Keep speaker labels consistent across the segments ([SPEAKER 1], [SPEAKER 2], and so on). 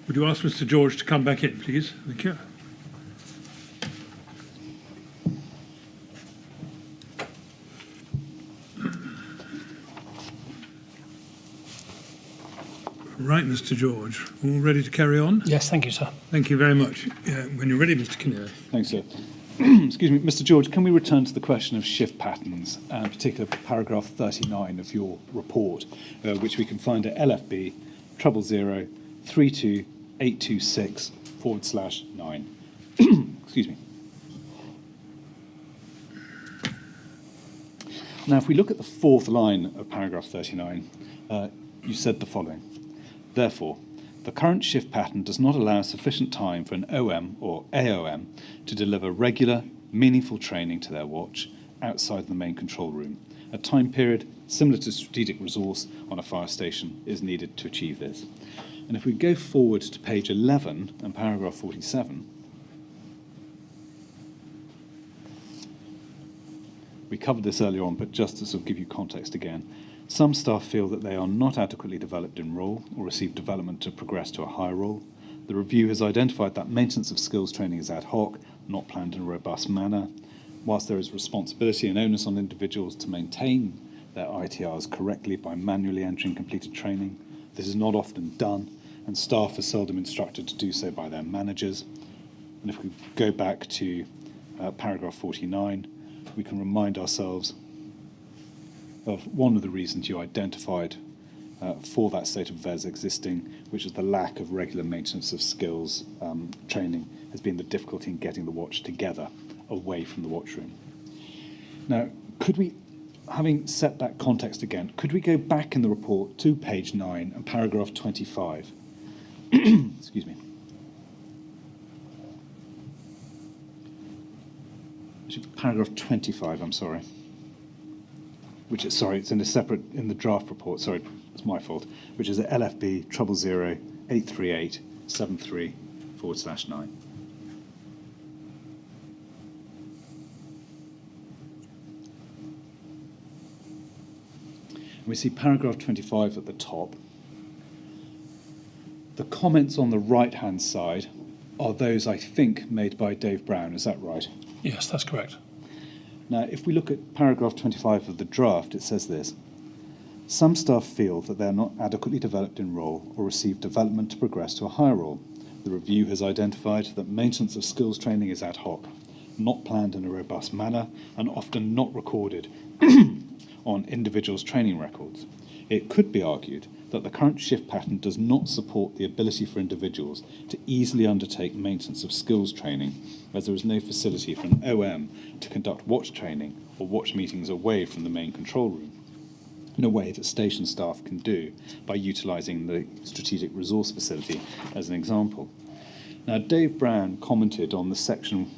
[SPEAKER 1] Would you ask Mr. George to come back in, please? Thank you. Right, Mr. George, all ready to carry on?
[SPEAKER 2] Yes, thank you, sir.
[SPEAKER 1] Thank you very much. When you're ready, Mr. Kinnear.
[SPEAKER 3] Thanks, sir. Excuse me, Mr. George, can we return to the question of shift patterns, and in particular paragraph 39 of your report, which we can find at LFB 000-32826/9. Excuse me. Now, if we look at the fourth line of paragraph 39, you said the following. Therefore, the current shift pattern does not allow sufficient time for an OM or AOM to deliver regular, meaningful training to their watch outside the main control room. A time period similar to strategic resource on a fire station is needed to achieve this. And if we go forward to page 11 and paragraph 47, we covered this earlier on, but just to sort of give you context again, some staff feel that they are not adequately developed in role or receive development to progress to a higher role. The review has identified that maintenance of skills training is ad hoc, not planned in a robust manner. Whilst there is responsibility and onus on individuals to maintain their ITRs correctly by manually entering completed training, this is not often done, and staff are seldom instructed to do so by their managers. And if we go back to paragraph 49, we can remind ourselves of one of the reasons you identified for that state of affairs existing, which is the lack of regular maintenance of skills training, has been the difficulty in getting the watch together away from the watchroom. Now, could we, having set that context again, could we go back in the report to page 9 and paragraph 25? Excuse me. Paragraph 25, I'm sorry. Which is, sorry, it's in a separate, in the draft report, sorry, it's my fault, which is at LFB 000-838-73/9. We see paragraph 25 at the top. The comments on the right-hand side are those, I think, made by Dave Brown, is that right?
[SPEAKER 2] Yes, that's correct.
[SPEAKER 3] Now, if we look at paragraph 25 of the draft, it says this. Some staff feel that they are not adequately developed in role or receive development to progress to a higher role. The review has identified that maintenance of skills training is ad hoc, not planned in a robust manner, and often not recorded on individuals' training records. It could be argued that the current shift pattern does not support the ability for individuals to easily undertake maintenance of skills training, as there is no facility for an OM to conduct watch training or watch meetings away from the main control room, in a way that station staff can do by utilising the strategic resource facility as an example. Now, Dave Brown commented on the section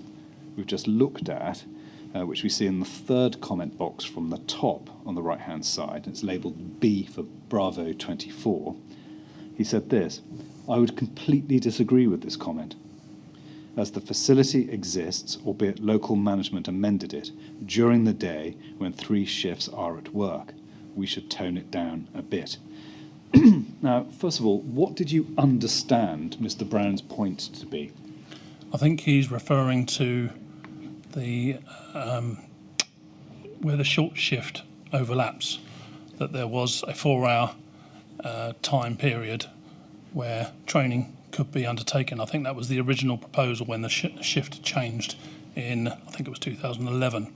[SPEAKER 3] we've just looked at, which we see in the third comment box from the top on the right-hand side. It's labelled B for Bravo 24. He said this: I would completely disagree with this comment. As the facility exists, albeit local management amended it, during the day when 3 shifts are at work, we should tone it down a bit. Now, first of all, what did you understand Mr. Brown's point to be?
[SPEAKER 2] I think he's referring to the where the short shift overlaps, that there was a 4-hour time period where training could be undertaken. I think that was the original proposal when the shift changed in, I think it was 2011.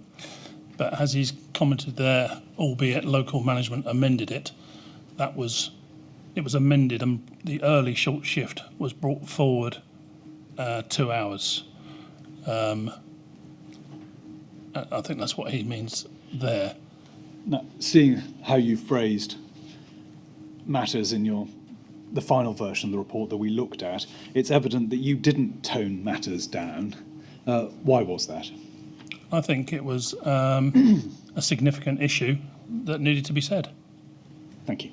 [SPEAKER 2] But as he's commented there, albeit local management amended it, it was amended, and the early short shift was brought forward 2 hours. I think that's what he means there.
[SPEAKER 3] Now, seeing how you phrased matters in the final version of the report that we looked at, it's evident that you didn't tone matters down. Why was that?
[SPEAKER 2] I think it was a significant issue that needed to be said.
[SPEAKER 3] Thank you.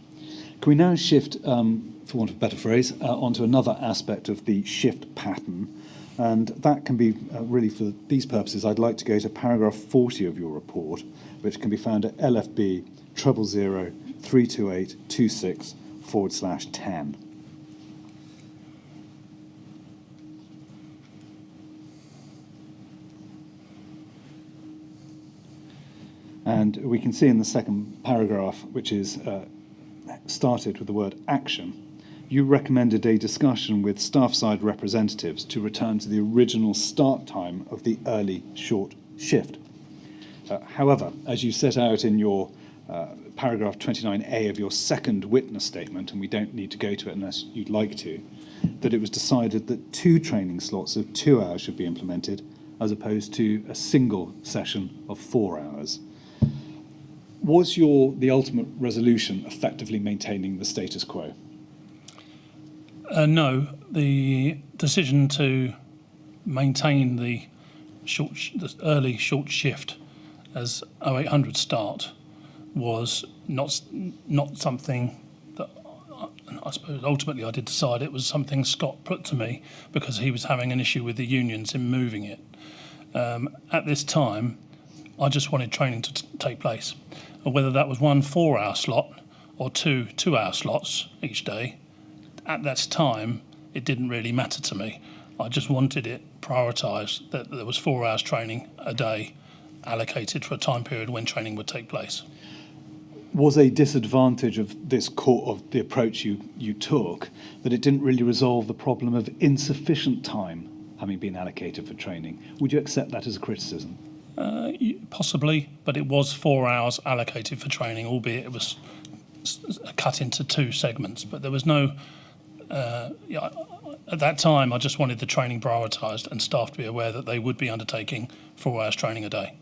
[SPEAKER 3] Can we now shift, for want of a better phrase, onto another aspect of the shift pattern? And that can be, really for these purposes, I'd like to go to paragraph 40 of your report, which can be found at LFB 000-32826/10. And we can see in the second paragraph, which is started with the word action, you recommended a discussion with staff side representatives to return to the original start time of the early short shift. However, as you set out in your paragraph 29A of your second witness statement, and we don't need to go to it unless you'd like to, that it was decided that 2 training slots of 2 hours should be implemented as opposed to a single session of 4 hours. Was the ultimate resolution effectively maintaining the status quo?
[SPEAKER 2] No, the decision to maintain the early short shift as 0800 start was not something that I suppose ultimately I did decide. It was something Scott put to me because he was having an issue with the unions in moving it. At this time, I just wanted training to take place. And whether that was 1 4-hour slot or 2 2-hour slots each day, at that time, it didn't really matter to me. I just wanted it prioritised, that there was 4 hours training a day allocated for a time period when training would take place.
[SPEAKER 3] Was a disadvantage of of the approach you took that it didn't really resolve the problem of insufficient time having been allocated for training? Would you accept that as a criticism?
[SPEAKER 2] Possibly, but it was 4 hours allocated for training, albeit it was cut into 2 segments. But there was no, at that time, I just wanted the training prioritised and staff to be aware that they would be undertaking 4 hours training a day.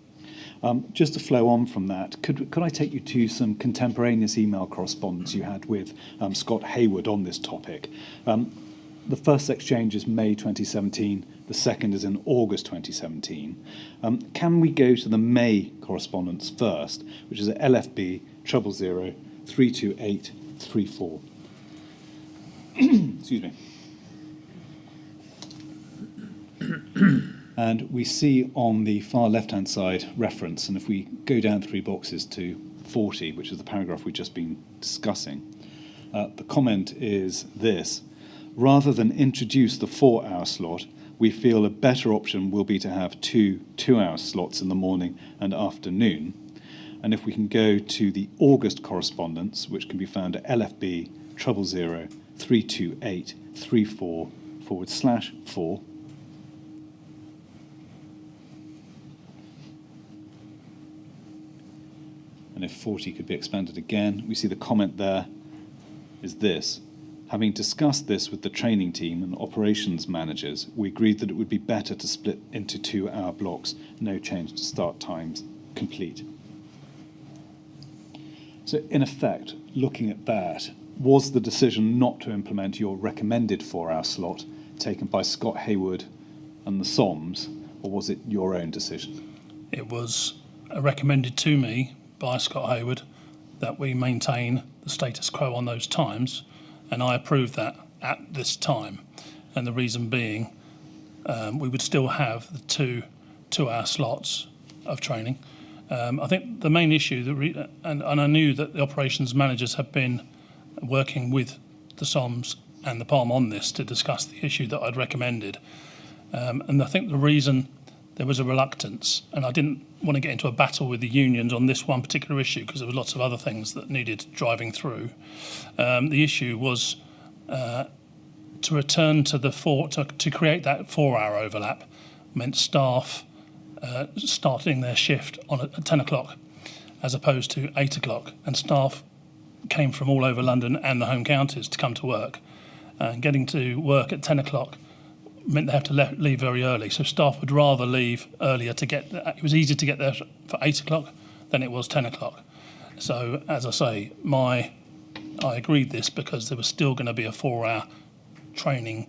[SPEAKER 3] Just to flow on from that, could I take you to some contemporaneous email correspondence you had with Scott Hayward on this topic? The first exchange is May 2017, the second is in August 2017. Can we go to the May correspondence first, which is at LFB 000 32834? Excuse me. And we see on the far left-hand side reference, and if we go down 3 boxes to 40, which is the paragraph we've just been discussing, the comment is this: rather than introduce the 4-hour slot, we feel a better option will be to have 2 2-hour slots in the morning and afternoon. And if we can go to the August correspondence, which can be found at LFB 000 32834/4, and if 40 could be expanded again, we see the comment there is this: having discussed this with the training team and operations managers, we agreed that it would be better to split into 2-hour blocks, no change to start times, complete. So in effect, looking at that, was the decision not to implement your recommended 4-hour slot taken by Scott Hayward and the SOMs, or was it your own decision?
[SPEAKER 2] It was recommended to me by Scott Hayward that we maintain the status quo on those times, and I approved that at this time. And the reason being, we would still have the 2-hour slots of training. I think the main issue, and I knew that the operations managers have been working with the SOMs and the PALM on this to discuss the issue that I'd recommended. And I think the reason there was a reluctance, and I didn't want to get into a battle with the unions on this one particular issue because there were lots of other things that needed driving through. The issue was to return to to create that 4-hour overlap meant staff starting their shift at 10 o'clock as opposed to 8 o'clock, and staff came from all over London and the home counties to come to work. Getting to work at 10 o'clock meant they have to leave very early, so staff would rather leave earlier to get there. It was easier to get there for 8 o'clock than it was 10 o'clock. So, as I say, I agreed this because there was still going to be a 4-hour training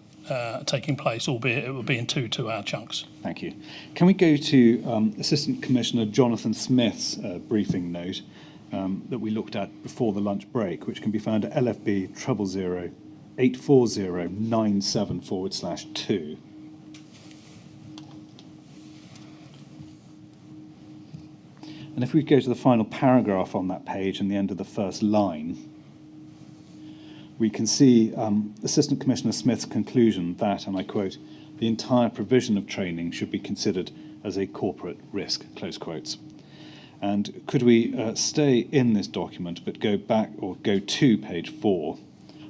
[SPEAKER 2] taking place, albeit it would be in 2 2-hour chunks.
[SPEAKER 3] Thank you. Can we go to Assistant Commissioner Jonathan Smith's briefing note that we looked at before the lunch break, which can be found at LFB 000 84097/2. And if we go to the final paragraph on that page and the end of the first line, we can see Assistant Commissioner Smith's conclusion that, and I quote, the entire provision of training should be considered as a corporate risk, close quotes. And could we stay in this document but go back or go to page 4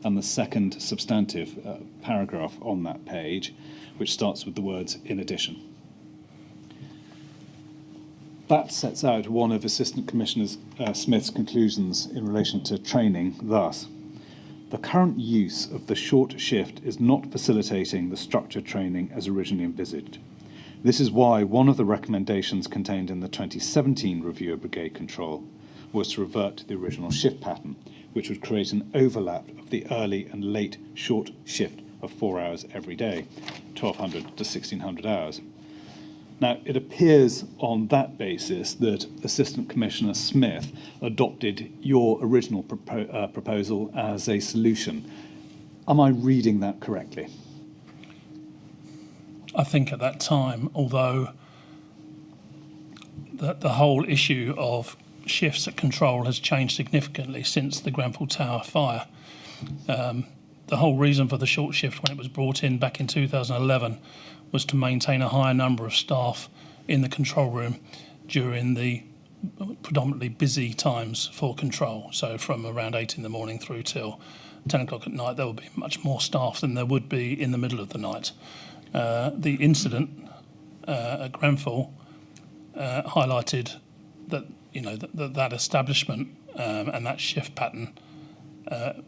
[SPEAKER 3] and the second substantive paragraph on that page, which starts with the words "in addition"? That sets out one of Assistant Commissioner Smith's conclusions in relation to training thus: the current use of the short shift is not facilitating the structured training as originally envisaged. This is why one of the recommendations contained in the 2017 review of Brigade Control was to revert to the original shift pattern, which would create an overlap of the early and late short shift of 4 hours every day, 1,200 to 1,600 hours. Now, it appears on that basis that Assistant Commissioner Smith adopted your original proposal as a solution. Am I reading that correctly?
[SPEAKER 2] I think at that time, although the whole issue of shifts at control has changed significantly since the Grenfell Tower fire, the whole reason for the short shift when it was brought in back in 2011 was to maintain a higher number of staff in the control room during the predominantly busy times for control. So from around 8 in the morning through till 10 o'clock at night, there will be much more staff than there would be in the middle of the night. The incident at Grenfell highlighted that that establishment and that shift pattern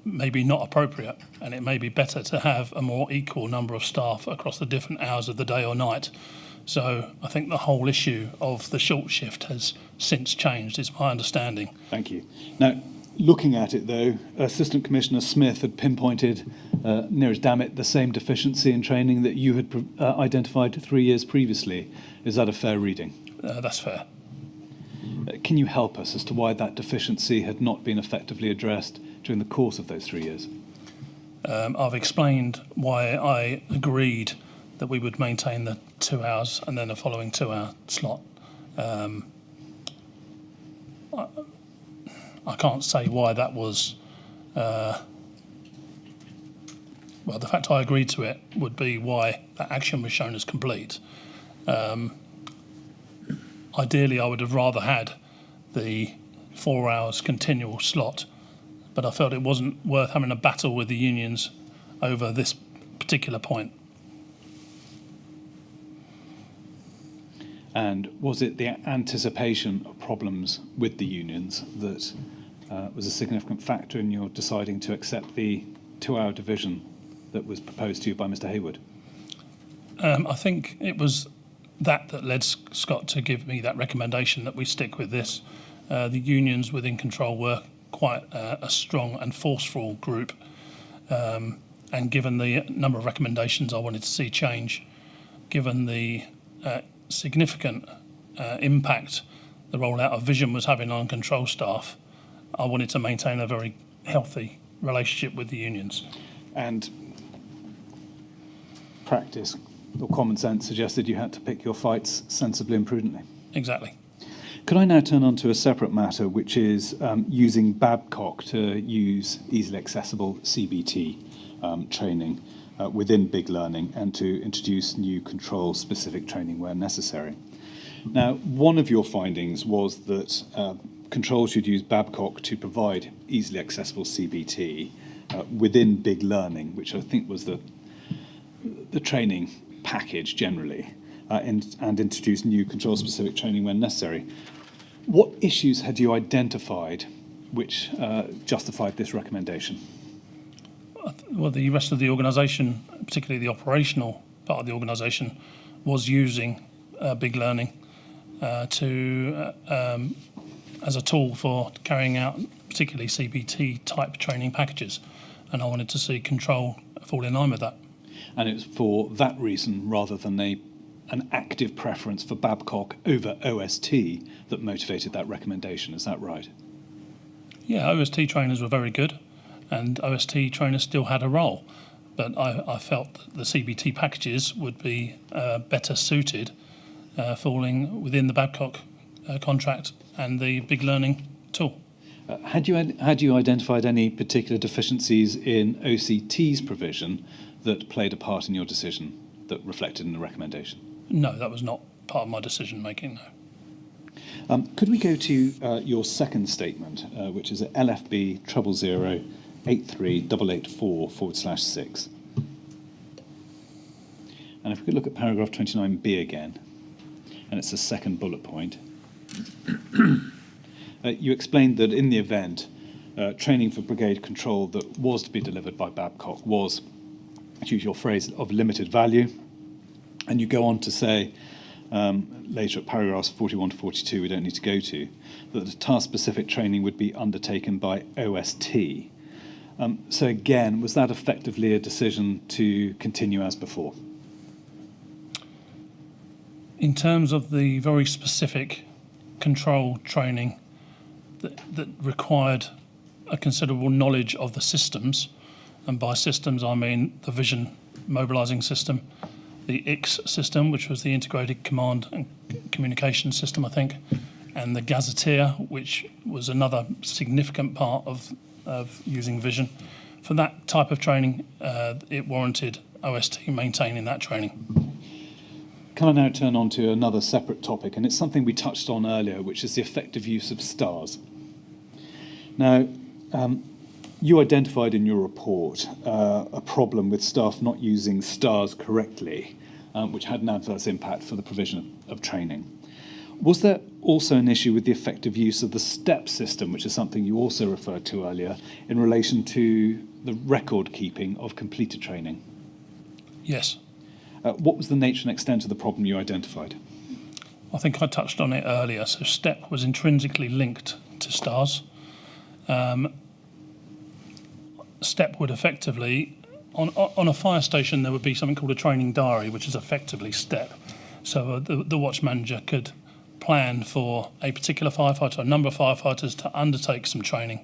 [SPEAKER 2] may be not appropriate, and it may be better to have a more equal number of staff across the different hours of the day or night. So I think the whole issue of the short shift has since changed, is my understanding.
[SPEAKER 3] Thank you. Now, looking at it though, Assistant Commissioner Smith had pinpointed, near as damn it, the same deficiency in training that you had identified 3 years previously. Is that a fair reading?
[SPEAKER 2] That's fair.
[SPEAKER 3] Can you help us as to why that deficiency had not been effectively addressed during the course of those 3 years?
[SPEAKER 2] I've explained why I agreed that we would maintain the 2 hours and then a following 2-hour slot. I can't say why that was. Well, the fact I agreed to it would be why that action was shown as complete. Ideally, I would have rather had the 4 hours continual slot, but I felt it wasn't worth having a battle with the unions over this particular point.
[SPEAKER 3] And was it the anticipation of problems with the unions that was a significant factor in your deciding to accept the 2-hour division that was proposed to you by Mr. Hayward?
[SPEAKER 2] I think it was that led Scott to give me that recommendation that we stick with this. The unions within control were quite a strong and forceful group, and given the number of recommendations I wanted to see change, given the significant impact the rollout of Vision was having on control staff, I wanted to maintain a very healthy relationship with the unions.
[SPEAKER 3] And practice or common sense suggested you had to pick your fights sensibly and prudently.
[SPEAKER 2] Exactly.
[SPEAKER 3] Could I now turn on to a separate matter, which is using Babcock to use easily accessible CBT training within Big Learning and to introduce new control-specific training where necessary. Now, one of your findings was that control should use Babcock to provide easily accessible CBT within Big Learning, which I think was the training package generally, and introduce new control-specific training when necessary. What issues had you identified which justified this recommendation?
[SPEAKER 2] Well, the rest of the organisation, particularly the operational part of the organisation, was using Big Learning as a tool for carrying out particularly CBT type training packages, and I wanted to see control fall in line with that.
[SPEAKER 3] And it's for that reason, rather than an active preference for Babcock over OST, that motivated that recommendation. Is that right?
[SPEAKER 2] Yeah, OST trainers were very good, and OST trainers still had a role, but I felt that the CBT packages would be better suited falling within the Babcock contract and the Big Learning tool.
[SPEAKER 3] Had you identified any particular deficiencies in OCT's provision that played a part in your decision that reflected in the recommendation?
[SPEAKER 2] No, that was not part of my decision making, no.
[SPEAKER 3] Could we go to your second statement, which is at LFB 000-83884/6? And if we could look at paragraph 29B again, and it's the second bullet point. You explained that in the event, training for brigade control that was to be delivered by Babcock was, to use your phrase, of limited value. And you go on to say, later at paragraphs 41 to 42, we don't need to go to, that the task-specific training would be undertaken by OST. So again, was that effectively a decision to continue as before?
[SPEAKER 2] In terms of the very specific control training that required a considerable knowledge of the systems, and by systems I mean the vision mobilising system, the IX system, which was the integrated command and communication system, I think, and the gazetteer, which was another significant part of using vision. For that type of training, it warranted OST maintaining that training.
[SPEAKER 3] Can I now turn on to another separate topic, and it's something we touched on earlier, which is the effective use of stars. Now, you identified in your report a problem with staff not using stars correctly, which had an adverse impact for the provision of training. Was there also an issue with the effective use of the STEP system, which is something you also referred to earlier, in relation to the record keeping of completed training?
[SPEAKER 2] Yes.
[SPEAKER 3] What was the nature and extent of the problem you identified?
[SPEAKER 2] I think I touched on it earlier. So STEP was intrinsically linked to stars. STEP would effectively, on a fire station, there would be something called a training diary, which is effectively STEP. So the watch manager could plan for a particular firefighter, a number of firefighters to undertake some training.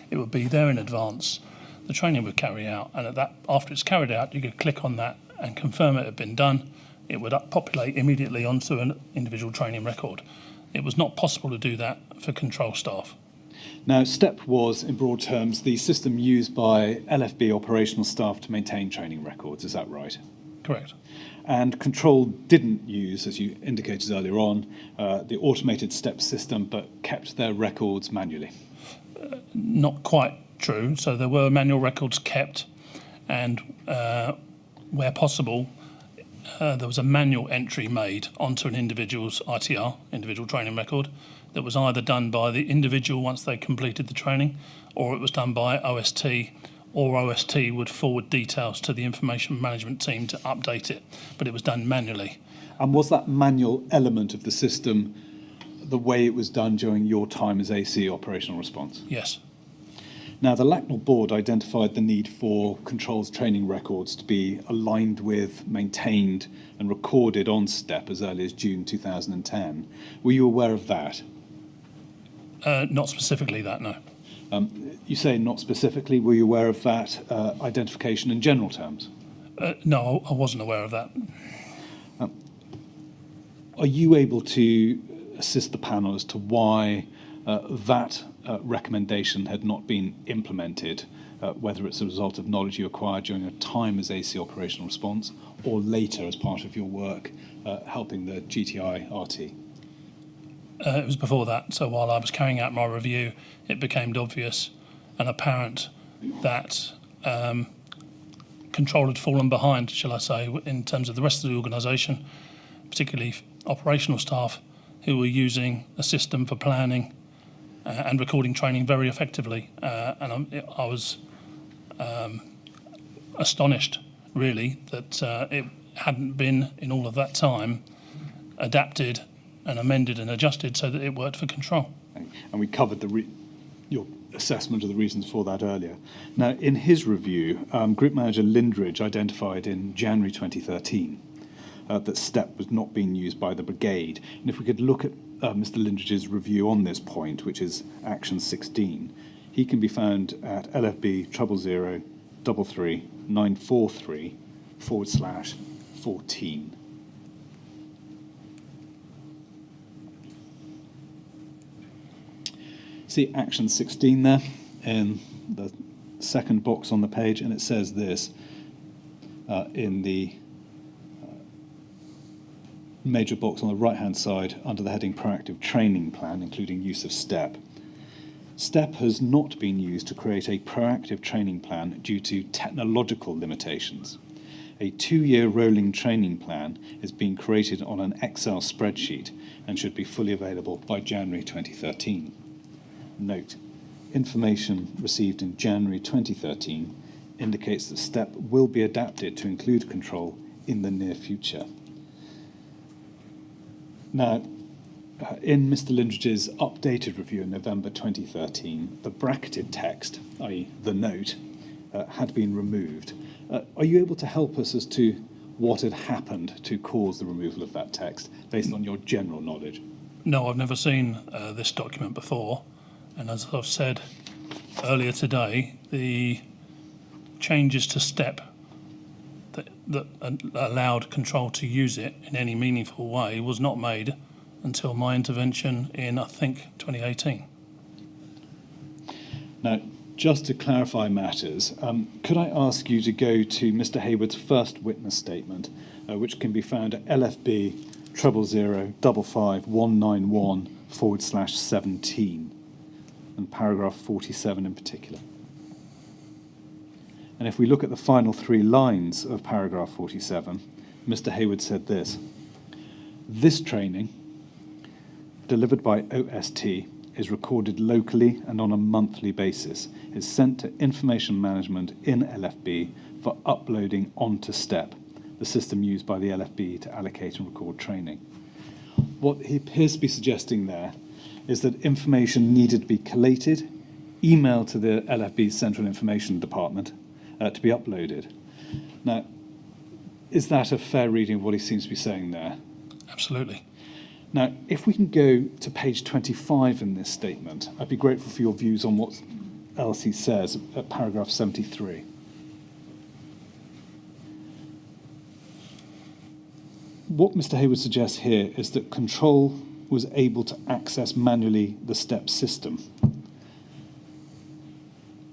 [SPEAKER 2] It would be there in advance. The training would carry out, and after it's carried out, you could click on that and confirm it had been done. It would populate immediately onto an individual training record. It was not possible to do that for control staff.
[SPEAKER 3] Now, STEP was, in broad terms, the system used by LFB operational staff to maintain training records, is that right?
[SPEAKER 2] Correct.
[SPEAKER 3] And control didn't use, as you indicated earlier on, the automated STEP system, but kept their records manually.
[SPEAKER 2] Not quite true. So there were manual records kept, and where possible, there was a manual entry made onto an individual's ITR, individual training record, that was either done by the individual once they completed the training, or it was done by OST, or OST would forward details to the information management team to update it, but it was done manually.
[SPEAKER 3] And was that manual element of the system the way it was done during your time as AC operational response?
[SPEAKER 2] Yes.
[SPEAKER 3] Now, the LACNOR board identified the need for controls training records to be aligned with, maintained and recorded on STEP as early as June 2010. Were you aware of that?
[SPEAKER 2] Not specifically that, no.
[SPEAKER 3] You say not specifically. Were you aware of that identification in general terms?
[SPEAKER 2] No, I wasn't aware of that.
[SPEAKER 3] Are you able to assist the panel as to why that recommendation had not been implemented, whether it's a result of knowledge you acquired during a time as AC operational response or later as part of your work helping the GTI RT?
[SPEAKER 2] It was before that. So while I was carrying out my review, it became obvious and apparent that control had fallen behind, shall I say, in terms of the rest of the organisation, particularly operational staff who were using a system for planning and recording training very effectively. And I was astonished, really, that it hadn't been, in all of that time, adapted and amended and adjusted so that it worked for control.
[SPEAKER 3] And we covered your assessment of the reasons for that earlier. Now, in his review, Group Manager Lindridge identified in January 2013 that STEP was not being used by the Brigade. And if we could look at Mr. Lindridge's review on this point, which is Action 16, he can be found at LFB 000-33943/14. See Action 16 there in the second box on the page, and it says this in the major box on the right-hand side under the heading Proactive Training Plan, including use of STEP. STEP has not been used to create a proactive training plan due to technological limitations. A 2-year rolling training plan is being created on an Excel spreadsheet and should be fully available by January 2013. Note, information received in January 2013 indicates that STEP will be adapted to include control in the near future. Now, in Mr. Lindridge's updated review in November 2013, the bracketed text, i.e. the note, had been removed. Are you able to help us as to what had happened to cause the removal of that text, based on your general knowledge?
[SPEAKER 2] No, I've never seen this document before, and as I've said earlier today, the changes to STEP that allowed control to use it in any meaningful way was not made until my intervention in, I think, 2018.
[SPEAKER 3] Now, just to clarify matters, could I ask you to go to Mr. Hayward's first witness statement, which can be found at LFB 000559191/17, and paragraph 47 in particular. And if we look at the final 3 lines of paragraph 47, Mr. Hayward said this: "This training, delivered by OST, is recorded locally and on a monthly basis, is sent to information management in LFB for uploading onto STEP, the system used by the LFB to allocate and record training." What he appears to be suggesting there is that information needed to be collated, emailed to the LFB Central Information Department to be uploaded. Now, is that a fair reading of what he seems to be saying there?
[SPEAKER 2] Absolutely.
[SPEAKER 3] Now, if we can go to page 25 in this statement, I'd be grateful for your views on what else he says at paragraph 73. What Mr. Hayward suggests here is that control was able to access manually the STEP system.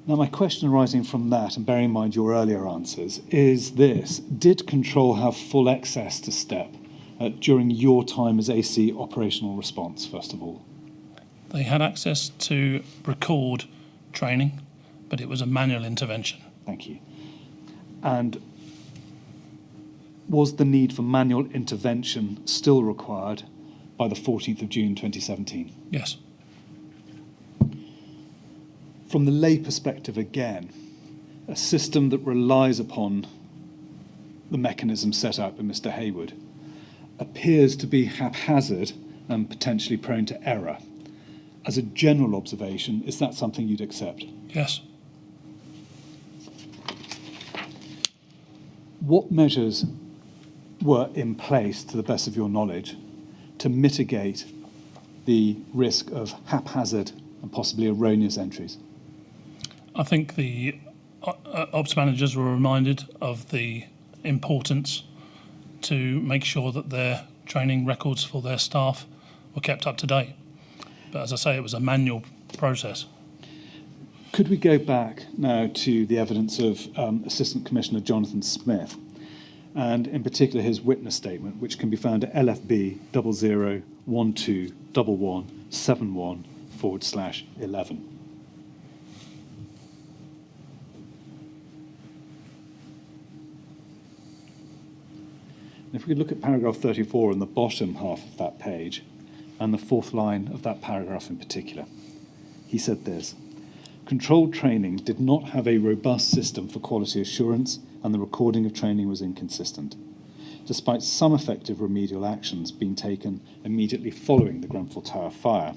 [SPEAKER 3] Now, my question arising from that, and bearing in mind your earlier answers, is this: did control have full access to STEP during your time as AC operational response, first of all?
[SPEAKER 2] They had access to record training, but it was a manual intervention.
[SPEAKER 3] Thank you. And was the need for manual intervention still required by the 14th of June 2017?
[SPEAKER 2] Yes.
[SPEAKER 3] From the lay perspective again, a system that relies upon the mechanism set out by Mr. Hayward appears to be haphazard and potentially prone to error. As a general observation, is that something you'd accept?
[SPEAKER 2] Yes.
[SPEAKER 3] What measures were in place, to the best of your knowledge, to mitigate the risk of haphazard and possibly erroneous entries?
[SPEAKER 2] I think the ops managers were reminded of the importance to make sure that their training records for their staff were kept up to date. But as I say, it was a manual process.
[SPEAKER 3] Could we go back now to the evidence of Assistant Commissioner Jonathan Smith, and in particular his witness statement, which can be found at LFB 00121171/11. If we could look at paragraph 34 on the bottom half of that page, and the 4th line of that paragraph in particular, he said this: "Controlled training did not have a robust system for quality assurance, and the recording of training was inconsistent. Despite some effective remedial actions being taken immediately following the Grenfell Tower fire,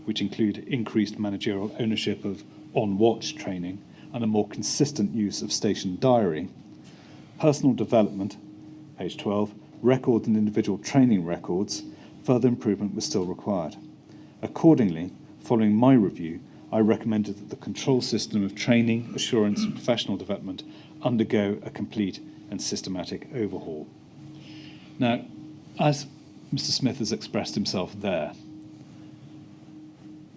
[SPEAKER 3] which include increased managerial ownership of on-watch training and a more consistent use of station diary, personal development, page 12, record and individual training records, further improvement was still required. Accordingly, following my review, I recommended that the control system of training, assurance and professional development undergo a complete and systematic overhaul." Now, as Mr. Smith has expressed himself there,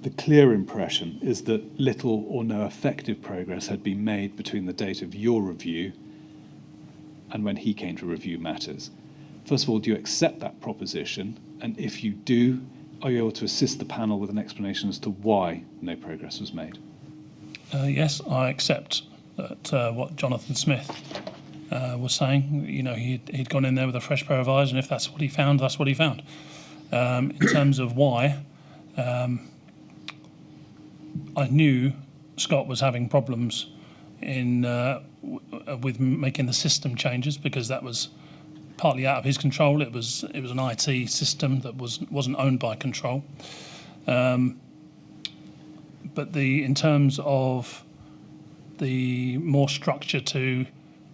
[SPEAKER 3] the clear impression is that little or no effective progress had been made between the date of your review and when he came to review matters. First of all, do you accept that proposition? And if you do, are you able to assist the panel with an explanation as to why no progress was made?
[SPEAKER 2] Yes, I accept that what Jonathan Smith was saying. You know, he'd gone in there with a fresh pair of eyes, and if that's what he found, that's what he found. In terms of why, I knew Scott was having problems with making the system changes, because that was partly out of his control. It was an IT system that wasn't owned by Control. But in terms of the more structure to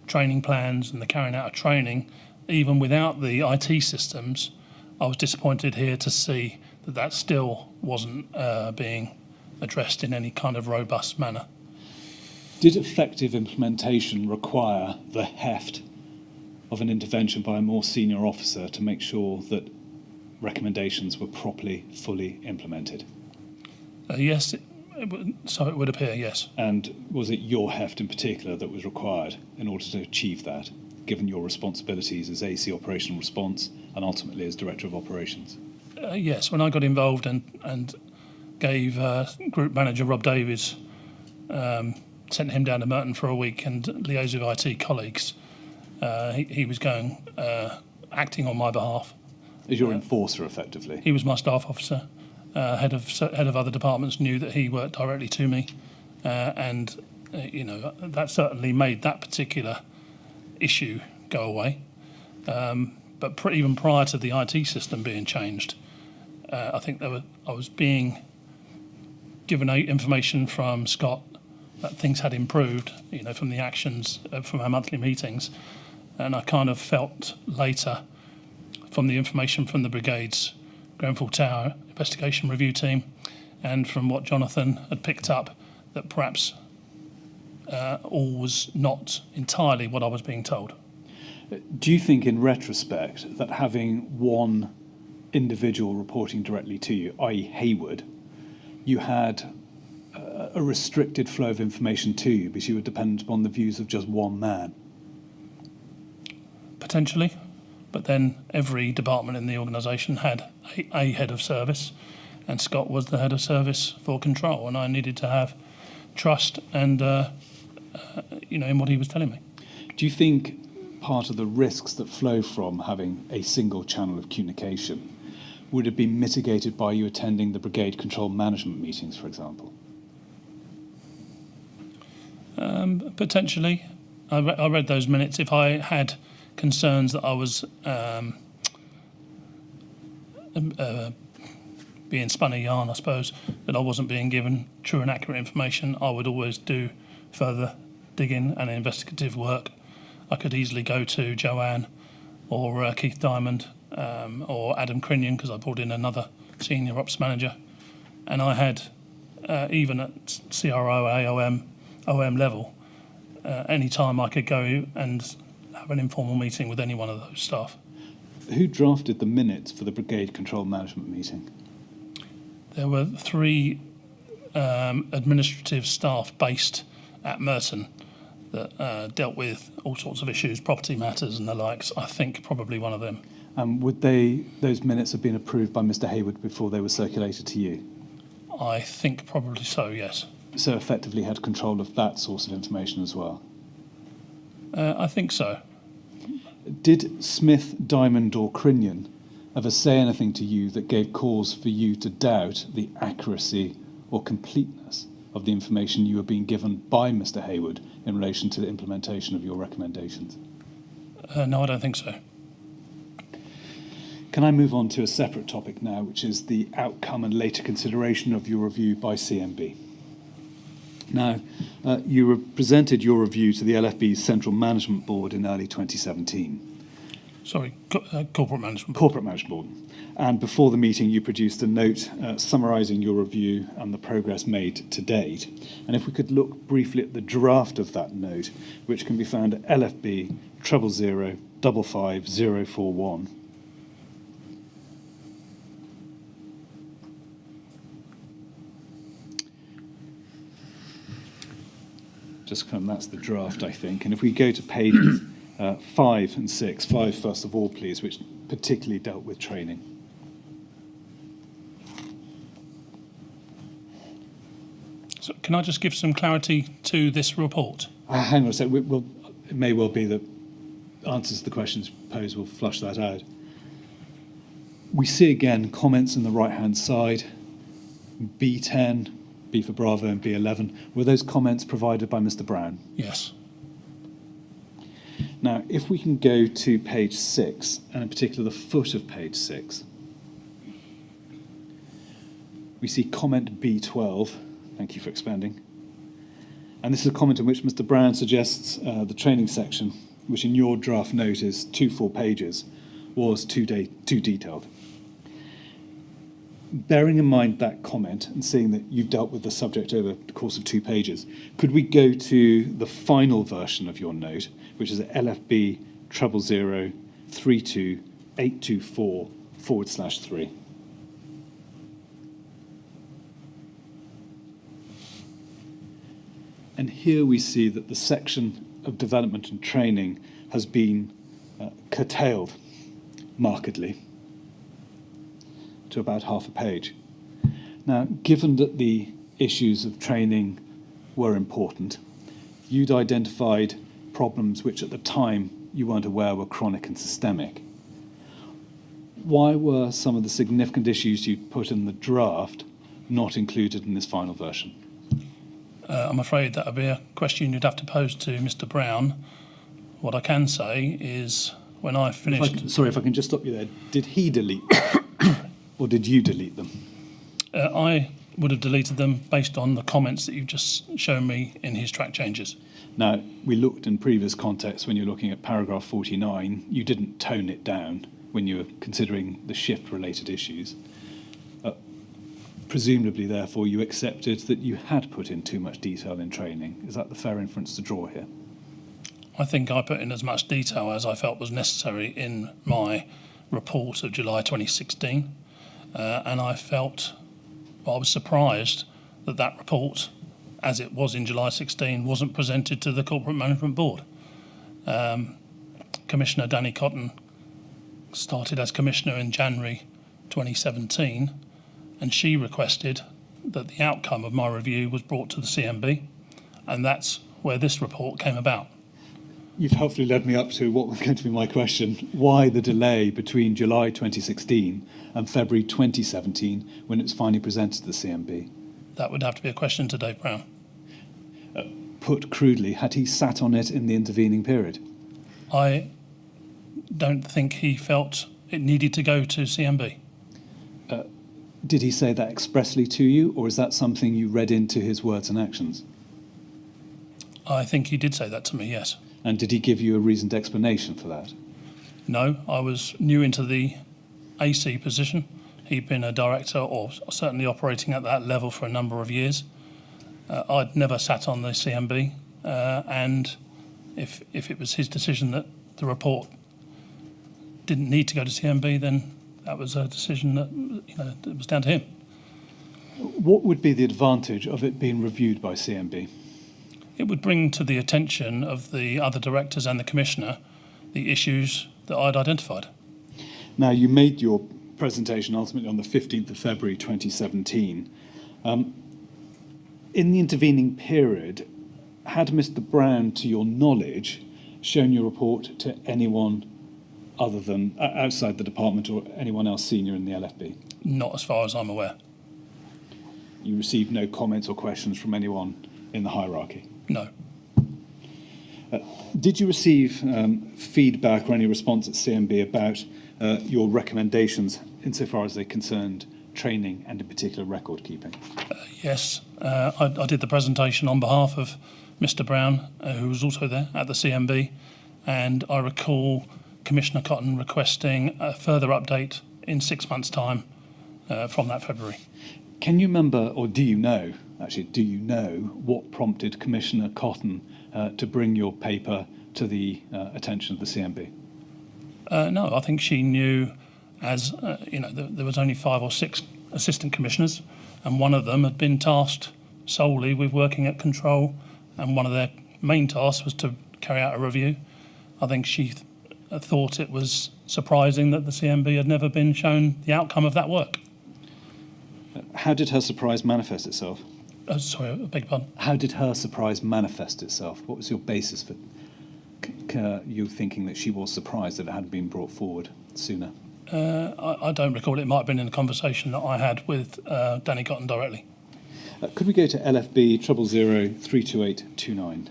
[SPEAKER 2] training plans and the carrying out of training, even without the IT systems, I was disappointed here to see that still wasn't being addressed in any kind of robust manner.
[SPEAKER 3] Did effective implementation require the heft of an intervention by a more senior officer to make sure that recommendations were properly, fully implemented?
[SPEAKER 2] Yes, so it would appear, yes.
[SPEAKER 3] And was it your heft in particular that was required in order to achieve that, given your responsibilities as AC Operational Response and ultimately as Director of Operations?
[SPEAKER 2] Yes, when I got involved and gave Group Manager Rob Davies, sent him down to Merton for a week and liaised with IT colleagues, he was acting on my behalf.
[SPEAKER 3] As your enforcer, effectively?
[SPEAKER 2] He was my staff officer. Head of other departments knew that he worked directly to me, and that certainly made that particular issue go away. But even prior to the IT system being changed, I think I was being given information from Scott that things had improved, from the actions from our monthly meetings, and I kind of felt later from the information from the Brigade's Grenfell Tower Investigation Review Team and from what Jonathan had picked up that perhaps all was not entirely what I was being told.
[SPEAKER 3] Do you think in retrospect that having one individual reporting directly to you, i.e. Hayward, you had a restricted flow of information to you because you were dependent upon the views of just one man?
[SPEAKER 2] Potentially, but then every department in the organisation had a head of service, and Scott was the head of service for Control, and I needed to have trust and in what he was telling me.
[SPEAKER 3] Do you think part of the risks that flow from having a single channel of communication would have been mitigated by you attending the Brigade Control Management meetings, for example?
[SPEAKER 2] Potentially. I read those minutes. If I had concerns that I was being spun a yarn, I suppose, that I wasn't being given true and accurate information, I would always do further digging and investigative work. I could easily go to Joanne or Keith Diamond or Adam Crinion, because I brought in another senior ops manager, and I had even at CRO, AOM, OM level, any time I could go and have an informal meeting with any one of those staff.
[SPEAKER 3] Who drafted the minutes for the Brigade Control Management meeting?
[SPEAKER 2] There were 3 administrative staff based at Merton that dealt with all sorts of issues, property matters and the likes. I think probably one of them.
[SPEAKER 3] Would those minutes have been approved by Mr. Hayward before they were circulated to you?
[SPEAKER 2] I think probably so, yes.
[SPEAKER 3] So effectively had control of that source of information as well?
[SPEAKER 2] I think so.
[SPEAKER 3] Did Smith, Diamond or Crinion ever say anything to you that gave cause for you to doubt the accuracy or completeness of the information you were being given by Mr. Hayward in relation to the implementation of your recommendations?
[SPEAKER 2] No, I don't think so.
[SPEAKER 3] Can I move on to a separate topic now, which is the outcome and later consideration of your review by CMB? Now, you presented your review to the LFB's Central Management Board in early 2017.
[SPEAKER 2] Sorry, Corporate Management Board.
[SPEAKER 3] Corporate Management Board. And before the meeting, you produced a note summarising your review and the progress made to date. And if we could look briefly at the draft of that note, which can be found at LFB 000 55041. Just confirm that's the draft, I think. And if we go to pages 5 and 6. 5 first of all, please, which particularly dealt with training.
[SPEAKER 2] So can I just give some clarity to this report?
[SPEAKER 3] Hang on a sec. It may well be that answers to the questions posed will flush that out. We see again comments on the right-hand side, B10, B for Bravo, and B11. Were those comments provided by Mr. Brown?
[SPEAKER 2] Yes.
[SPEAKER 3] Now, if we can go to page 6, and in particular the foot of page 6, we see comment B12. Thank you for expanding. And this is a comment in which Mr. Brown suggests the training section, which in your draft note is 2 full pages, was too detailed. Bearing in mind that comment and seeing that you've dealt with the subject over the course of 2 pages, could we go to the final version of your note, which is LFB 000-32824/3? And here we see that the section of development and training has been curtailed markedly to about half a page. Now, given that the issues of training were important, you'd identified problems which at the time you weren't aware were chronic and systemic. Why were some of the significant issues you put in the draft not included in this final version?
[SPEAKER 2] I'm afraid that would be a question you'd have to pose to Mr. Brown. What I can say is when I finished...
[SPEAKER 3] Sorry, if I can just stop you there. Did he delete them or did you delete them?
[SPEAKER 2] I would have deleted them based on the comments that you've just shown me in his track changes.
[SPEAKER 3] Now, we looked in previous contexts when you're looking at paragraph 49, you didn't tone it down when you were considering the shift-related issues. Presumably, therefore, you accepted that you had put in too much detail in training. Is that the fair inference to draw here?
[SPEAKER 2] I think I put in as much detail as I felt was necessary in my report of July 2016, and I was surprised that that report, as it was in July 16, wasn't presented to the Corporate Management Board. Commissioner Danny Cotton started as Commissioner in January 2017, and she requested that the outcome of my review was brought to the CMB, and that's where this report came about.
[SPEAKER 3] You've helpfully led me up to what was going to be my question. Why the delay between July 2016 and February 2017 when it was finally presented to the CMB?
[SPEAKER 2] That would have to be a question to Dave Brown.
[SPEAKER 3] Put crudely, had he sat on it in the intervening period?
[SPEAKER 2] I don't think he felt it needed to go to CMB.
[SPEAKER 3] Did he say that expressly to you, or is that something you read into his words and actions?
[SPEAKER 2] I think he did say that to me, yes.
[SPEAKER 3] And did he give you a reasoned explanation for that?
[SPEAKER 2] No, I was new into the AC position. He'd been a director or certainly operating at that level for a number of years. I'd never sat on the CMB, and if it was his decision that the report didn't need to go to CMB, then that was a decision that it was down to him.
[SPEAKER 3] What would be the advantage of it being reviewed by CMB?
[SPEAKER 2] It would bring to the attention of the other directors and the Commissioner the issues that I'd identified.
[SPEAKER 3] Now, you made your presentation ultimately on the 15th of February 2017. In the intervening period, had Mr. Brown, to your knowledge, shown your report to anyone other than outside the department or anyone else senior in the LFB?
[SPEAKER 2] Not as far as I'm aware.
[SPEAKER 3] You received no comments or questions from anyone in the hierarchy?
[SPEAKER 2] No.
[SPEAKER 3] Did you receive feedback or any response at CMB about your recommendations insofar as they concerned training and in particular record keeping?
[SPEAKER 2] Yes, I did the presentation on behalf of Mr. Brown, who was also there at the CMB, and I recall Commissioner Cotton requesting a further update in 6 months' time from that February.
[SPEAKER 3] Can you remember, or do you know what prompted Commissioner Cotton to bring your paper to the attention of the CMB?
[SPEAKER 2] No, I think she knew, as there was only 5 or 6 assistant commissioners, and one of them had been tasked solely with working at control, and one of their main tasks was to carry out a review. I think she thought it was surprising that the CMB had never been shown the outcome of that work.
[SPEAKER 3] How did her surprise manifest itself?
[SPEAKER 2] Sorry, I beg your pardon.
[SPEAKER 3] How did her surprise manifest itself? What was your basis for you thinking that she was surprised that it hadn't been brought forward sooner?
[SPEAKER 2] I don't recall. It might have been in a conversation that I had with Danny Cotton directly.
[SPEAKER 3] Could we go to LFB 000-32829?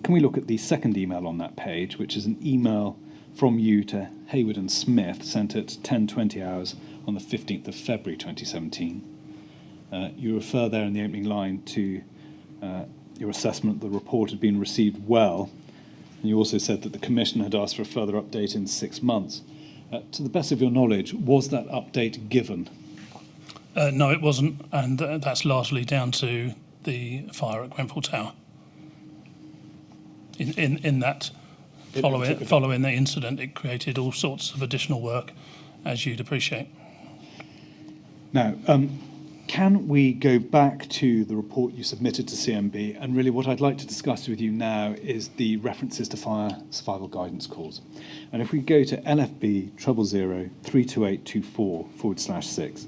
[SPEAKER 3] Can we look at the second email on that page, which is an email from you to Hayward and Smith, sent at 10:20 hours on the 15th of February 2017. You refer there in the opening line to your assessment that the report had been received well, and you also said that the Commission had asked for a further update in 6 months. To the best of your knowledge, was that update given?
[SPEAKER 2] No, it wasn't, and that's largely down to the fire at Grenfell Tower. In that, following the incident, it created all sorts of additional work, as you'd appreciate.
[SPEAKER 3] Now, can we go back to the report you submitted to CMB? And really what I'd like to discuss with you now is the references to fire survival guidance calls. And if we go to LFB 000-32824/6.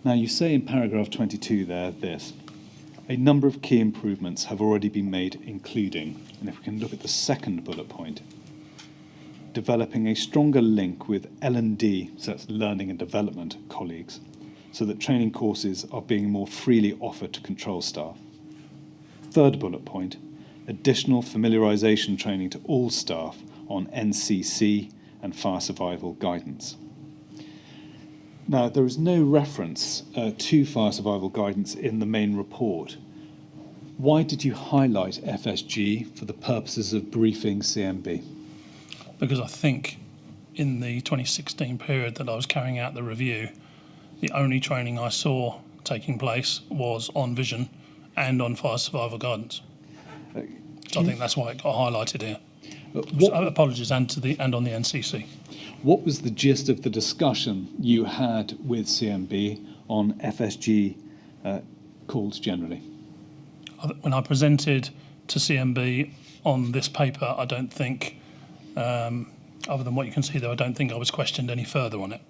[SPEAKER 3] Now, you say in paragraph 22 there this: a number of key improvements have already been made, including, and if we can look at the second bullet point, developing a stronger link with L&D, so that's learning and development colleagues, so that training courses are being more freely offered to control staff. Third bullet point, additional familiarisation training to all staff on NCC and fire survival guidance. Now, there is no reference to fire survival guidance in the main report. Why did you highlight FSG for the purposes of briefing CMB?
[SPEAKER 2] Because I think in the 2016 period that I was carrying out the review, the only training I saw taking place was on vision and on fire survival guidance. So I think that's why it got highlighted here. Apologies, and on the NCC.
[SPEAKER 3] What was the gist of the discussion you had with CMB on FSG calls generally?
[SPEAKER 2] When I presented to CMB on this paper, I don't think, other than what you can see there, I don't think I was questioned any further on it.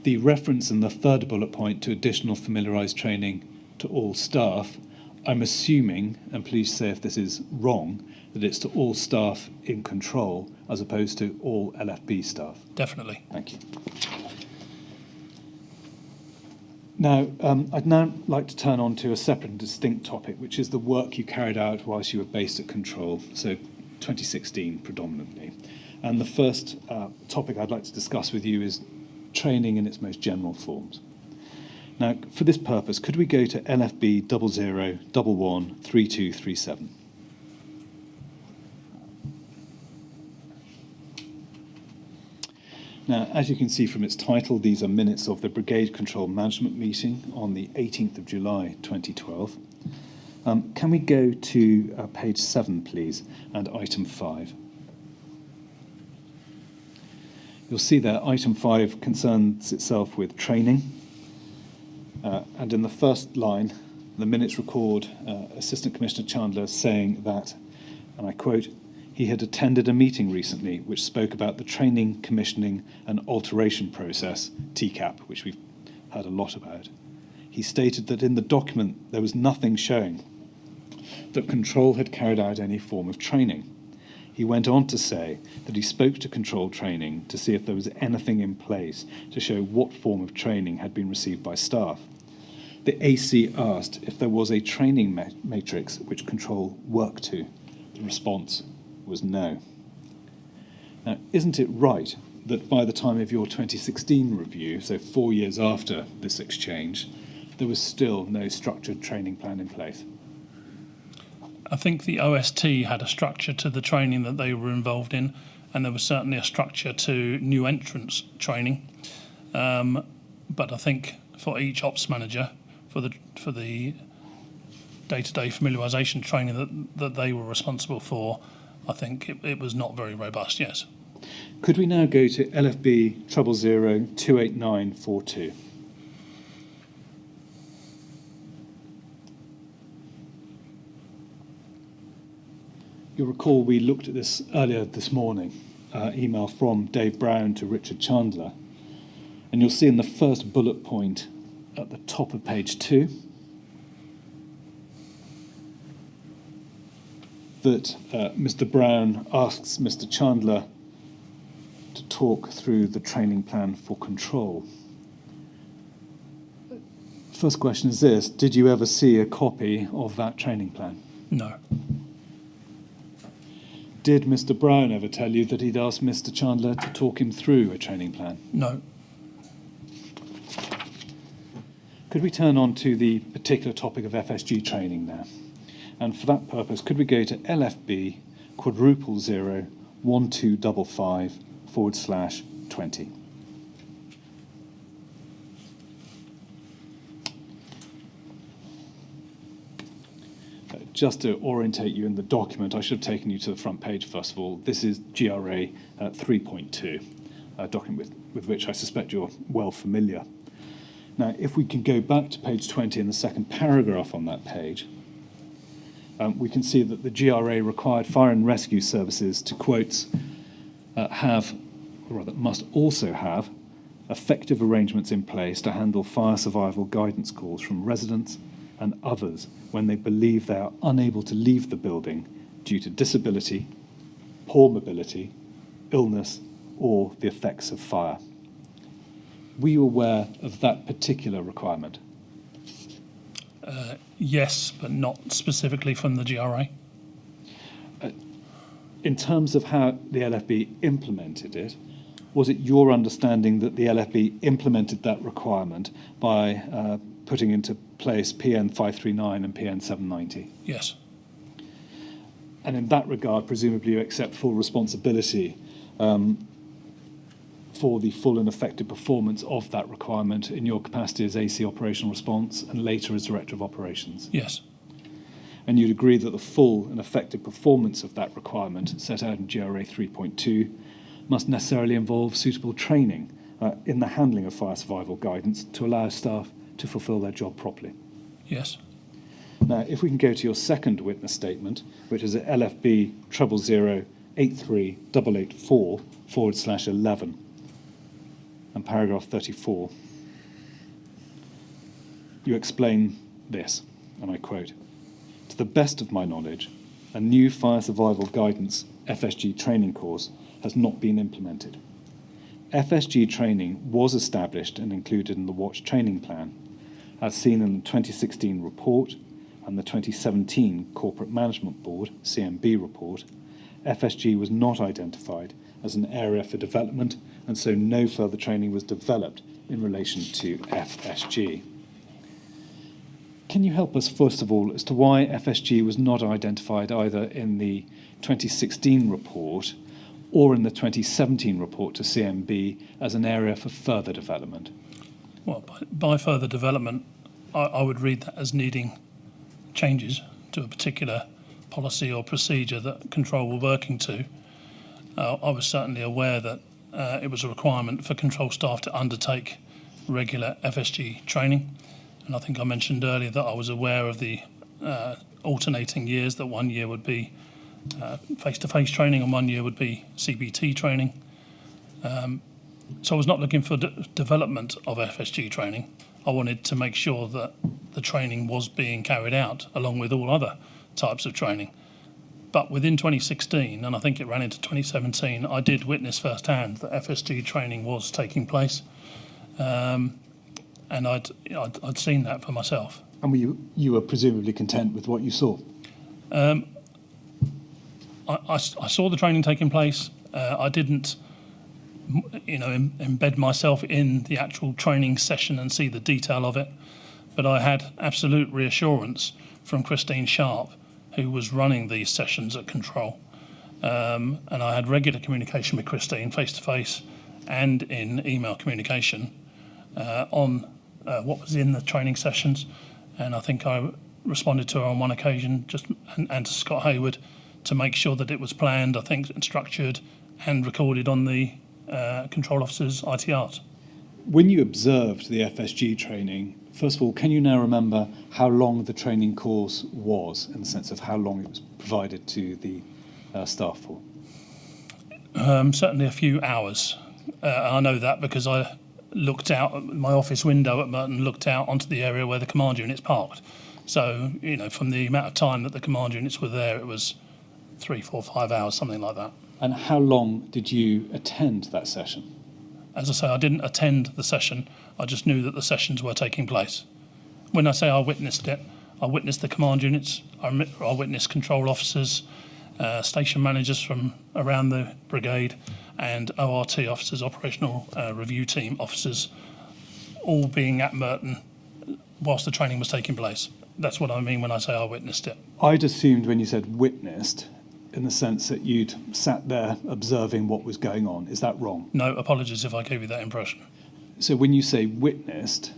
[SPEAKER 3] The reference in the third bullet point to additional familiarised training to all staff, I'm assuming, and please say if this is wrong, that it's to all staff in control as opposed to all LFB staff.
[SPEAKER 2] Definitely.
[SPEAKER 3] Thank you. Now, I'd now like to turn on to a separate and distinct topic, which is the work you carried out whilst you were based at control, so 2016 predominantly. And the first topic I'd like to discuss with you is training in its most general forms. Now, for this purpose, could we go to LFB 00113237? Now, as you can see from its title, these are minutes of the Brigade Control Management meeting on the 18th of July 2012. Can we go to page 7, please, and item 5? You'll see there item 5 concerns itself with training. And in the first line, the minutes record Assistant Commissioner Chandler saying that, and I quote, he had attended a meeting recently which spoke about the training, commissioning and alteration process, TCAP, which we've heard a lot about. He stated that in the document there was nothing showing that control had carried out any form of training. He went on to say that he spoke to control training to see if there was anything in place to show what form of training had been received by staff. The AC asked if there was a training matrix which control worked to. The response was no. Now, isn't it right that by the time of your 2016 review, so 4 years after this exchange, there was still no structured training plan in place?
[SPEAKER 2] I think the OST had a structure to the training that they were involved in, and there was certainly a structure to new entrants training. But I think for each ops manager, for the day-to-day familiarisation training that they were responsible for, I think it was not very robust, yes.
[SPEAKER 3] Could we now go to LFB 000-28942? You'll recall we looked at this earlier this morning, email from Dave Brown to Richard Chandler, and you'll see in the first bullet point at the top of page 2 that Mr. Brown asks Mr. Chandler to talk through the training plan for control. First question is this: did you ever see a copy of that training plan?
[SPEAKER 2] No.
[SPEAKER 3] Did Mr. Brown ever tell you that he'd asked Mr. Chandler to talk him through a training plan?
[SPEAKER 2] No.
[SPEAKER 3] Could we turn on to the particular topic of FSG training now? And for that purpose, could we go to LFB quadruple 01255/20? Just to orientate you in the document, I should have taken you to the front page first of all. This is GRA 3.2, a document with which I suspect you're well familiar. Now, if we can go back to page 20 in the second paragraph on that page, we can see that the GRA required fire and rescue services to, quotes, have, or rather must also have, effective arrangements in place to handle fire survival guidance calls from residents and others when they believe they are unable to leave the building due to disability, poor mobility, illness, or the effects of fire. Were you aware of that particular requirement?
[SPEAKER 2] Yes, but not specifically from the GRA.
[SPEAKER 3] In terms of how the LFB implemented it, was it your understanding that the LFB implemented that requirement by putting into place PN 539 and PN 790?
[SPEAKER 2] Yes.
[SPEAKER 3] And in that regard, presumably you accept full responsibility for the full and effective performance of that requirement in your capacity as AC Operational Response and later as Director of Operations?
[SPEAKER 2] Yes.
[SPEAKER 3] And you'd agree that the full and effective performance of that requirement set out in GRA 3.2 must necessarily involve suitable training in the handling of fire survival guidance to allow staff to fulfil their job properly?
[SPEAKER 2] Yes.
[SPEAKER 3] Now, if we can go to your second witness statement, which is at LFB 000-83884/11 and paragraph 34, you explain this, and I quote, "To the best of my knowledge, a new fire survival guidance FSG training course has not been implemented. FSG training was established and included in the Watch training plan, as seen in the 2016 report and the 2017 Corporate Management Board (CMB) report. FSG was not identified as an area for development, and so no further training was developed in relation to FSG." Can you help us, first of all, as to why FSG was not identified either in the 2016 report or in the 2017 report to CMB as an area for further development?
[SPEAKER 2] Well, by further development, I would read that as needing changes to a particular policy or procedure that control were working to. I was certainly aware that it was a requirement for control staff to undertake regular FSG training. And I think I mentioned earlier that I was aware of the alternating years, that 1 year would be face-to-face training and 1 year would be CBT training. So I was not looking for development of FSG training. I wanted to make sure that the training was being carried out along with all other types of training. But within 2016, and I think it ran into 2017, I did witness firsthand that FSG training was taking place. And I'd seen that for myself.
[SPEAKER 3] And you were presumably content with what you saw?
[SPEAKER 2] I saw the training taking place. I didn't, embed myself in the actual training session and see the detail of it. But I had absolute reassurance from Christine Sharp, who was running these sessions at Control. And I had regular communication with Christine face-to-face and in email communication on what was in the training sessions. And I think I responded to her on one occasion, and to Scott Hayward, to make sure that it was planned, I think, and structured and recorded on the control officer's ITRs.
[SPEAKER 3] When you observed the FSG training, first of all, can you now remember how long the training course was, in the sense of how long it was provided to the staff for?
[SPEAKER 2] Certainly a few hours. I know that because I looked out at my office window at Merton, looked out onto the area where the command units parked. So, from the amount of time that the command units were there, it was 3, 4, 5 hours, something like that.
[SPEAKER 3] And how long did you attend that session?
[SPEAKER 2] As I say, I didn't attend the session. I just knew that the sessions were taking place. When I say I witnessed it, I witnessed the command units, I witnessed control officers, station managers from around the brigade, and ORT officers, operational review team officers, all being at Merton whilst the training was taking place. That's what I mean when I say I witnessed it.
[SPEAKER 3] I'd assumed when you said witnessed, in the sense that you'd sat there observing what was going on. Is that wrong?
[SPEAKER 2] No, apologies if I gave you that impression.
[SPEAKER 3] So when you say witnessed,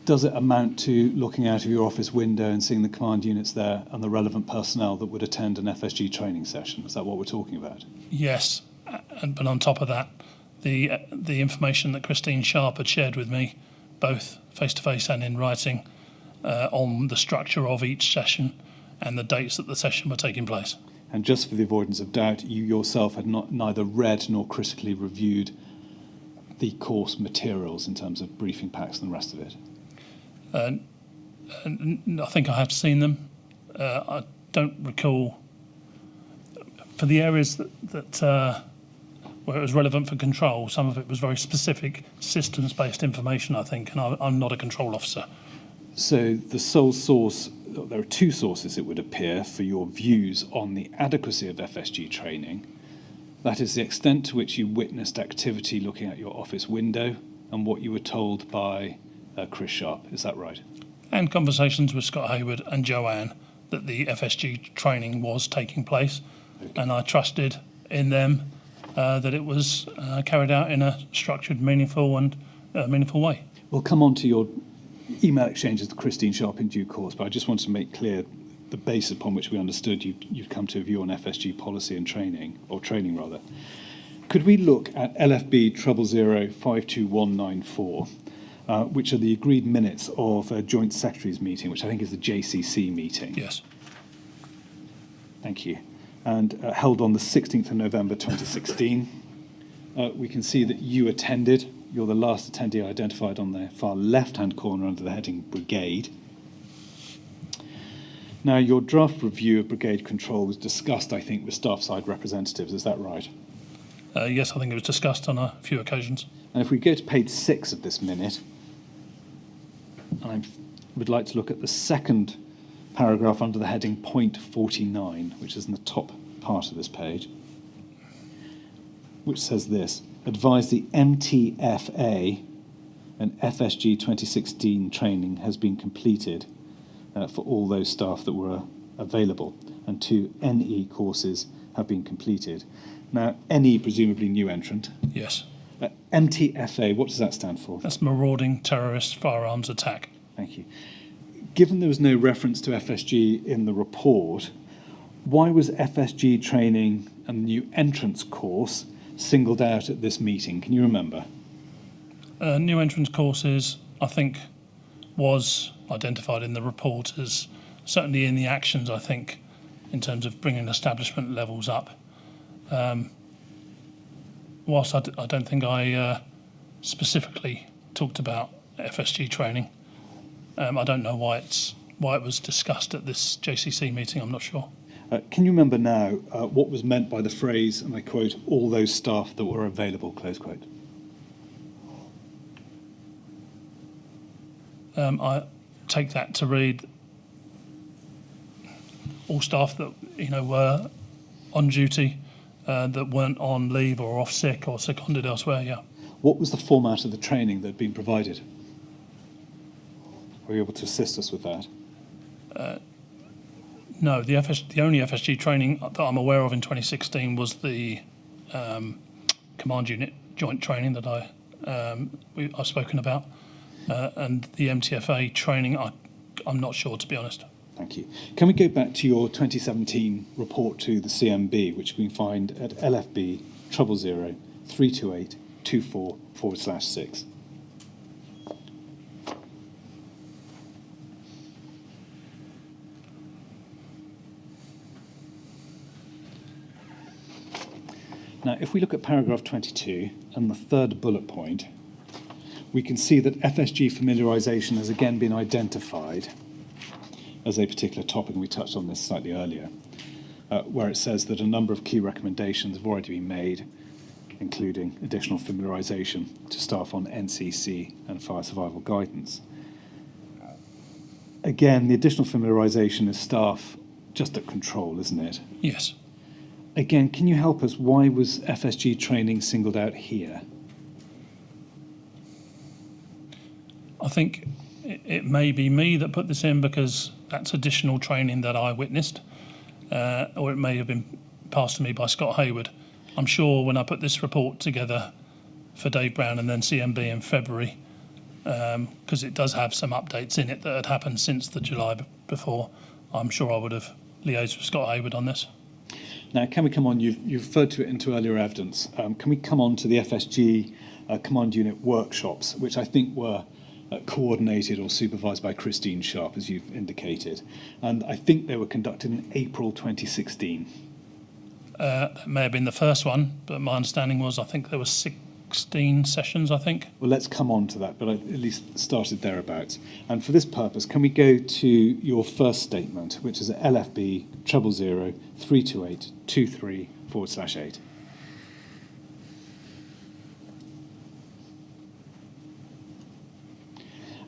[SPEAKER 3] does it amount to looking out of your office window and seeing the command units there and the relevant personnel that would attend an FSG training session? Is that what we're talking about?
[SPEAKER 2] Yes, but on top of that, the information that Christine Sharp had shared with me, both face-to-face and in writing, on the structure of each session and the dates that the session were taking place.
[SPEAKER 3] And just for the avoidance of doubt, you yourself had neither read nor critically reviewed the course materials in terms of briefing packs and the rest of it?
[SPEAKER 2] I think I have seen them. I don't recall. For the areas that where it was relevant for control, some of it was very specific systems-based information, I think, and I'm not a control officer.
[SPEAKER 3] So the sole source, there are two sources, it would appear, for your views on the adequacy of FSG training. That is the extent to which you witnessed activity looking at your office window and what you were told by Chris Sharp. Is that right?
[SPEAKER 2] And conversations with Scott Hayward and Joanne that the FSG training was taking place. Okay. And I trusted in them that it was carried out in a structured, meaningful way.
[SPEAKER 3] We'll come on to your email exchanges with Christine Sharp in due course, but I just wanted to make clear the base upon which we understood you'd come to a view on FSG policy and training, or training rather. Could we look at LFB 000-52194, which are the agreed minutes of a Joint Secretaries meeting, which I think is the JCC meeting?
[SPEAKER 2] Yes.
[SPEAKER 3] Thank you. And held on the 16th of November 2016. We can see that you attended. You're the last attendee identified on the far left-hand corner under the heading Brigade. Now, your draft review of Brigade control was discussed, I think, with staff-side representatives. Is that right?
[SPEAKER 2] Yes, I think it was discussed on a few occasions.
[SPEAKER 3] And if we go to page 6 of this minute, I would like to look at the second paragraph under the heading point 49, which is in the top part of this page, which says this: advise the MTFA and FSG 2016 training has been completed for all those staff that were available, and 2 NE courses have been completed. Now, NE, presumably new entrant.
[SPEAKER 2] Yes.
[SPEAKER 3] MTFA, what does that stand for?
[SPEAKER 2] That's Marauding Terrorist Firearms Attack.
[SPEAKER 3] Thank you. Given there was no reference to FSG in the report, why was FSG training and the new entrance course singled out at this meeting? Can you remember?
[SPEAKER 2] New entrance courses, I think, was identified in the report as certainly in the actions, I think, in terms of bringing establishment levels up. Whilst I don't think I specifically talked about FSG training, I don't know why it was discussed at this JCC meeting. I'm not sure.
[SPEAKER 3] Can you remember now what was meant by the phrase, and I quote, all those staff that were available, close quote?
[SPEAKER 2] I take that to read all staff that were on duty, that weren't on leave or off sick or seconded elsewhere. Yeah. What
[SPEAKER 3] was the format of the training that had been provided? Were you able to assist us with that?
[SPEAKER 2] No, the only FSG training that I'm aware of in 2016 was the command unit joint training that I've spoken about, and the MTFA training. I'm not sure, to be honest.
[SPEAKER 3] Thank you. Can we go back to your 2017 report to the CMB, which we find at LFB 00 328 24/6. Now, if we look at paragraph 22 and the third bullet point, we can see that FSG familiarisation has again been identified as a particular topic, and we touched on this slightly earlier, where it says that a number of key recommendations have already been made, including additional familiarisation to staff on NCC and fire survival guidance. Again, the additional familiarisation is staff just at control, isn't it?
[SPEAKER 2] Yes.
[SPEAKER 3] Again, can you help us? Why was FSG training singled out here?
[SPEAKER 2] I think it may be me that put this in because that's additional training that I witnessed, or it may have been passed to me by Scott Hayward. I'm sure when I put this report together for Dave Brown and then CMB in February, because it does have some updates in it that had happened since the July before, I'm sure I would have liaised with Scott Hayward on this.
[SPEAKER 3] Now, can we come on? You've referred to it into earlier evidence. Can we come on to the FSG Command Unit workshops, which I think were coordinated or supervised by Christine Sharp, as you've indicated, and I think they were conducted in April 2016.
[SPEAKER 2] That may have been the first one, but my understanding was I think there were 16 sessions, I think.
[SPEAKER 3] Well, let's come on to that, but I at least started thereabouts. And for this purpose, can we go to your first statement, which is at LFB 000 328 23/8?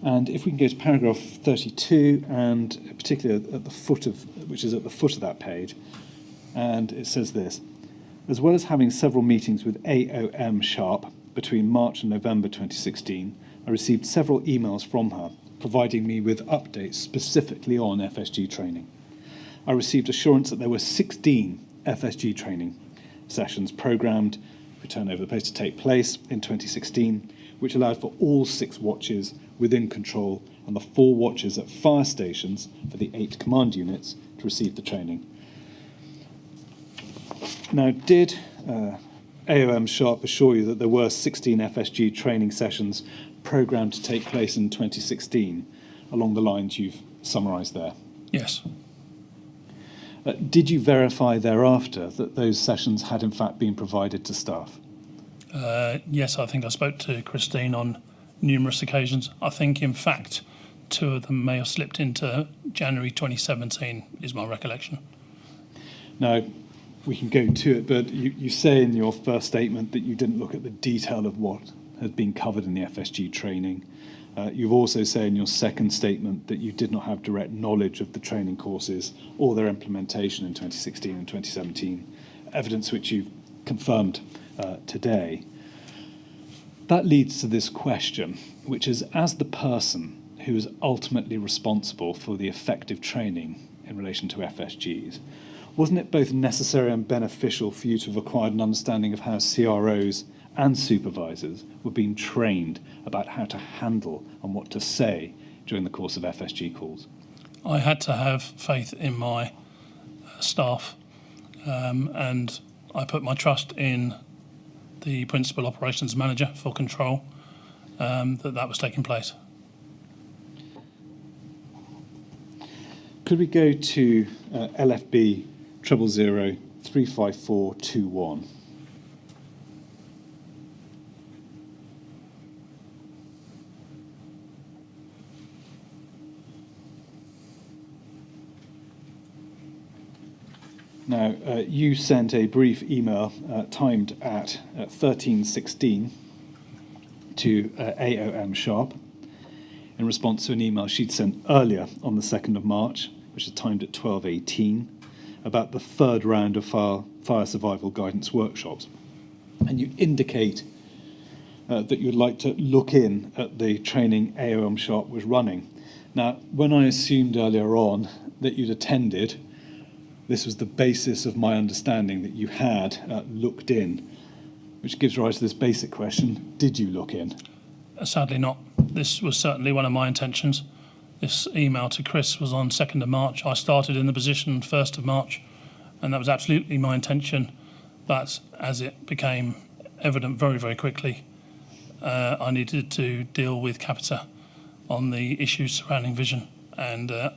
[SPEAKER 3] And if we can go to paragraph 32, and particularly at the foot of, which is at the foot of that page, and it says this: as well as having several meetings with AOM Sharp between March and November 2016, I received several emails from her providing me with updates specifically on FSG training. I received assurance that there were 16 FSG training sessions programmed, if we turn over the page, to take place in 2016, which allowed for all 6 watches within control and the 4 watches at fire stations for the 8 command units to receive the training. Now, did AOM Sharp assure you that there were 16 FSG training sessions programmed to take place in 2016 along the lines you've summarised there?
[SPEAKER 2] Yes.
[SPEAKER 3] Did you verify thereafter that those sessions had in fact been provided to staff?
[SPEAKER 2] Yes, I think I spoke to Christine on numerous occasions. I think, in fact, 2 of them may have slipped into January 2017, is my recollection.
[SPEAKER 3] Now, we can go to it, but you say in your first statement that you didn't look at the detail of what had been covered in the FSG training. You've also said in your second statement that you did not have direct knowledge of the training courses or their implementation in 2016 and 2017, evidence which you've confirmed today. That leads to this question, which is, as the person who is ultimately responsible for the effective training in relation to FSGs, wasn't it both necessary and beneficial for you to have acquired an understanding of how CROs and supervisors were being trained about how to handle and what to say during the course of FSG calls?
[SPEAKER 2] I had to have faith in my staff, and I put my trust in the Principal Operations Manager for control, that was taking place.
[SPEAKER 3] Could we go to LFB 000 35421? Now, you sent a brief email timed at 13:16 to AOM Sharp in response to an email she'd sent earlier on the 2nd of March, which is timed at 12:18, about the 3rd round of fire survival guidance workshops. And you indicate that you'd like to look in at the training AOM Sharp was running. Now, when I assumed earlier on that you'd attended, this was the basis of my understanding that you had looked in, which gives rise to this basic question: did you look in?
[SPEAKER 2] Sadly not. This was certainly one of my intentions. This email to Chris was on 2nd of March. I started in the position 1st of March, and that was absolutely my intention but as it became evident very, very quickly, I needed to deal with Capita on the issues surrounding vision, and I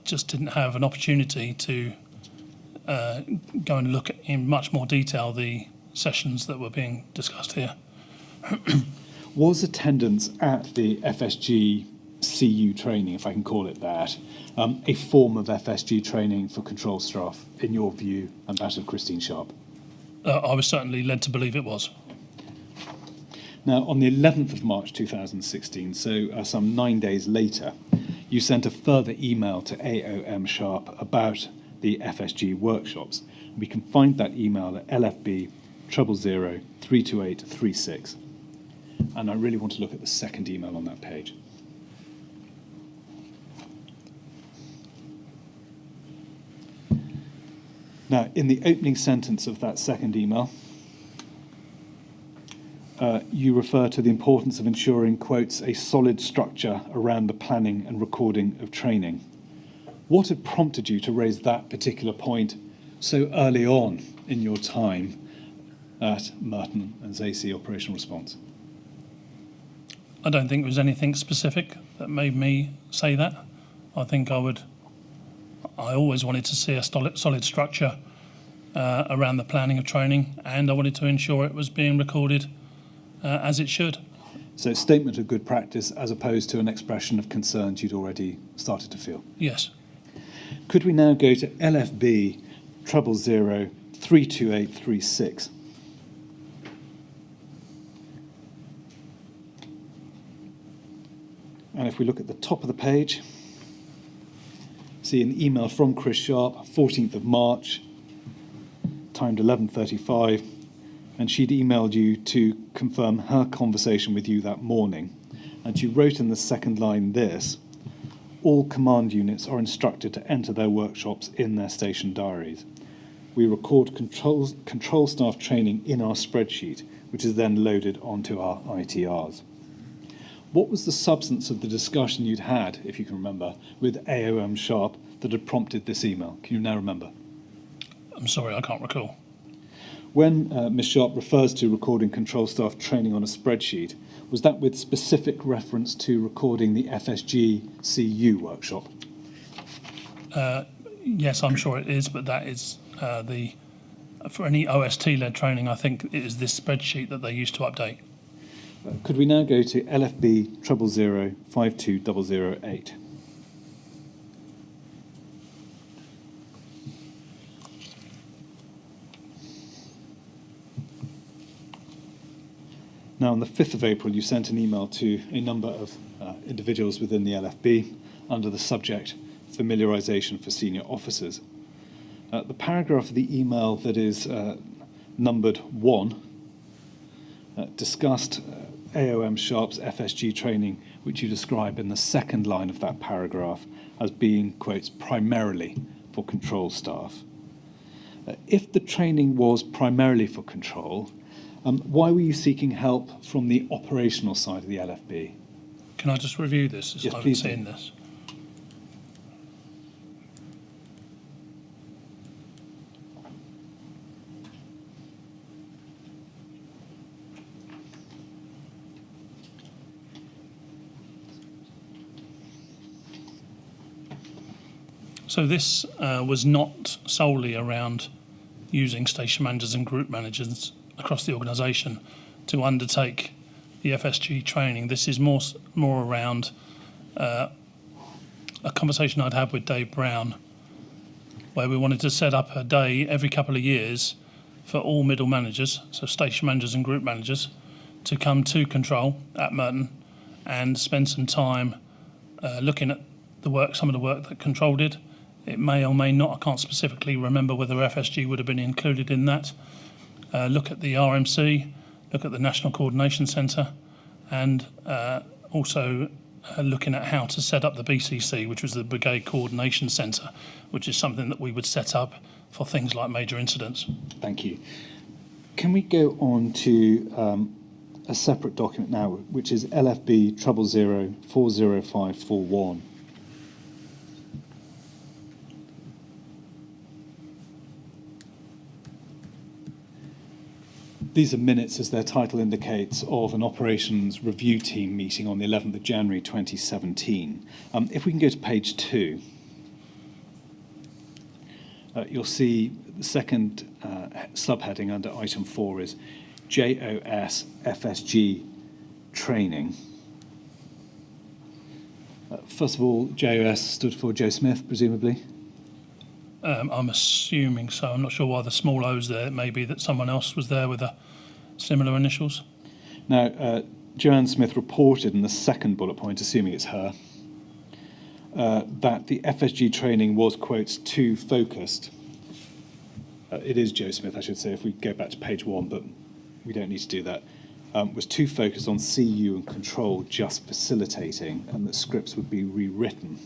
[SPEAKER 2] just didn't have an opportunity to go and look at in much more detail the sessions that were being discussed here.
[SPEAKER 3] Was attendance at the FSG CU training, if I can call it that, a form of FSG training for control staff, in your view, and that of Christine Sharp?
[SPEAKER 2] I was certainly led to believe it was.
[SPEAKER 3] Now, on the 11th of March 2016, so some 9 days later, you sent a further email to AOM Sharp about the FSG workshops. We can find that email at LFB 000-32836. And I really want to look at the second email on that page. Now, in the opening sentence of that second email, you refer to the importance of ensuring, quotes, a solid structure around the planning and recording of training. What had prompted you to raise that particular point so early on in your time at Merton and Zacy Operational Response?
[SPEAKER 2] I don't think there was anything specific that made me say that. I think I always wanted to see a solid structure around the planning of training, and I wanted to ensure it was being recorded as it should.
[SPEAKER 3] So a statement of good practice as opposed to an expression of concerns you'd already started to feel.
[SPEAKER 2] Yes.
[SPEAKER 3] Could we now go to LFB 000-32836? And if we look at the top of the page, see an email from Chris Sharp, 14th of March, timed 11:35, and she'd emailed you to confirm her conversation with you that morning. And she wrote in the second line this: all command units are instructed to enter their workshops in their station diaries. We record control staff training in our spreadsheet, which is then loaded onto our ITRs. What was the substance of the discussion you'd had, if you can remember, with AOM Sharp that had prompted this email? Can you now remember?
[SPEAKER 2] I'm sorry, I can't recall.
[SPEAKER 3] When Ms. Sharp refers to recording control staff training on a spreadsheet, was that with specific reference to recording the FSG CU workshop?
[SPEAKER 2] Yes, I'm sure it is, but that is for any OST-led training, I think it is this spreadsheet that they used to update.
[SPEAKER 3] Could we now go to LFB 000-52008? Now, on the 5th of April, you sent an email to a number of individuals within the LFB under the subject familiarisation for senior officers. The paragraph of the email that is numbered 1 discussed AOM Sharp's FSG training, which you describe in the second line of that paragraph as being, quotes, primarily for control staff. If the training was primarily for control, why were you seeking help from the operational side of the LFB?
[SPEAKER 2] Can I just review this?
[SPEAKER 3] Yes,
[SPEAKER 2] I haven't
[SPEAKER 3] please do.
[SPEAKER 2] seen this. So this was not solely around using station managers and group managers across the organisation to undertake the FSG training. This is more around a conversation I'd had with Dave Brown, where we wanted to set up a day every couple of years for all middle managers, so station managers and group managers, to come to control at Merton and spend some time looking at some of the work that control did. It may or may not, I can't specifically remember whether FSG would have been included in that. Look at the RMC, look at the National Coordination Centre, and also looking at how to set up the BCC, which was the Brigade Coordination Centre, which is something that we would set up for things like major incidents.
[SPEAKER 3] Thank you. Can we go on to a separate document now, which is LFB 000-40541? These are minutes, as their title indicates, of an operations review team meeting on the 11th of January 2017. If we can go to page 2, you'll see the second subheading under item 4 is JOS FSG training. First of all, JOS stood for Joe Smith, presumably.
[SPEAKER 2] I'm assuming so. I'm not sure why the small O's there. It may be that someone else was there with similar initials.
[SPEAKER 3] Now, Joanne Smith reported in the second bullet point, assuming it's her, that the FSG training was, quotes, too focused. It is Joe Smith, I should say, if we go back to page 1, but we don't need to do that. Was too focused on CU and control just facilitating, and that scripts would be rewritten.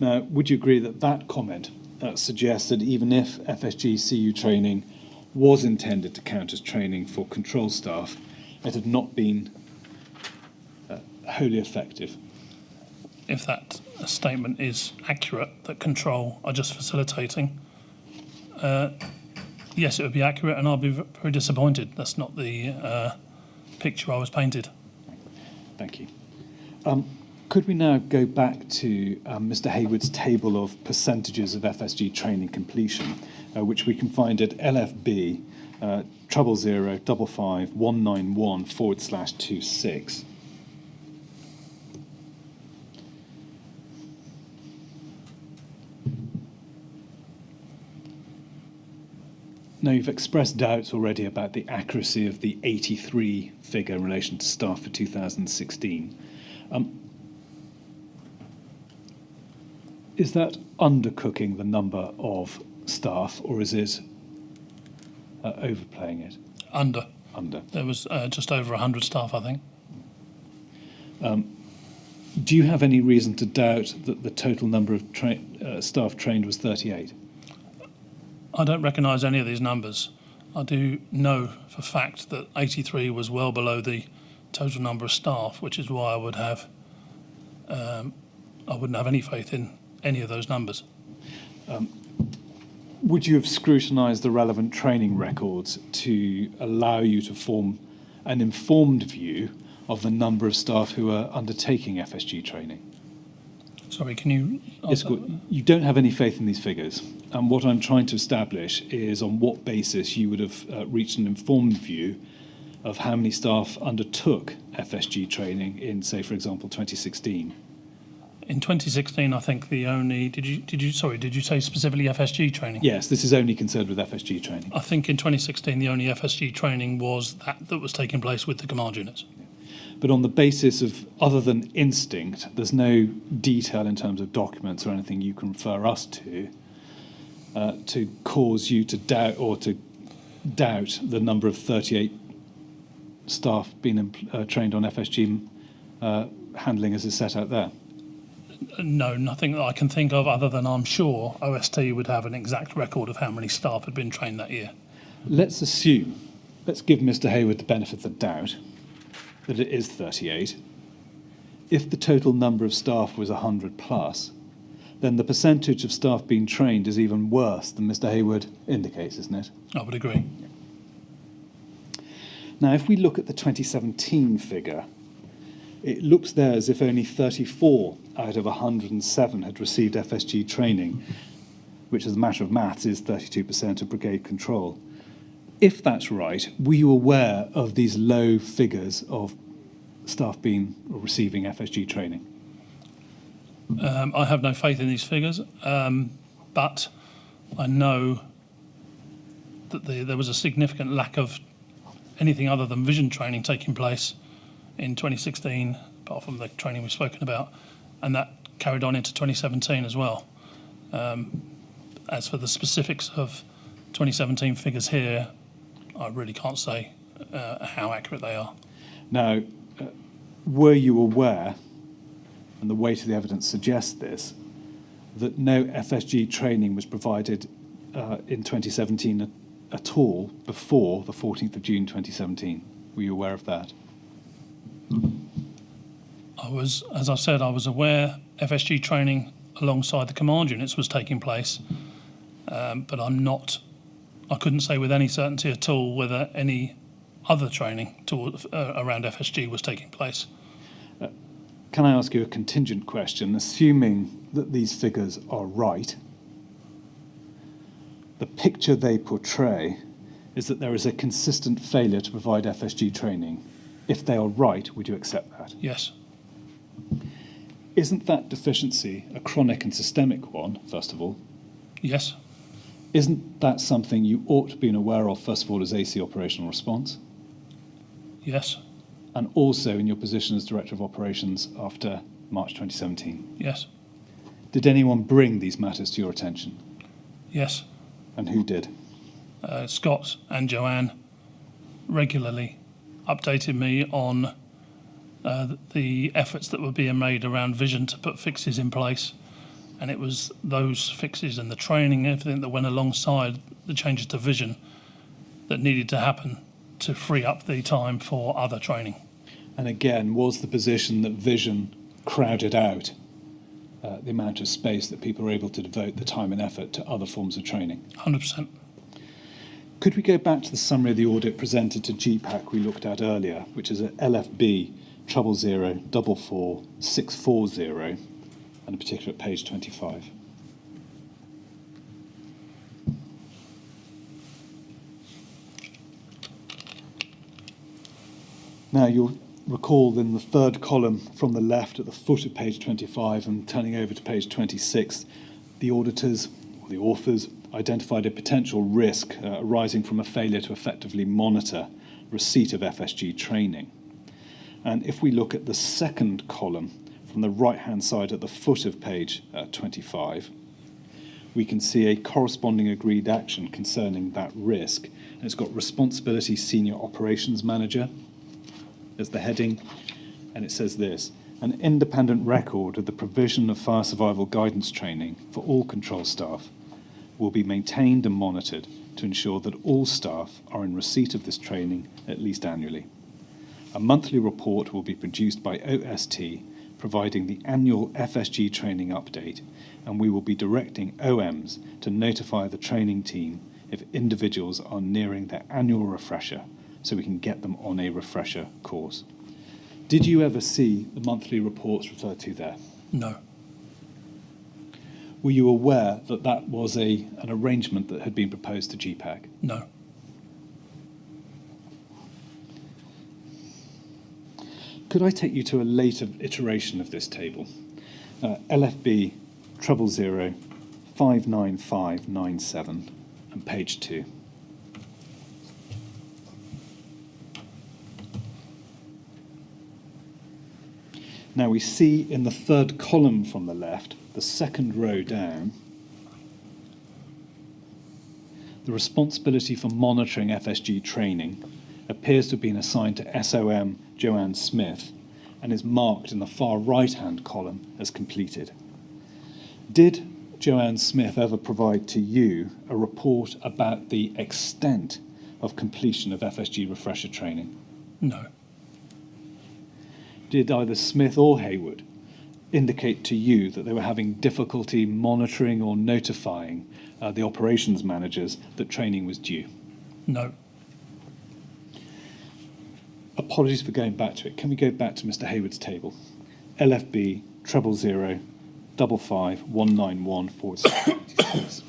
[SPEAKER 3] Now, would you agree that that comment suggests that even if FSG CU training was intended to count as training for control staff, it had not been wholly effective?
[SPEAKER 2] If that statement is accurate, that control are just facilitating, yes, it would be accurate, and I'll be very disappointed. That's not the picture I was painted.
[SPEAKER 3] Thank you. Could we now go back to Mr. Hayward's table of percentages of FSG training completion, which we can find at LFB 000555191/26. Now, you've expressed doubts already about the accuracy of the 83 figure in relation to staff for 2016. Is that undercooking the number of staff, or is it overplaying it?
[SPEAKER 2] Under.
[SPEAKER 3] Under.
[SPEAKER 2] There was just over 100 staff, I think.
[SPEAKER 3] Do you have any reason to doubt that the total number of staff trained was 38?
[SPEAKER 2] I don't recognise any of these numbers. I do know for fact that 83 was well below the total number of staff, which is why I wouldn't have any faith in any of those numbers.
[SPEAKER 3] Would you have scrutinised the relevant training records to allow you to form an informed view of the number of staff who are undertaking FSG training?
[SPEAKER 2] Sorry, can you
[SPEAKER 3] Yes, good. You don't have any faith in these figures. And what I'm trying to establish is on what basis you would have reached an informed view of how many staff undertook FSG training in, say, for example, 2016.
[SPEAKER 2] In 2016, I think the only did you say specifically FSG training?
[SPEAKER 3] Yes, this is only concerned with FSG training.
[SPEAKER 2] I think in 2016 the only FSG training was that was taking place with the command units.
[SPEAKER 3] But on the basis of, other than instinct, there's no detail in terms of documents or anything you can refer us to cause you to doubt the number of 38 staff being trained on FSG handling as is set out there.
[SPEAKER 2] No, nothing that I can think of other than I'm sure OST would have an exact record of how many staff had been trained that year.
[SPEAKER 3] Let's give Mr. Hayward the benefit of the doubt that it is 38. If the total number of staff was 100 plus, then the percentage of staff being trained is even worse than Mr. Hayward indicates, isn't it?
[SPEAKER 2] I would agree.
[SPEAKER 3] Now, if we look at the 2017 figure, it looks there as if only 34 out of 107 had received FSG training, which as a matter of maths is 32% of brigade control. If that's right, were you aware of these low figures of staff being or receiving FSG training?
[SPEAKER 2] I have no faith in these figures, but I know that there was a significant lack of anything other than vision training taking place in 2016, apart from the training we've spoken about, and that carried on into 2017 as well. As for the specifics of 2017 figures here, I really can't say how accurate they are.
[SPEAKER 3] Now, were you aware, and the weight of the evidence suggests this, that no FSG training was provided in 2017 at all before the 14th of June 2017? Were you aware of that?
[SPEAKER 2] As I said, I was aware FSG training alongside the command units was taking place, but I couldn't say with any certainty at all whether any other training around FSG was taking place.
[SPEAKER 3] Can I ask you a contingent question? Assuming that these figures are right, the picture they portray is that there is a consistent failure to provide FSG training. If they are right, would you accept that?
[SPEAKER 2] Yes.
[SPEAKER 3] Isn't that deficiency a chronic and systemic one, first of all?
[SPEAKER 2] Yes.
[SPEAKER 3] Isn't that something you ought to be aware of, first of all, as AC Operational Response?
[SPEAKER 2] Yes.
[SPEAKER 3] And also in your position as Director of Operations after March 2017?
[SPEAKER 2] Yes.
[SPEAKER 3] Did anyone bring these matters to your attention?
[SPEAKER 2] Yes.
[SPEAKER 3] And who did?
[SPEAKER 2] Scott and Joanne regularly updated me on the efforts that were being made around vision to put fixes in place. And it was those fixes and the training, everything that went alongside the changes to vision that needed to happen to free up the time for other training.
[SPEAKER 3] And again, was the position that vision crowded out the amount of space that people were able to devote the time and effort to other forms of training?
[SPEAKER 2] 100%.
[SPEAKER 3] Could we go back to the summary of the audit presented to GPAC we looked at earlier, which is at LFB 000444640, and in particular at page 25? Now, you'll recall in the third column from the left at the foot of page 25 and turning over to page 26, the auditors, or the authors, identified a potential risk arising from a failure to effectively monitor receipt of FSG training. And if we look at the second column from the right-hand side at the foot of page 25, we can see a corresponding agreed action concerning that risk. And it's got Responsibility Senior Operations Manager as the heading, and it says this: an independent record of the provision of fire survival guidance training for all control staff will be maintained and monitored to ensure that all staff are in receipt of this training at least annually. A monthly report will be produced by OST providing the annual FSG training update, and we will be directing OMs to notify the training team if individuals are nearing their annual refresher, so we can get them on a refresher course. Did you ever see the monthly reports referred to there?
[SPEAKER 2] No.
[SPEAKER 3] Were you aware that that was an arrangement that had been proposed to GPAC?
[SPEAKER 2] No.
[SPEAKER 3] Could I take you to a later iteration of this table? LFB 000-59597 and page 2. Now we see in the third column from the left, the second row down, the responsibility for monitoring FSG training appears to have been assigned to SOM Joanne Smith and is marked in the far right-hand column as completed. Did Joanne Smith ever provide to you a report about the extent of completion of FSG refresher training?
[SPEAKER 2] No.
[SPEAKER 3] Did either Smith or Hayward indicate to you that they were having difficulty monitoring or notifying the operations managers that training was due?
[SPEAKER 2] No.
[SPEAKER 3] Apologies for going back to it. Can we go back to Mr. Hayward's table? LFB 000-55191/26.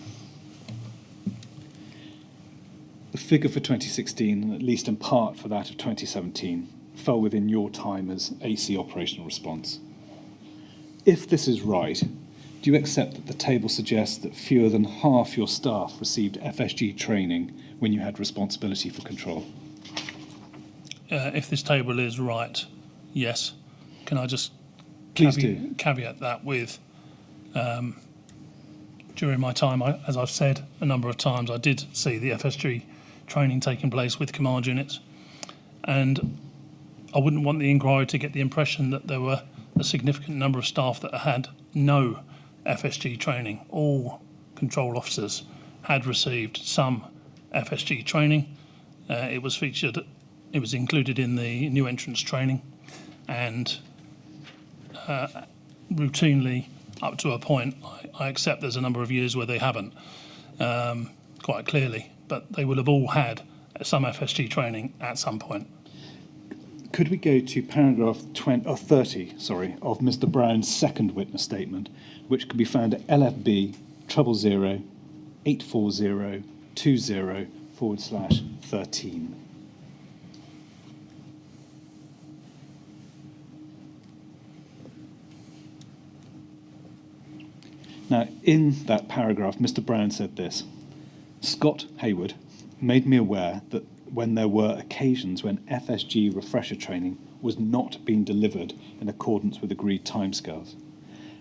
[SPEAKER 3] The figure for 2016, and at least in part for that of 2017, fell within your time as AC Operational Response. If this is right, do you accept that the table suggests that fewer than half your staff received FSG training when you had responsibility for control?
[SPEAKER 2] If this table is right, yes. Can I just
[SPEAKER 3] Please do.
[SPEAKER 2] caveat that with, during my time, as I've said a number of times, I did see the FSG training taking place with command units, and I wouldn't want the inquiry to get the impression that there were a significant number of staff that had no FSG training. All control officers had received some FSG training. It was included in the new entrance training, and routinely, up to a point, I accept there's a number of years where they haven't, quite clearly, but they will have all had some FSG training at some point.
[SPEAKER 3] Could we go to paragraph 30 of Mr. Brown's second witness statement, which can be found at LFB 000-84020/13. Now, in that paragraph, Mr. Brown said this: Scott Hayward made me aware that when there were occasions when FSG refresher training was not being delivered in accordance with agreed timescales.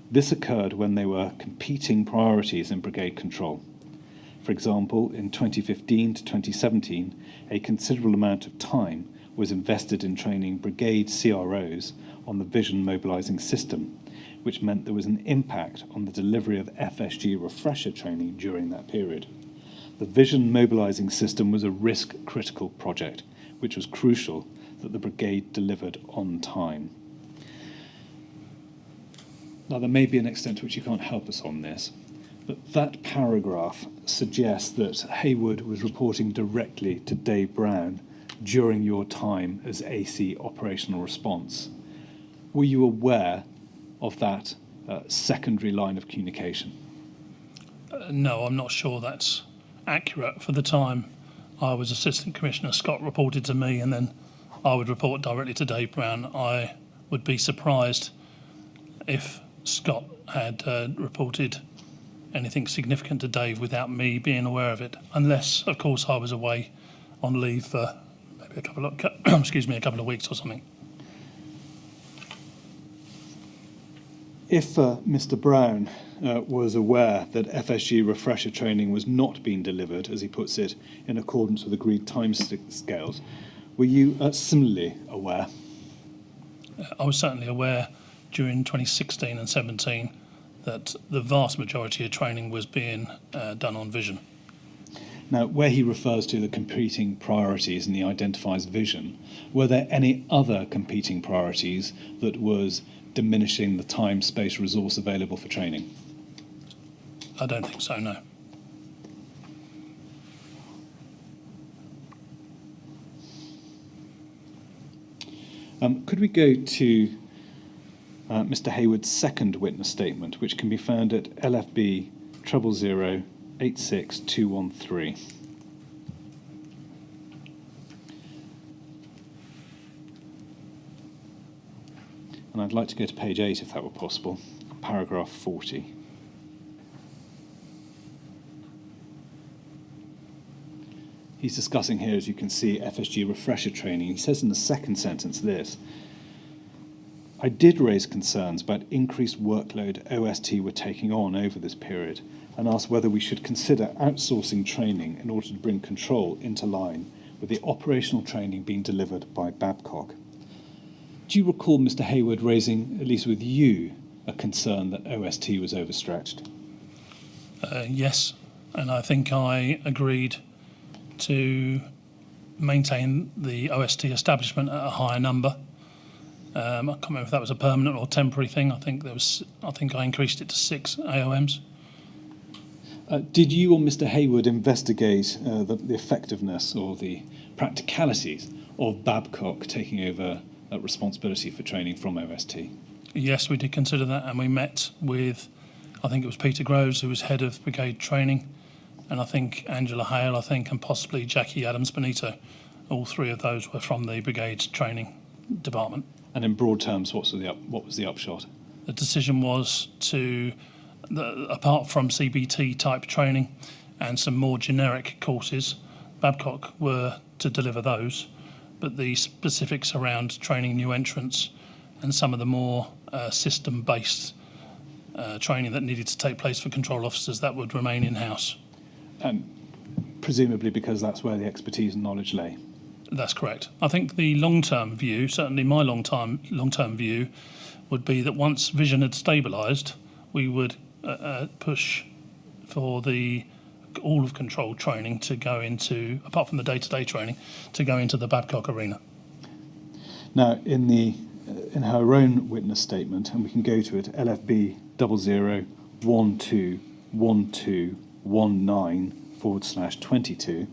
[SPEAKER 3] This occurred when there were competing priorities in brigade control. For example, in 2015 to 2017, a considerable amount of time was invested in training brigade CROs on the vision mobilising system, which meant there was an impact on the delivery of FSG refresher training during that period. The vision mobilising system was a risk-critical project, which was crucial that the brigade delivered on time. Now, there may be an extent to which you can't help us on this, but that paragraph suggests that Hayward was reporting directly to Dave Brown during your time as AC Operational Response. Were you aware of that secondary line of communication?
[SPEAKER 2] No, I'm not sure that's accurate. For the time I was Assistant Commissioner, Scott reported to me and then I would report directly to Dave Brown. I would be surprised if Scott had reported anything significant to Dave without me being aware of it, unless, of course, I was away on leave for maybe a couple of weeks or something.
[SPEAKER 3] If Mr. Brown was aware that FSG refresher training was not being delivered, as he puts it, in accordance with agreed timescales, were you similarly aware?
[SPEAKER 2] I was certainly aware during 2016 and 17 that the vast majority of training was being done on vision.
[SPEAKER 3] Now, where he refers to the competing priorities and he identifies vision, were there any other competing priorities that was diminishing the time, space, resource available for training?
[SPEAKER 2] I don't think so, no.
[SPEAKER 3] Could we go to Mr. Hayward's second witness statement, which can be found at LFB 000-86213? And I'd like to go to page 8, if that were possible, paragraph 40. He's discussing here, as you can see, FSG refresher training. He says in the second sentence this: I did raise concerns about increased workload OST were taking on over this period and asked whether we should consider outsourcing training in order to bring control into line with the operational training being delivered by Babcock. Do you recall Mr. Hayward raising, at least with you, a concern that OST was overstretched?
[SPEAKER 2] Yes, and I think I agreed to maintain the OST establishment at a higher number. I can't remember if that was a permanent or temporary thing. I think I increased it to 6 AOMs.
[SPEAKER 3] Did you or Mr. Hayward investigate the effectiveness or the practicalities of Babcock taking over responsibility for training from OST?
[SPEAKER 2] Yes, we did consider that, and we met with, I think it was Peter Groves, who was head of Brigade training, and I think Angela Hale, and possibly Jackie Adams-Benito. All three of those were from the Brigade's training department. And
[SPEAKER 3] in broad terms, what was the upshot?
[SPEAKER 2] The decision was to, apart from CBT type training and some more generic courses, Babcock were to deliver those, but the specifics around training new entrants and some of the more system-based training that needed to take place for control officers, that would remain in-house.
[SPEAKER 3] Presumably because that's where the expertise and knowledge lay.
[SPEAKER 2] That's correct. I think the long-term view, certainly my long-term view, would be that once vision had stabilised, we would push for all of control training to go into, apart from the day-to-day training, to go into the Babcock arena.
[SPEAKER 3] Now, in her own witness statement, and we can go to it, LFB 00121219/22,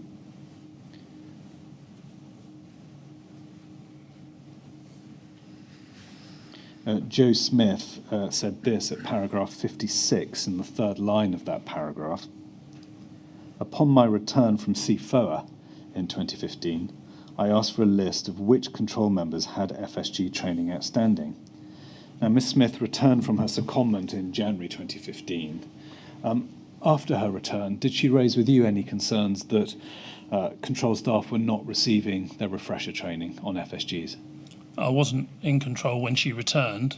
[SPEAKER 3] Joe Smith said this at paragraph 56 in the third line of that paragraph. Upon my return from CFOA in 2015, I asked for a list of which control members had FSG training outstanding. Now, Ms. Smith returned from her secondment in January 2015. After her return, did she raise with you any concerns that control staff were not receiving their refresher training on FSGs?
[SPEAKER 2] I wasn't in control when she returned.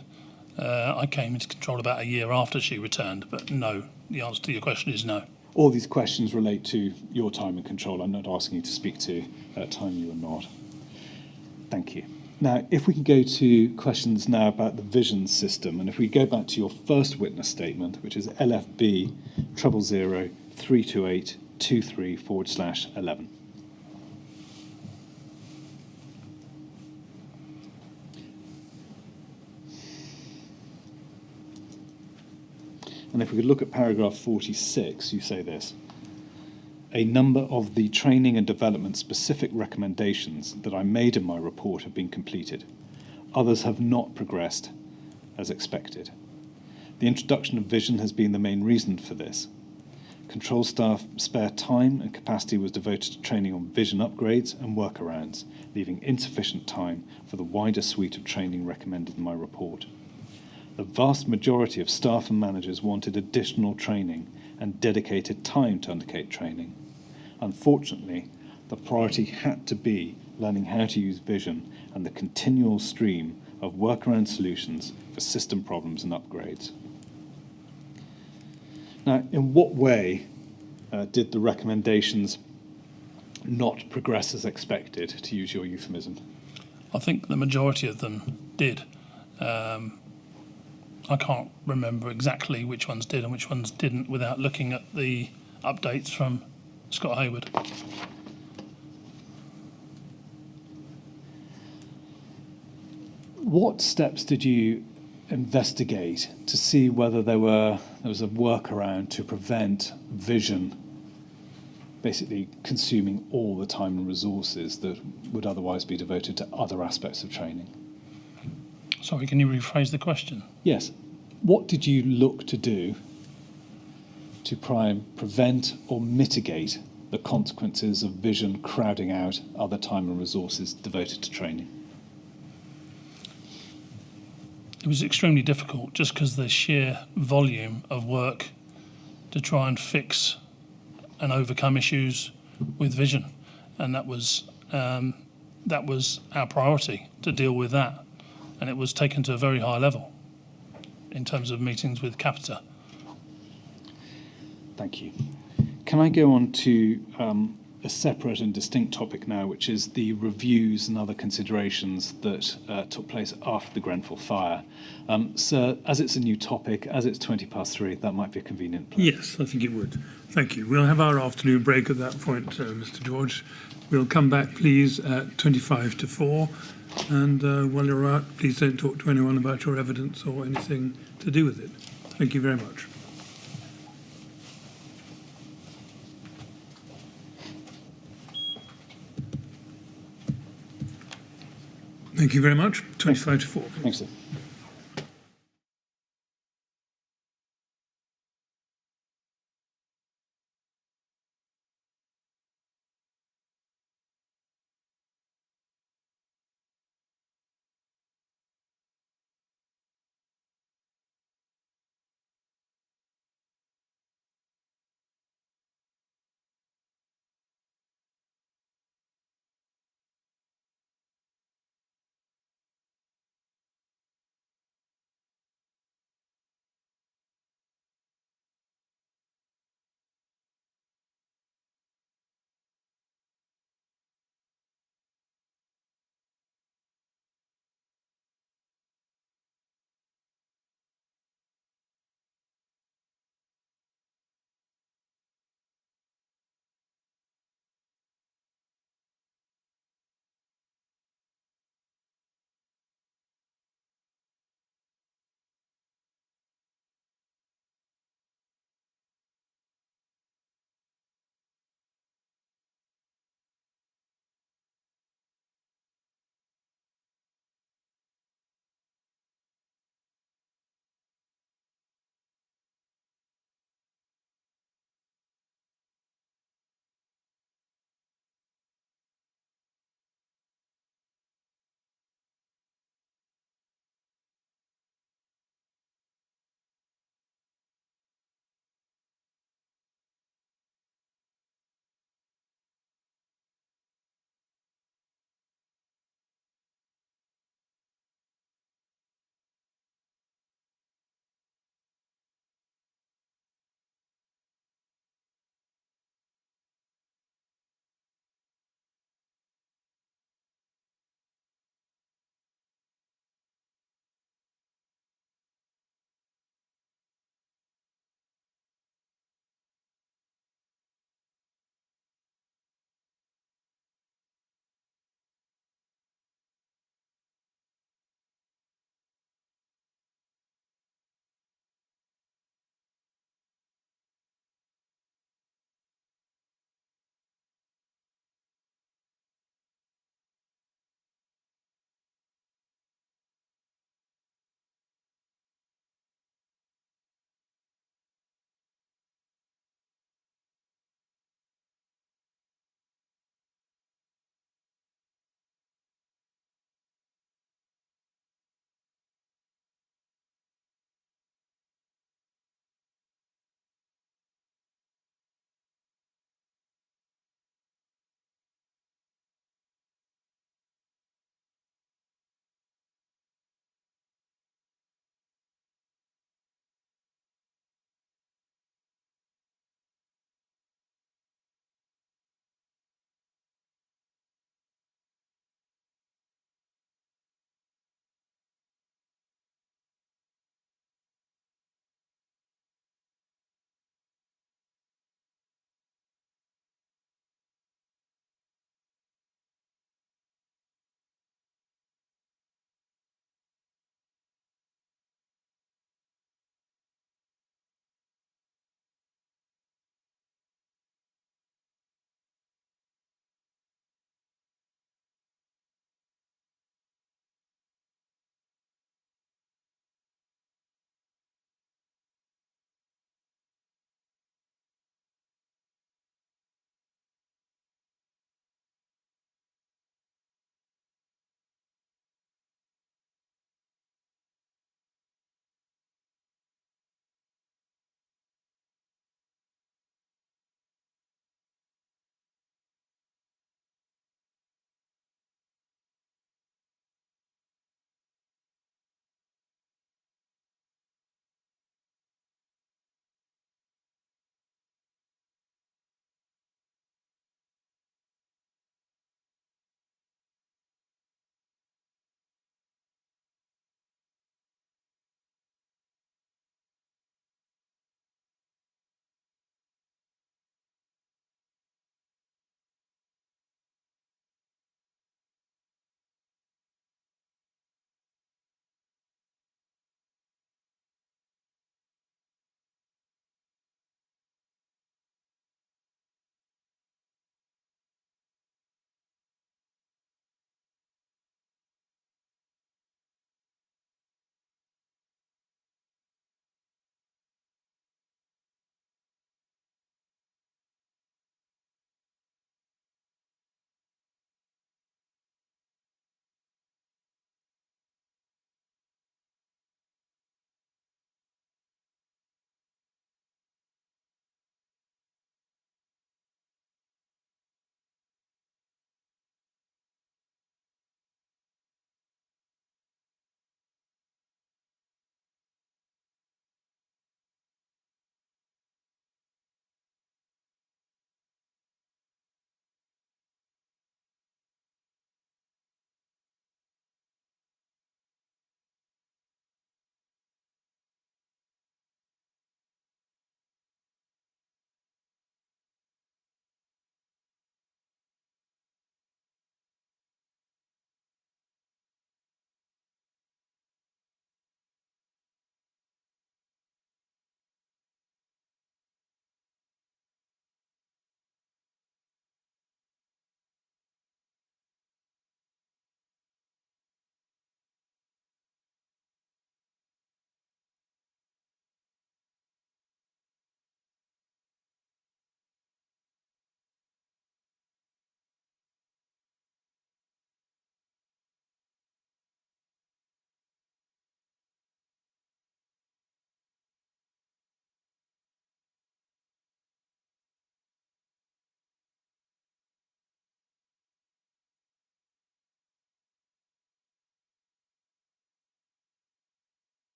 [SPEAKER 2] I came into control about a year after she returned, but no, the answer to your question is no.
[SPEAKER 3] All these questions relate to your time in control. I'm not asking you to speak to time you were not. Thank you. Now, if we can go to questions now about the vision system, and if we go back to your first witness statement, which is LFB 000-328-23/11. And if we could look at paragraph 46, you say this. A number of the training and development specific recommendations that I made in my report have been completed. Others have not progressed as expected. The introduction of vision has been the main reason for this. Control staff spare time and capacity was devoted to training on vision upgrades and workarounds, leaving insufficient time for the wider suite of training recommended in my report. The vast majority of staff and managers wanted additional training and dedicated time to undertake training. Unfortunately, the priority had to be learning how to use vision and the continual stream of workaround solutions for system problems and upgrades. Now, in what way did the recommendations not progress as expected, to use your euphemism?
[SPEAKER 2] I think the majority of them did. I can't remember exactly which ones did and which ones didn't without looking at the updates from Scott Hayward.
[SPEAKER 3] What steps did you investigate to see whether there was a workaround to prevent vision basically consuming all the time and resources that would otherwise be devoted to other aspects of training?
[SPEAKER 2] Sorry, can you rephrase the question?
[SPEAKER 3] Yes. What did you look to do to try and prevent or mitigate the consequences of vision crowding out other time and resources devoted to training?
[SPEAKER 2] It was extremely difficult just because the sheer volume of work to try and fix and overcome issues with vision. And that was our priority, to deal with that. And it was taken to a very high level in terms of meetings with Capita.
[SPEAKER 3] Thank you. Can I go on to a separate and distinct topic now, which is the reviews and other considerations that took place after the Grenfell fire? Sir, as it's a new topic, as it's 3:20, that might be a convenient place.
[SPEAKER 1] Yes, I think it would. Thank you. We'll have our afternoon break at that point, Mr. George. We'll come back, please, at 4:25. And while you're out, please don't talk to anyone about your evidence or anything to do with it. Thank you very much. Thank you very much. 4:25.
[SPEAKER 3] Thanks, sir.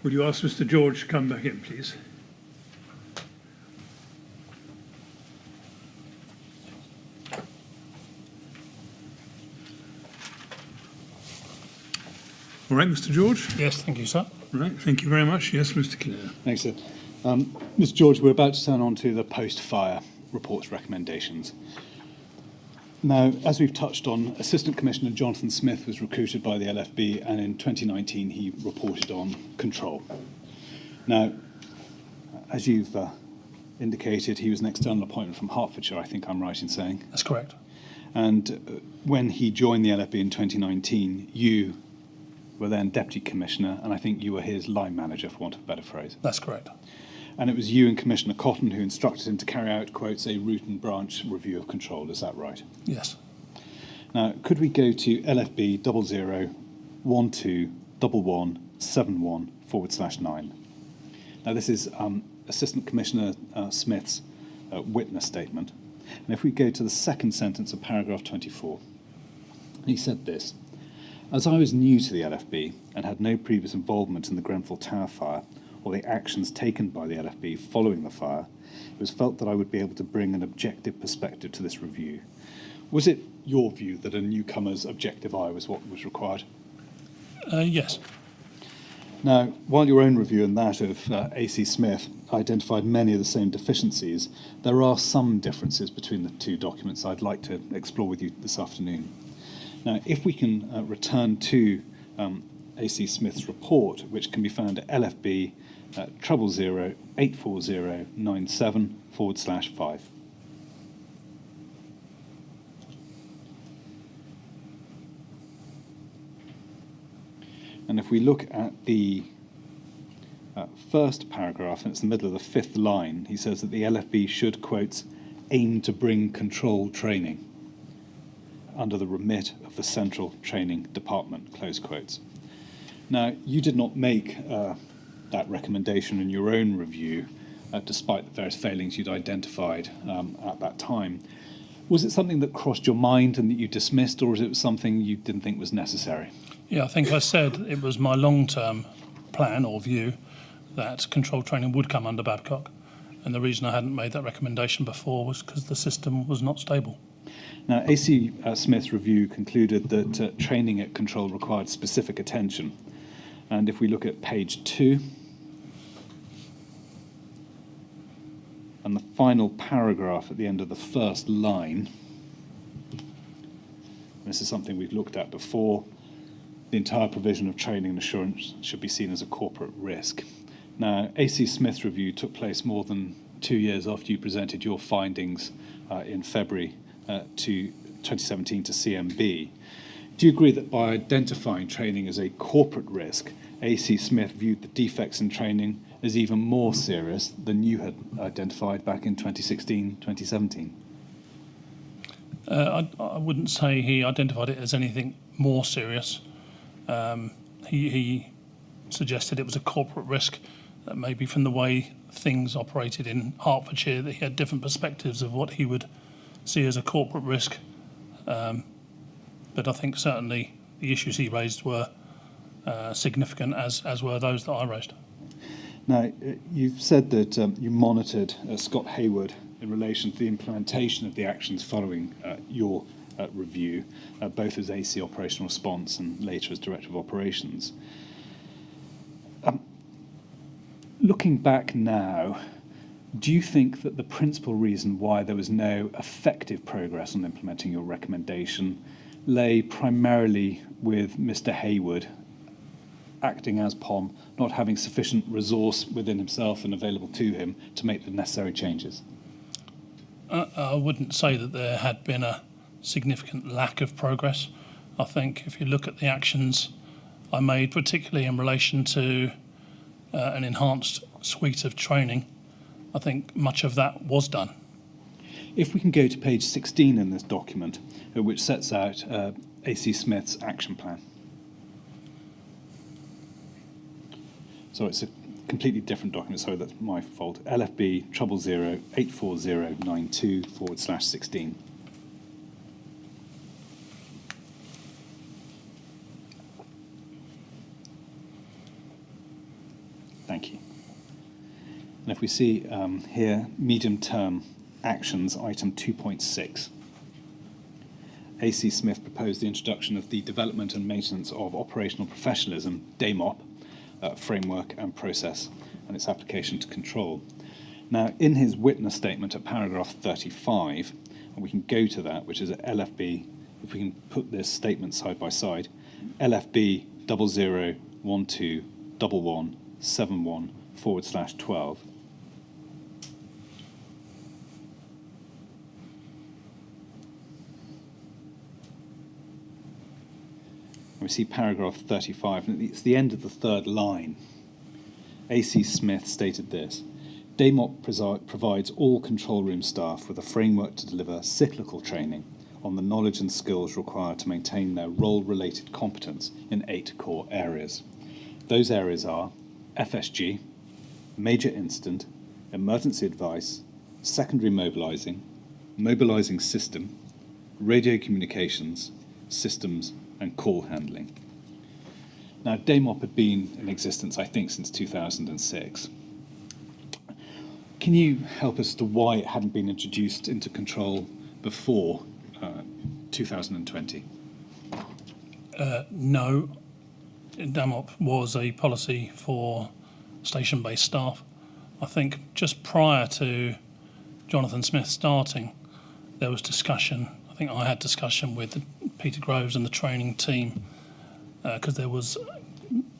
[SPEAKER 1] Would you ask Mr. George to come back in, please? All right, Mr. George.
[SPEAKER 2] Yes, thank you, sir.
[SPEAKER 1] Right, thank you very much. Yes, Mr. Clare.
[SPEAKER 3] Thanks, sir. Mr. George, we're about to turn on to the post-fire report's recommendations. Now, as we've touched on, Assistant Commissioner Jonathan Smith was recruited by the LFB, and in 2019 he reported on control. Now, as you've indicated, he was an external appointment from Hertfordshire, I think I'm right in saying.
[SPEAKER 2] That's correct.
[SPEAKER 3] And when he joined the LFB in 2019, you were then Deputy Commissioner, and I think you were his line manager, for want of a better phrase.
[SPEAKER 2] That's correct.
[SPEAKER 3] And it was you and Commissioner Cotton who instructed him to carry out, quotes, a root and branch review of control. Is that right?
[SPEAKER 2] Yes.
[SPEAKER 3] Now, could we go to LFB 00121171/9? Now, this is Assistant Commissioner Smith's witness statement. And if we go to the second sentence of paragraph 24, he said this: "As I was new to the LFB and had no previous involvement in the Grenfell Tower fire or the actions taken by the LFB following the fire, it was felt that I would be able to bring an objective perspective to this review." Was it your view that a newcomer's objective eye was what was required?
[SPEAKER 2] Yes.
[SPEAKER 3] Now, while your own review and that of AC Smith identified many of the same deficiencies, there are some differences between the two documents I'd like to explore with you this afternoon. Now, if we can return to AC Smith's report, which can be found at LFB 000-84097/5. And if we look at the first paragraph, and it's the middle of the fifth line, he says that the LFB should, quotes, aim to bring control training under the remit of the Central Training Department, close quotes. Now, you did not make that recommendation in your own review, despite the various failings you'd identified at that time. Was it something that crossed your mind and that you dismissed, or was it something you didn't think was necessary?
[SPEAKER 2] Yeah, I think I said it was my long-term plan or view that control training would come under Babcock. And the reason I hadn't made that recommendation before was because the system was not stable.
[SPEAKER 3] Now, AC Smith's review concluded that training at control required specific attention. And if we look at page 2, and the final paragraph at the end of the first line, this is something we've looked at before, the entire provision of training and assurance should be seen as a corporate risk. Now, AC Smith's review took place more than 2 years after you presented your findings in February 2017 to CMB. Do you agree that by identifying training as a corporate risk, AC Smith viewed the defects in training as even more serious than you had identified back in 2016, 2017?
[SPEAKER 2] I wouldn't say he identified it as anything more serious. He suggested it was a corporate risk, that maybe from the way things operated in Hertfordshire, that he had different perspectives of what he would see as a corporate risk. But I think certainly the issues he raised were significant, as were those that I raised.
[SPEAKER 3] Now, you've said that you monitored Scott Hayward in relation to the implementation of the actions following your review, both as AC Operational Response and later as Director of Operations. Looking back now, do you think that the principal reason why there was no effective progress on implementing your recommendation lay primarily with Mr. Hayward acting as POM, not having sufficient resource within himself and available to him to make the necessary changes?
[SPEAKER 2] I wouldn't say that there had been a significant lack of progress. I think if you look at the actions I made, particularly in relation to an enhanced suite of training, I think much of that was done.
[SPEAKER 3] If we can go to page 16 in this document, which sets out AC Smith's action plan. So it's a completely different document, sorry, that's my fault. LFB 000-84092/16. And if we see here, medium-term actions, item 2.6, AC Smith proposed the introduction of the development and maintenance of operational professionalism, DAMOP, framework and process, and its application to control. Now, in his witness statement at paragraph 35, and we can go to that, which is at LFB, if we can put this statement side by side, LFB 00121171/12. We see paragraph 35, and it's the end of the third line. AC Smith stated this: DAMOP provides all control room staff with a framework to deliver cyclical training on the knowledge and skills required to maintain their role-related competence in 8 core areas. Those areas are FSG, major incident, emergency advice, secondary mobilising system, radio communications, systems, and call handling. Now, DAMOP had been in existence, I think, since 2006. Can you help us to why it hadn't been introduced into control before 2020?
[SPEAKER 2] No, DAMOP was a policy for station-based staff. I think just prior to Jonathan Smith starting, there was discussion. I think I had discussion with Peter Groves and the training team because there was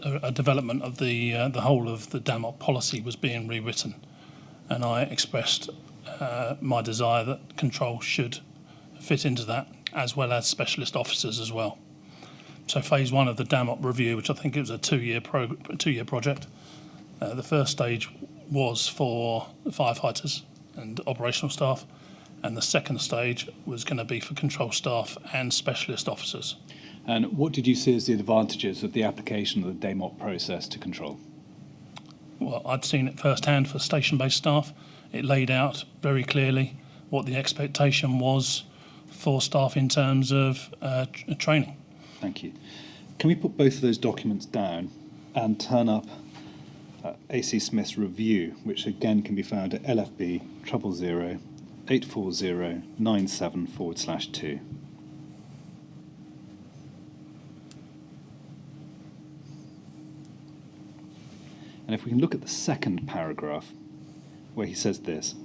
[SPEAKER 2] a development of the whole of the DAMOP policy was being rewritten, and I expressed my desire that control should fit into that, as well as specialist officers as well. So phase 1 of the DAMOP review, which I think it was a two-year project, the first stage was for the firefighters and operational staff, and the second stage was going to be for control staff and specialist officers.
[SPEAKER 3] And what did you see as the advantages of the application of the DAMOP process to control?
[SPEAKER 2] Well, I'd seen it firsthand for station-based staff. It laid out very clearly what the expectation was for staff in terms of training.
[SPEAKER 3] Thank you. Can we put both of those documents down and turn up AC Smith's review, which again can be found at LFB 000-84097/2. And if we can look at the second paragraph, where he says this: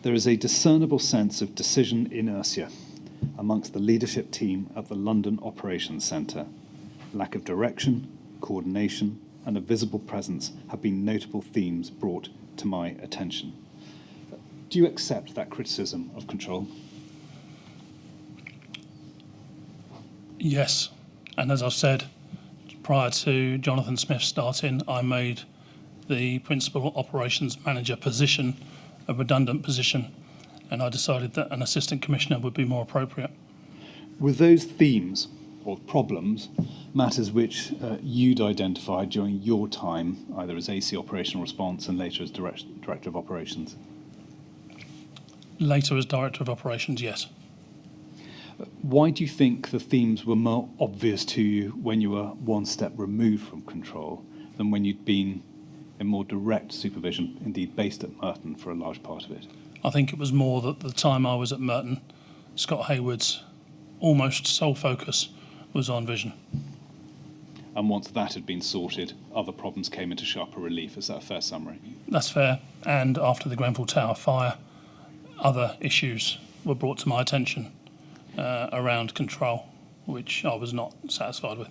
[SPEAKER 3] there is a discernible sense of decision inertia amongst the leadership team at the London Operations Centre. Lack of direction, coordination, and a visible presence have been notable themes brought to my attention. Do you accept that criticism of control?
[SPEAKER 2] Yes, and as I've said, prior to Jonathan Smith starting, I made the Principal Operations Manager position a redundant position, and I decided that an Assistant Commissioner would be more appropriate.
[SPEAKER 3] Were those themes or problems matters which you'd identified during your time, either as AC Operational Response and later as Director of Operations?
[SPEAKER 2] Later as Director of Operations, yes.
[SPEAKER 3] Why do you think the themes were more obvious to you when you were one step removed from control than when you'd been in more direct supervision, indeed based at Merton for a large part of it?
[SPEAKER 2] I think it was more that the time I was at Merton, Scott Hayward's almost sole focus was on vision.
[SPEAKER 3] And once that had been sorted, other problems came into sharper relief. Is that a fair summary?
[SPEAKER 2] That's fair. And after the Grenfell Tower fire, other issues were brought to my attention around control, which I was not satisfied with.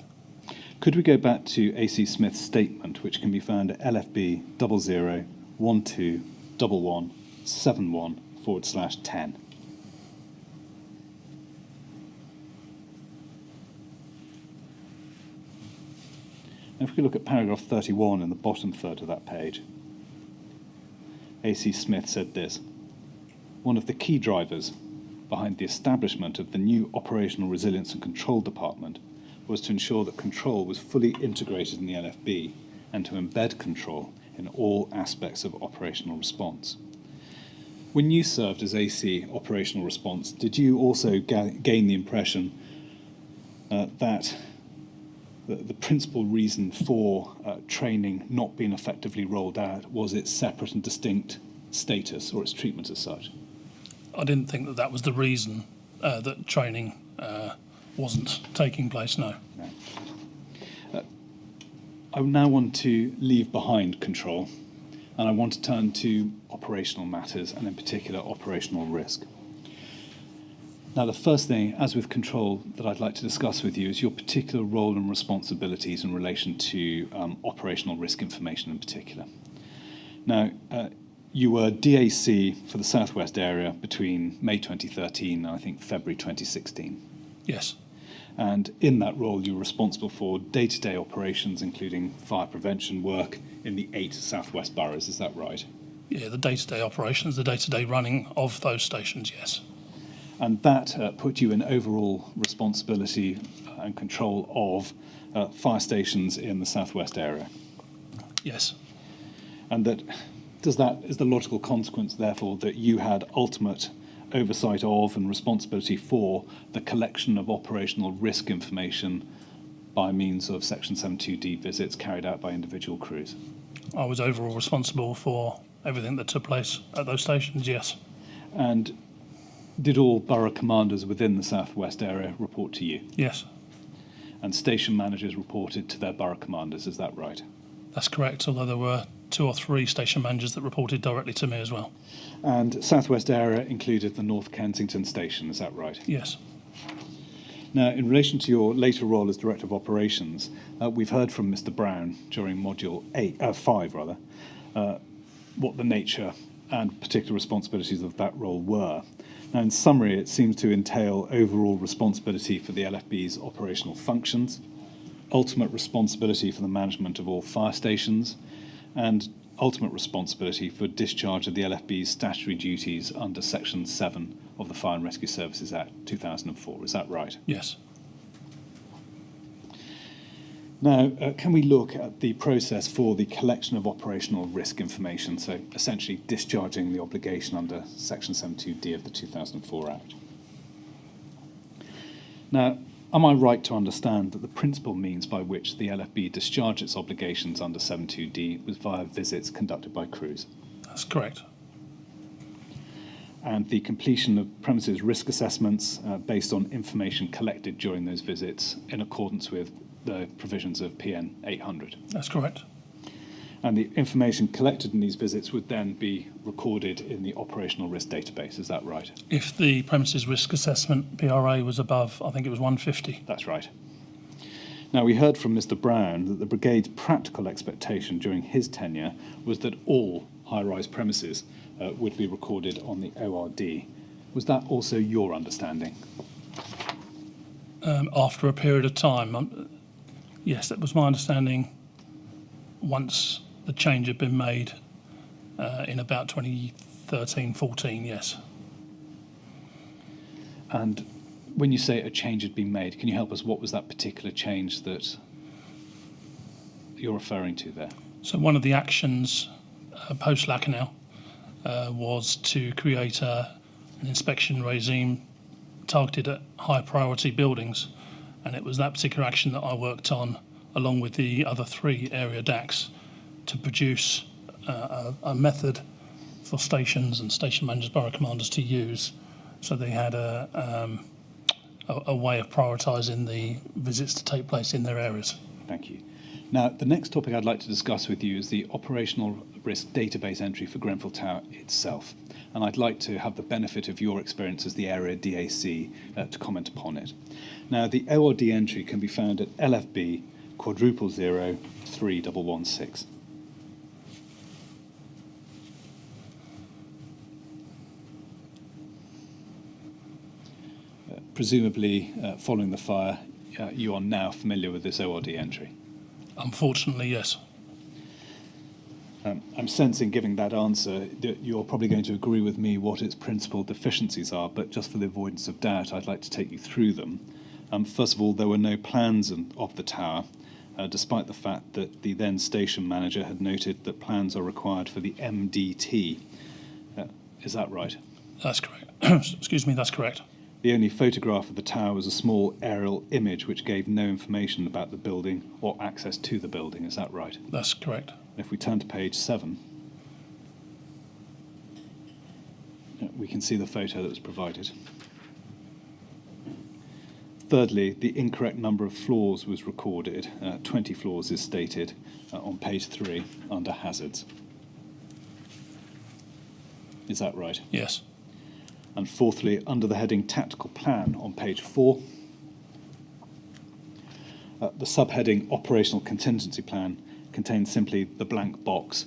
[SPEAKER 3] Could we go back to AC Smith's statement, which can be found at LFB 00121171/10? And if we look at paragraph 31 in the bottom third of that page, AC Smith said this: one of the key drivers behind the establishment of the new Operational Resilience and Control Department was to ensure that control was fully integrated in the LFB and to embed control in all aspects of operational response. When you served as AC Operational Response, did you also gain the impression that the principal reason for training not being effectively rolled out was its separate and distinct status or its treatment as such?
[SPEAKER 2] I didn't think that was the reason that training wasn't taking place, no.
[SPEAKER 3] I now want to leave behind control, and I want to turn to operational matters, and in particular operational risk. Now, the first thing, as with control, that I'd like to discuss with you is your particular role and responsibilities in relation to operational risk information in particular. Now, you were DAC for the Southwest area between May 2013 and I think February 2016.
[SPEAKER 2] Yes.
[SPEAKER 3] And in that role, you were responsible for day-to-day operations, including fire prevention work in the 8 Southwest boroughs. Is that right?
[SPEAKER 2] Yeah, the day-to-day operations, the day-to-day running of those stations, yes.
[SPEAKER 3] And that put you in overall responsibility and control of fire stations in the Southwest area.
[SPEAKER 2] Yes.
[SPEAKER 3] And that is the logical consequence, therefore, that you had ultimate oversight of and responsibility for the collection of operational risk information by means of Section 72D visits carried out by individual crews.
[SPEAKER 2] I was overall responsible for everything that took place at those stations, yes.
[SPEAKER 3] And did all borough commanders within the Southwest area report to you?
[SPEAKER 2] Yes.
[SPEAKER 3] And station managers reported to their borough commanders, is that right?
[SPEAKER 2] That's correct, although there were 2 or 3 station managers that reported directly to me as well.
[SPEAKER 3] And Southwest area included the North Kensington station, is that right?
[SPEAKER 2] Yes.
[SPEAKER 3] Now, in relation to your later role as Director of Operations, we've heard from Mr. Brown during Module 5, what the nature and particular responsibilities of that role were. Now, in summary, it seems to entail overall responsibility for the LFB's operational functions, ultimate responsibility for the management of all fire stations, and ultimate responsibility for discharge of the LFB's statutory duties under Section 7 of the Fire and Rescue Services Act 2004. Is that right?
[SPEAKER 2] Yes.
[SPEAKER 3] Now, can we look at the process for the collection of operational risk information, so essentially discharging the obligation under Section 72D of the 2004 Act? Now, am I right to understand that the principal means by which the LFB discharged its obligations under 72D was via visits conducted by crews?
[SPEAKER 2] That's correct.
[SPEAKER 3] And the completion of premises risk assessments based on information collected during those visits in accordance with the provisions of PN 800.
[SPEAKER 2] That's correct.
[SPEAKER 3] And the information collected in these visits would then be recorded in the operational risk database, is that right?
[SPEAKER 2] If the premises risk assessment PRA was above, I think it was 150.
[SPEAKER 3] That's right. Now, we heard from Mr. Brown that the Brigade's practical expectation during his tenure was that all high-rise premises would be recorded on the ORD. Was that also your understanding?
[SPEAKER 2] After a period of time, yes, that was my understanding once the change had been made in about 2013-14, yes.
[SPEAKER 3] And when you say a change had been made, can you help us? What was that particular change that you're referring to there?
[SPEAKER 2] So one of the actions post-Lacanau was to create an inspection regime targeted at high priority buildings, and it was that particular action that I worked on along with the other 3 area DACs to produce a method for stations and station managers, borough commanders to use, so they had a way of prioritising the visits to take place in their areas.
[SPEAKER 3] Thank you. Now, the next topic I'd like to discuss with you is the operational risk database entry for Grenfell Tower itself. And I'd like to have the benefit of your experience as the area DAC to comment upon it. Now, the ORD entry can be found at LFB 0003116. Presumably, following the fire, you are now familiar with this ORD entry.
[SPEAKER 2] Unfortunately, yes.
[SPEAKER 3] I'm sensing, giving that answer, that you're probably going to agree with me what its principal deficiencies are, but just for the avoidance of doubt, I'd like to take you through them. First of all, there were no plans of the tower, despite the fact that the then station manager had noted that plans are required for the MDT. Is that right?
[SPEAKER 2] That's correct. Excuse me, that's correct.
[SPEAKER 3] The only photograph of the tower was a small aerial image which gave no information about the building or access to the building. Is that right?
[SPEAKER 2] That's correct.
[SPEAKER 3] If we turn to page 7, we can see the photo that was provided. Thirdly, the incorrect number of floors was recorded. 20 floors is stated on page 3 under hazards. Is that right?
[SPEAKER 2] Yes.
[SPEAKER 3] And fourthly, under the heading Tactical Plan on page 4, the subheading Operational Contingency Plan contains simply the blank box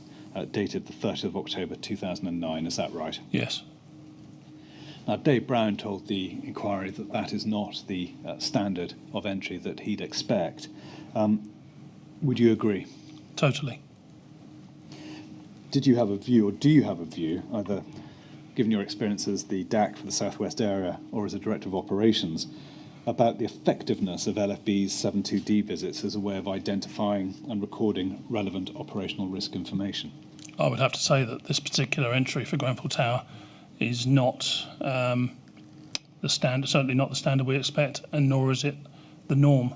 [SPEAKER 3] dated the 30th of October 2009. Is that right?
[SPEAKER 2] Yes.
[SPEAKER 3] Now, Dave Brown told the inquiry that that is not the standard of entry that he'd expect. Would you agree?
[SPEAKER 2] Totally.
[SPEAKER 3] Did you have a view, or do you have a view, either given your experience as the DAC for the Southwest area or as a Director of Operations, about the effectiveness of LFB's 72D visits as a way of identifying and recording relevant operational risk information?
[SPEAKER 2] I would have to say that this particular entry for Grenfell Tower is not the standard, certainly not the standard we expect, and nor is it the norm.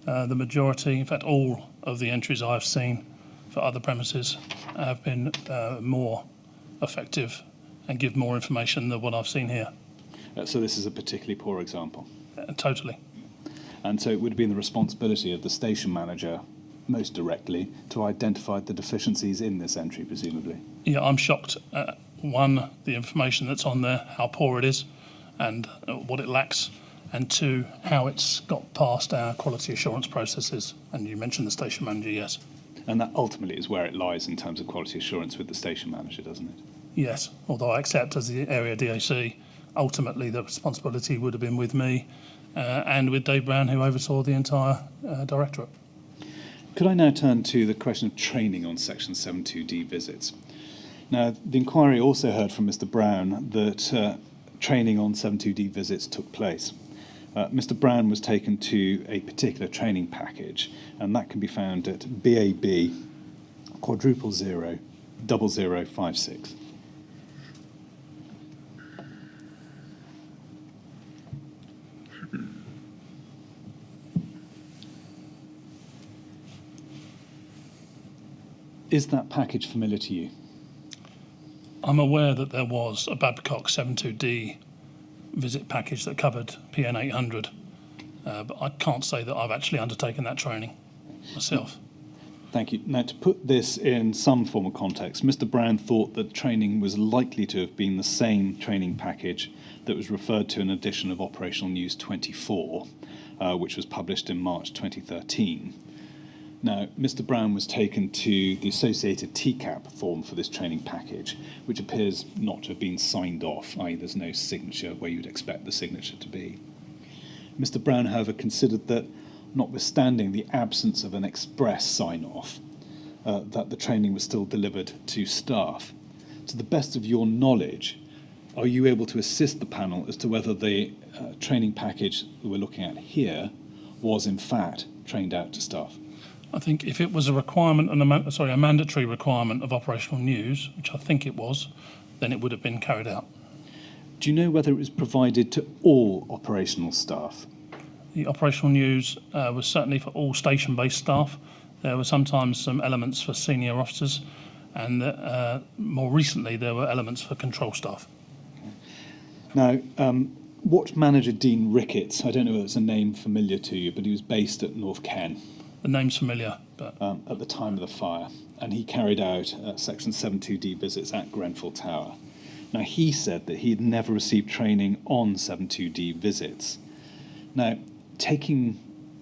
[SPEAKER 2] The majority, in fact all of the entries I've seen for other premises have been more effective and give more information than what I've seen here.
[SPEAKER 3] So this is a particularly poor example?
[SPEAKER 2] Totally.
[SPEAKER 3] And so it would have been the responsibility of the station manager most directly to identify the deficiencies in this entry, presumably?
[SPEAKER 2] Yeah, I'm shocked at, one, the information that's on there, how poor it is and what it lacks, and two, how it's got past our quality assurance processes. And you mentioned the station manager, yes.
[SPEAKER 3] And that ultimately is where it lies in terms of quality assurance with the station manager, doesn't it?
[SPEAKER 2] Yes, although I accept as the area DAC, ultimately the responsibility would have been with me and with Dave Brown, who oversaw the entire directorate.
[SPEAKER 3] Could I now turn to the question of training on Section 72D visits? Now, the inquiry also heard from Mr. Brown that training on 72D visits took place. Mr. Brown was taken to a particular training package, and that can be found at BAB 0000056. Is that package familiar to you?
[SPEAKER 2] I'm aware that there was a Babcock 72D visit package that covered PN 800, but I can't say that I've actually undertaken that training myself.
[SPEAKER 3] Thank you. Now, to put this in some form of context, Mr. Brown thought that training was likely to have been the same training package that was referred to in an edition of Operational News 24, which was published in March 2013. Now, Mr. Brown was taken to the associated TCAP form for this training package, which appears not to have been signed off, i.e. there's no signature where you'd expect the signature to be. Mr. Brown, however, considered that, notwithstanding the absence of an express sign-off, that the training was still delivered to staff. To the best of your knowledge, are you able to assist the panel as to whether the training package that we're looking at here was in fact trained out to staff?
[SPEAKER 2] I think if it was a requirement, a mandatory requirement of operational news, which I think it was, then it would have been carried out.
[SPEAKER 3] Do you know whether it was provided to all operational staff?
[SPEAKER 2] The operational news was certainly for all station-based staff. There were sometimes some elements for senior officers, and more recently there were elements for control staff.
[SPEAKER 3] Now, Watch Manager Dean Ricketts, I don't know whether it's a name familiar to you, but he was based at North Ken.
[SPEAKER 2] The name's familiar, but
[SPEAKER 3] at the time of the fire, and he carried out Section 72D visits at Grenfell Tower. Now, he said that he had never received training on 72D visits. Now, taking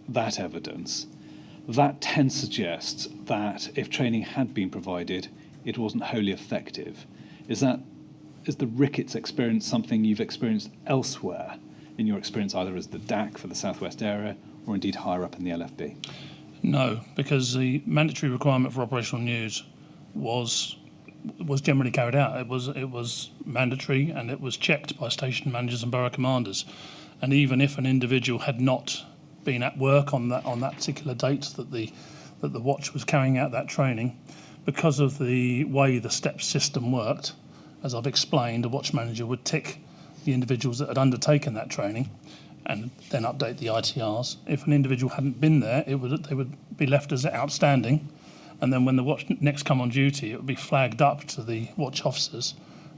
[SPEAKER 3] that evidence, that tends to suggest that if training had been provided, it wasn't wholly effective. Is the Ricketts experience something you've experienced elsewhere in your experience, either as the DAC for the Southwest area or indeed higher up in the LFB?
[SPEAKER 2] No, because the mandatory requirement for operational news was generally carried out. It was mandatory, and it was checked by station managers and borough commanders. And even if an individual had not been at work on that particular date that the watch was carrying out that training, because of the way the STEP system worked, as I've explained, a watch manager would tick the individuals that had undertaken that training and then update the ITRs. If an individual hadn't been there, they would be left as outstanding, and then when the watch next come on duty, it would be flagged up to the watch officers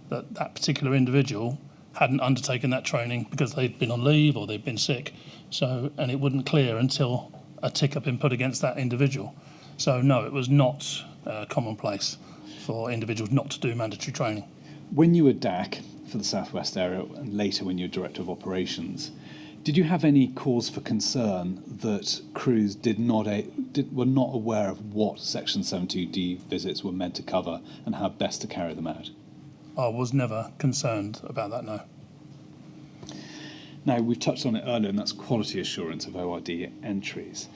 [SPEAKER 2] that that particular individual hadn't undertaken that training because they'd been on leave or they'd been sick. So, and it wouldn't clear until a tick had been put against that individual. So no, it was not commonplace for individuals not to do mandatory training.
[SPEAKER 3] When you were DAC for the South West area and later when you were Director of Operations, did you have any cause for concern that crews were not aware of what Section 72D visits were meant to cover and how best to carry them out?
[SPEAKER 2] I was never concerned about that, no.
[SPEAKER 3] Now, we've touched on it earlier, and that's quality assurance of ORD entries.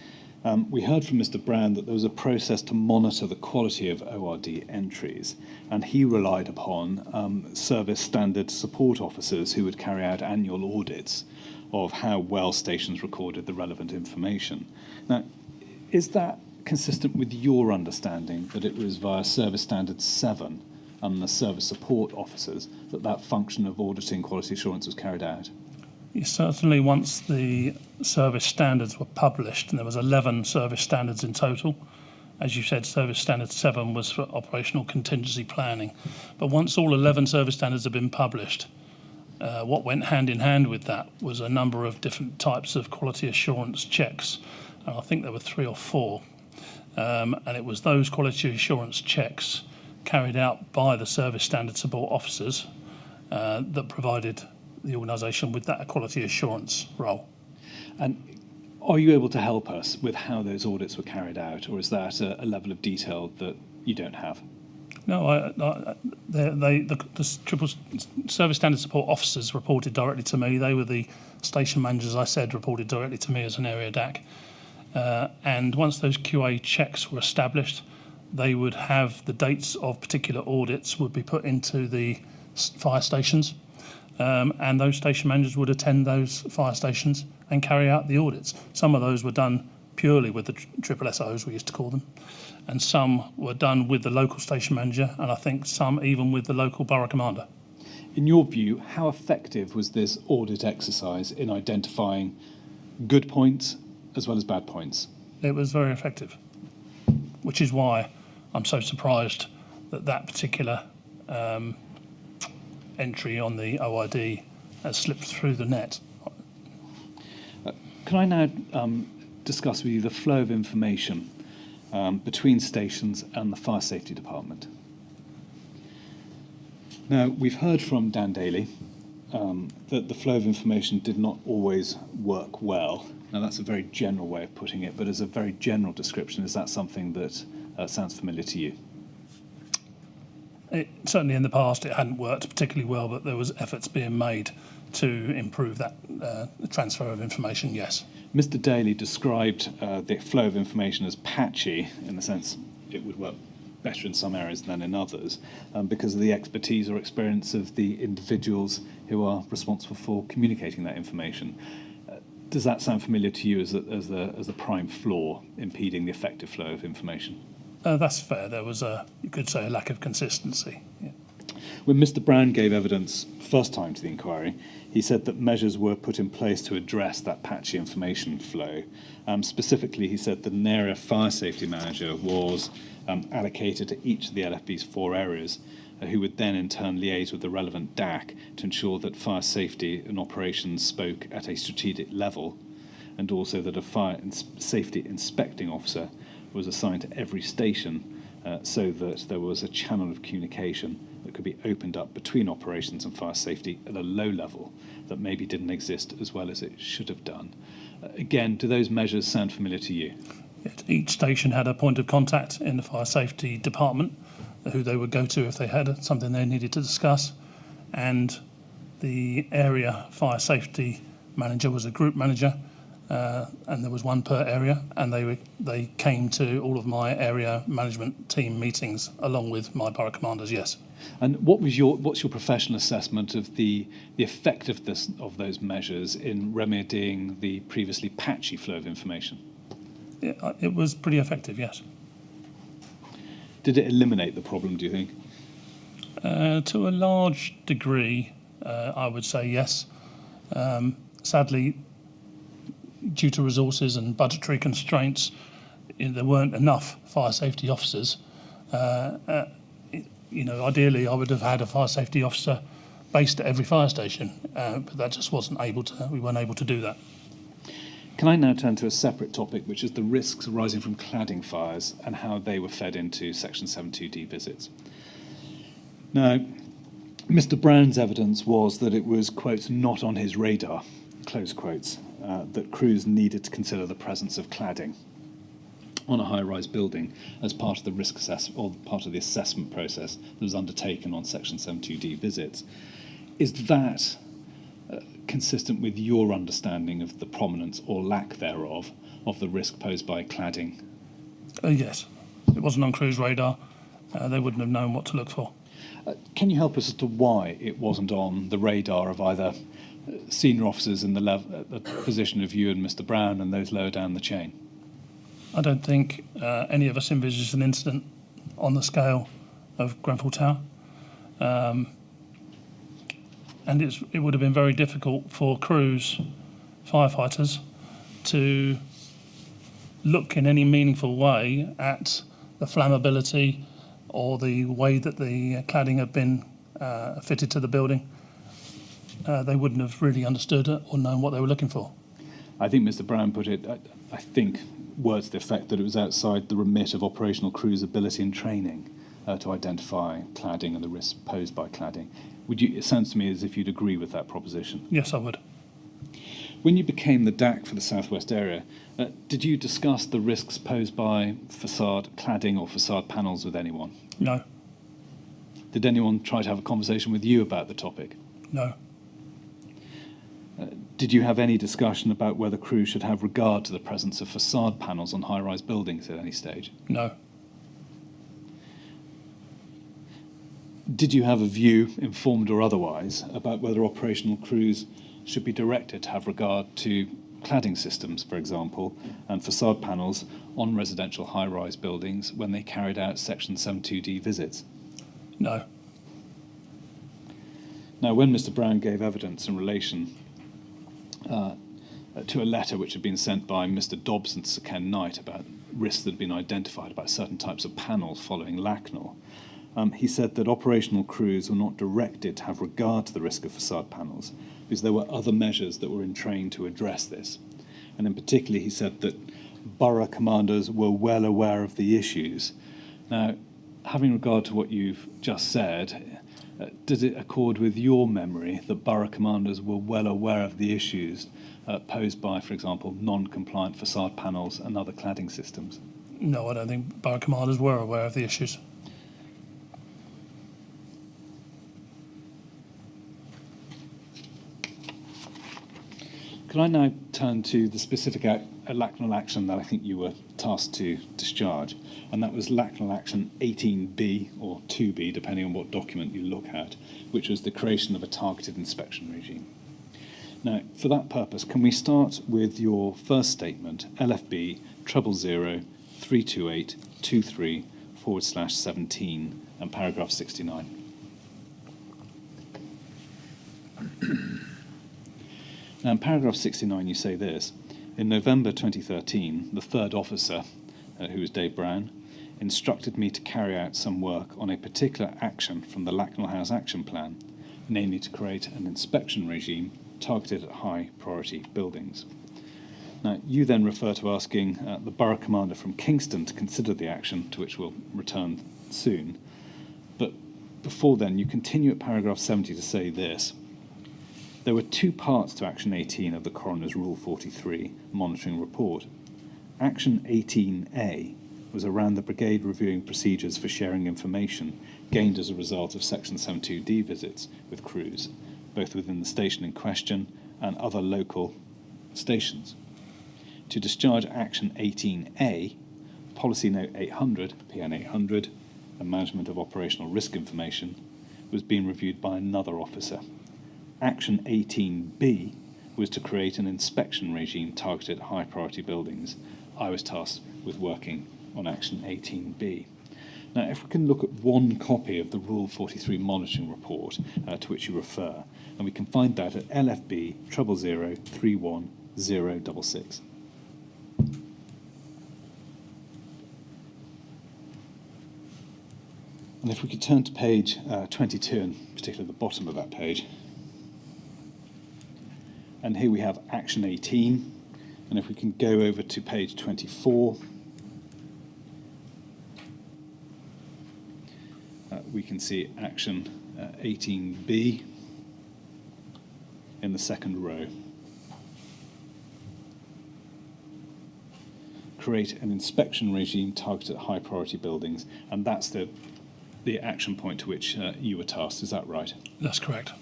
[SPEAKER 3] We heard from Mr. Brown that there was a process to monitor the quality of ORD entries, and he relied upon service standard support officers who would carry out annual audits of how well stations recorded the relevant information. Now, is that consistent with your understanding that it was via Service Standard 7 and the service support officers that function of auditing quality assurance was carried out?
[SPEAKER 2] Yes, certainly once the service standards were published, and there was 11 service standards in total. As you said, Service Standard 7 was for operational contingency planning. But once all 11 service standards had been published, what went hand in hand with that was a number of different types of quality assurance checks. And I think there were 3 or 4. And it was those quality assurance checks carried out by the service standard support officers that provided the organisation with that quality assurance role.
[SPEAKER 3] And are you able to help us with how those audits were carried out, or is that a level of detail that you don't have?
[SPEAKER 2] No, the triple service standard support officers reported directly to me. They were the station managers, as I said, reported directly to me as an area DAC. And once those QA checks were established, they would have the dates of particular audits would be put into the fire stations. And those station managers would attend those fire stations and carry out the audits. Some of those were done purely with the triple SOs, we used to call them, and some were done with the local station manager, and I think some even with the local borough commander.
[SPEAKER 3] In your view, how effective was this audit exercise in identifying good points as well as bad points?
[SPEAKER 2] It was very effective, which is why I'm so surprised that that particular entry on the OID has slipped through the net.
[SPEAKER 3] Can I now discuss with you the flow of information between stations and the fire safety department? Now, we've heard from Dan Daly that the flow of information did not always work well. Now, that's a very general way of putting it, but as a very general description, is that something that sounds familiar to you?
[SPEAKER 2] Certainly in the past it hadn't worked particularly well, but there was efforts being made to improve that transfer of information, yes.
[SPEAKER 3] Mr. Daly described the flow of information as patchy, in the sense it would work better in some areas than in others, because of the expertise or experience of the individuals who are responsible for communicating that information. Does that sound familiar to you as the prime flaw impeding the effective flow of information?
[SPEAKER 2] That's fair. There was you could say, a lack of consistency. Yeah.
[SPEAKER 3] When Mr. Brown gave evidence first time to the inquiry, he said that measures were put in place to address that patchy information flow. Specifically, he said that an area fire safety manager was allocated to each of the LFB's 4 areas, who would then in turn liaise with the relevant DAC to ensure that fire safety and operations spoke at a strategic level, and also that a fire safety inspecting officer was assigned to every station so that there was a channel of communication that could be opened up between operations and fire safety at a low level that maybe didn't exist as well as it should have done. Again, do those measures sound familiar to you?
[SPEAKER 2] Each station had a point of contact in the fire safety department who they would go to if they had something they needed to discuss, and the area fire safety manager was a group manager, and there was one per area, and they came to all of my area management team meetings along with my borough commanders, yes.
[SPEAKER 3] And what's your professional assessment of the effectiveness of those measures in remedying the previously patchy flow of information?
[SPEAKER 2] It was pretty effective, yes.
[SPEAKER 3] Did it eliminate the problem, do you think?
[SPEAKER 2] To a large degree, I would say yes. Sadly, due to resources and budgetary constraints, there weren't enough fire safety officers. Ideally, I would have had a fire safety officer based at every fire station, but that just we weren't able to do that.
[SPEAKER 3] Can I now turn to a separate topic, which is the risks arising from cladding fires and how they were fed into Section 72D visits? Now, Mr. Brown's evidence was that it was, quotes, not on his radar, close quotes, that crews needed to consider the presence of cladding on a high-rise building as part of the risk assessment or part of the assessment process that was undertaken on Section 72D visits. Is that consistent with your understanding of the prominence or lack thereof of the risk posed by cladding?
[SPEAKER 2] Yes, it wasn't on crews' radar. They wouldn't have known what to look for.
[SPEAKER 3] Can you help us as to why it wasn't on the radar of either senior officers in the position of you and Mr. Brown and those lower down the chain?
[SPEAKER 2] I don't think any of us envisaged an incident on the scale of Grenfell Tower. And it would have been very difficult for crews, firefighters, to look in any meaningful way at the flammability or the way that the cladding had been fitted to the building. They wouldn't have really understood it or known what they were looking for.
[SPEAKER 3] I think Mr. Brown put it, I think, words to the effect that it was outside the remit of operational crews' ability and training to identify cladding and the risks posed by cladding. It sounds to me as if you'd agree with that proposition.
[SPEAKER 2] Yes, I would.
[SPEAKER 3] When you became the DAC for the Southwest area, did you discuss the risks posed by facade cladding or facade panels with anyone?
[SPEAKER 2] No.
[SPEAKER 3] Did anyone try to have a conversation with you about the topic?
[SPEAKER 2] No.
[SPEAKER 3] Did you have any discussion about whether crews should have regard to the presence of facade panels on high-rise buildings at any stage?
[SPEAKER 2] No.
[SPEAKER 3] Did you have a view, informed or otherwise, about whether operational crews should be directed to have regard to cladding systems, for example, and facade panels on residential high-rise buildings when they carried out Section 72D visits?
[SPEAKER 2] No.
[SPEAKER 3] Now, when Mr. Brown gave evidence in relation to a letter which had been sent by Mr. Dobson to Sir Ken Knight about risks that had been identified about certain types of panels following Lacknell, he said that operational crews were not directed to have regard to the risk of facade panels because there were other measures that were in train to address this. And in particular, he said that borough commanders were well aware of the issues. Now, having regard to what you've just said, does it accord with your memory that borough commanders were well aware of the issues posed by, for example, non-compliant facade panels and other cladding systems?
[SPEAKER 2] No, I don't think borough commanders were aware of the issues.
[SPEAKER 3] Could I now turn to the specific Lacknell action that I think you were tasked to discharge, and that was Lacknell Action 18B or 2B, depending on what document you look at, which was the creation of a targeted inspection regime. Now, for that purpose, can we start with your first statement, LFB 000-328-23/17 and paragraph 69? Now, in paragraph 69, you say this: in November 2013, the third officer, who was Dave Brown, instructed me to carry out some work on a particular action from the Lacknell House Action Plan, namely to create an inspection regime targeted at high-priority buildings. Now, you then refer to asking the borough commander from Kingston to consider the action, to which we'll return soon. But before then, you continue at paragraph 70 to say this: there were two parts to Action 18 of the Coroner's Rule 43 monitoring report. Action 18A was around the Brigade reviewing procedures for sharing information gained as a result of Section 72D visits with crews, both within the station in question and other local stations. To discharge Action 18A, Policy Note 800, PN 800, and Management of Operational Risk Information, was being reviewed by another officer. Action 18B was to create an inspection regime targeted at high-priority buildings. I was tasked with working on Action 18B. Now, if we can look at one copy of the Rule 43 monitoring report to which you refer, and we can find that at LFB 000310066. And if we could turn to page 22, and particularly the bottom of that page. And here we have Action 18. And if we can go over to page 24, we can see Action 18B in the second row. Create an inspection regime targeted at high priority buildings, and that's the action point to which you were tasked, is that right?
[SPEAKER 2] That's correct.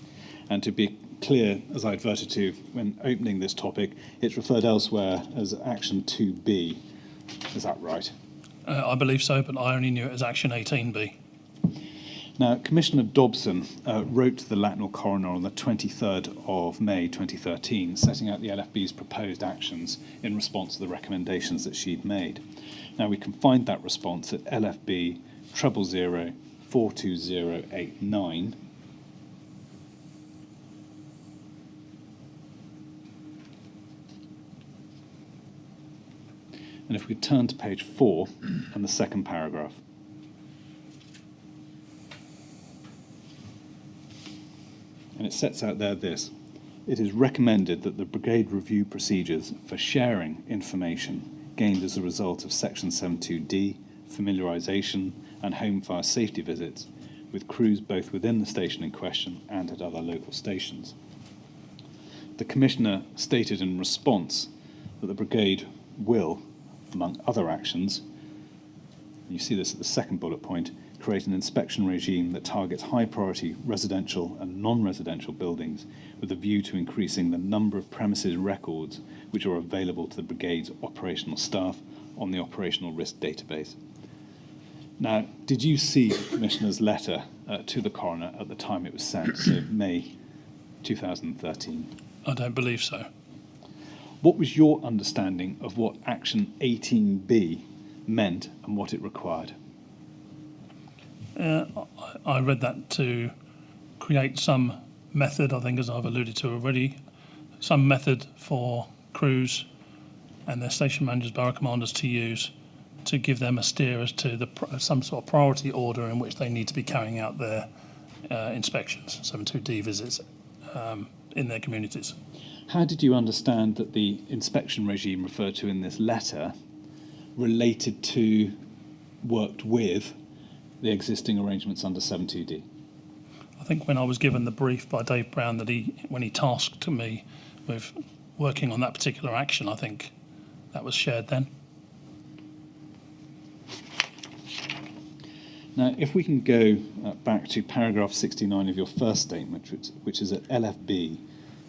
[SPEAKER 3] And to be clear, as I adverted to when opening this topic, it's referred elsewhere as Action 2B, is that right?
[SPEAKER 2] I believe so, but I only knew it as Action 18B.
[SPEAKER 3] Now, Commissioner Dobson wrote to the Latinal Coroner on the 23rd of May 2013, setting out the LFB's proposed actions in response to the recommendations that she'd made. Now, we can find that response at LFB 000-42089. And if we turn to page 4 and the second paragraph. And it sets out there this: it is recommended that the Brigade review procedures for sharing information gained as a result of Section 72D, familiarisation and home fire safety visits with crews both within the station in question and at other local stations. The Commissioner stated in response that the Brigade will, among other actions, you see this at the second bullet point, create an inspection regime that targets high-priority residential and non-residential buildings with a view to increasing the number of premises records which are available to the Brigade's operational staff on the operational risk database. Now, did you see the Commissioner's letter to the Coroner at the time it was sent, so May 2013?
[SPEAKER 2] I don't believe so.
[SPEAKER 3] What was your understanding of what Action 18B meant and what it required?
[SPEAKER 2] I read that to create some method, I think, as I've alluded to already, some method for crews and their station managers, borough commanders to use to give them a steer as to some sort of priority order in which they need to be carrying out their inspections, 72D visits in their communities.
[SPEAKER 3] How did you understand that the inspection regime referred to in this letter related to, worked with, the existing arrangements under 72D?
[SPEAKER 2] I think when I was given the brief by Dave Brown that when he tasked me with working on that particular action, I think that was shared then.
[SPEAKER 3] Now, if we can go back to paragraph 69 of your first statement, which is at LFB.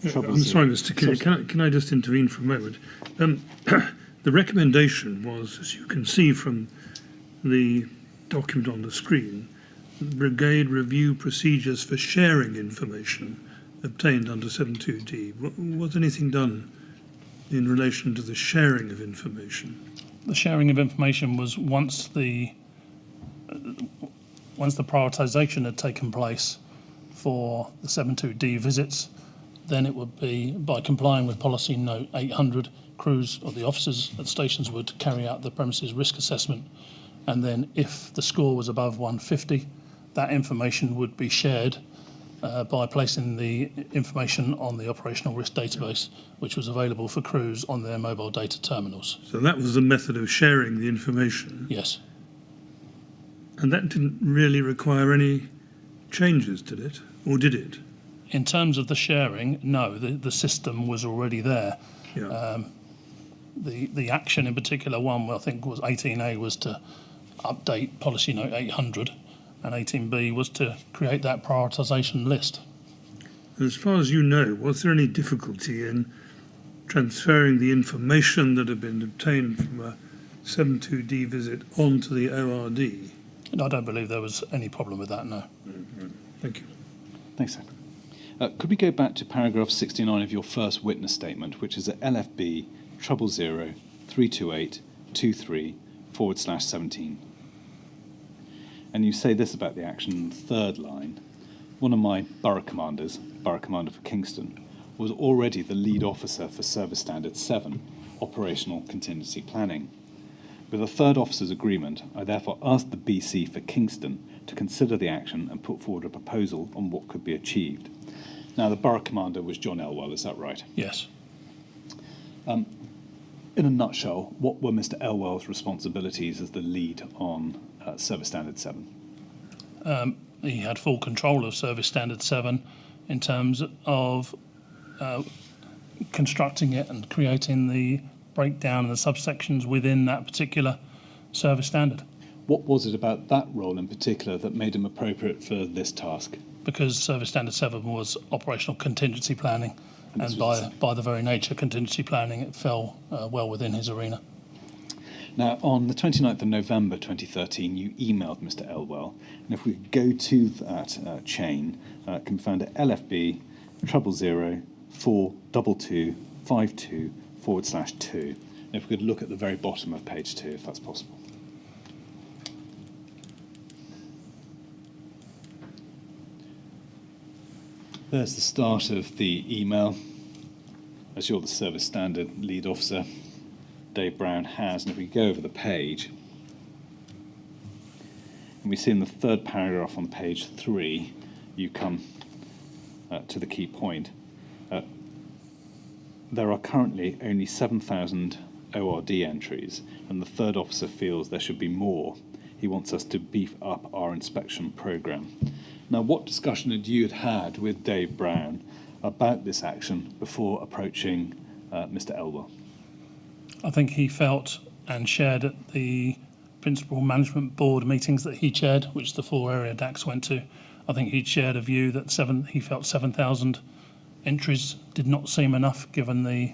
[SPEAKER 1] I'm sorry, Mr. Kelly, can I just intervene for a moment? The recommendation was, as you can see from the document on the screen, Brigade review procedures for sharing information obtained under 72D. Was anything done in relation to the sharing of information?
[SPEAKER 2] The sharing of information was once the prioritisation had taken place for the 72D visits, then it would be, by complying with policy note 800, crews or the officers at stations would carry out the premises risk assessment, and then if the score was above 150, that information would be shared by placing the information on the operational risk database, which was available for crews on their mobile data terminals.
[SPEAKER 1] So that was the method of sharing the information?
[SPEAKER 2] Yes.
[SPEAKER 1] And that didn't really require any changes, did it? Or did it?
[SPEAKER 2] In terms of the sharing, no, the system was already there.
[SPEAKER 1] Yeah.
[SPEAKER 2] The action in particular, one I think was 18A, was to update policy note 800, and 18B was to create that prioritisation list.
[SPEAKER 1] And as far as you know, was there any difficulty in transferring the information that had been obtained from a 72D visit onto the ORD?
[SPEAKER 2] And I don't believe there was any problem with that, no.
[SPEAKER 1] Thank you.
[SPEAKER 3] Thanks, sir. Could we go back to paragraph 69 of your first witness statement, which is at LFB 000-328-23/17. And you say this about the action in the third line. One of my borough commander for Kingston, was already the lead officer for Service Standard 7, Operational Contingency Planning. With a third officer's agreement, I therefore asked the BC for Kingston to consider the action and put forward a proposal on what could be achieved. Now, the borough commander was John Elwell, is that right?
[SPEAKER 2] Yes.
[SPEAKER 3] In a nutshell, what were Mr. Elwell's responsibilities as the lead on Service Standard 7?
[SPEAKER 2] He had full control of Service Standard 7 in terms of constructing it and creating the breakdown and the subsections within that particular service standard.
[SPEAKER 3] What was it about that role in particular that made him appropriate for this task?
[SPEAKER 2] Because Service Standard 7 was operational contingency planning, and by the very nature contingency planning, it fell well within his arena.
[SPEAKER 3] Now, on the 29th of November 2013, you emailed Mr. Elwell, and if we go to that chain, it can be found at LFB 000 422 52/2. And if we could look at the very bottom of page 2, if that's possible. There's the start of the email. As you're the Service Standard lead officer, Dave Brown has, and if we go over the page, and we see in the third paragraph on page 3, you come to the key point. There are currently only 7,000 ORD entries, and the third officer feels there should be more. He wants us to beef up our inspection programme. Now, what discussion had you had with Dave Brown about this action before approaching Mr. Elwell?
[SPEAKER 2] I think he felt and shared at the Principal Management Board meetings that he chaired, which the 4 area DACs went to. I think he'd shared a view that he felt 7,000 entries did not seem enough given the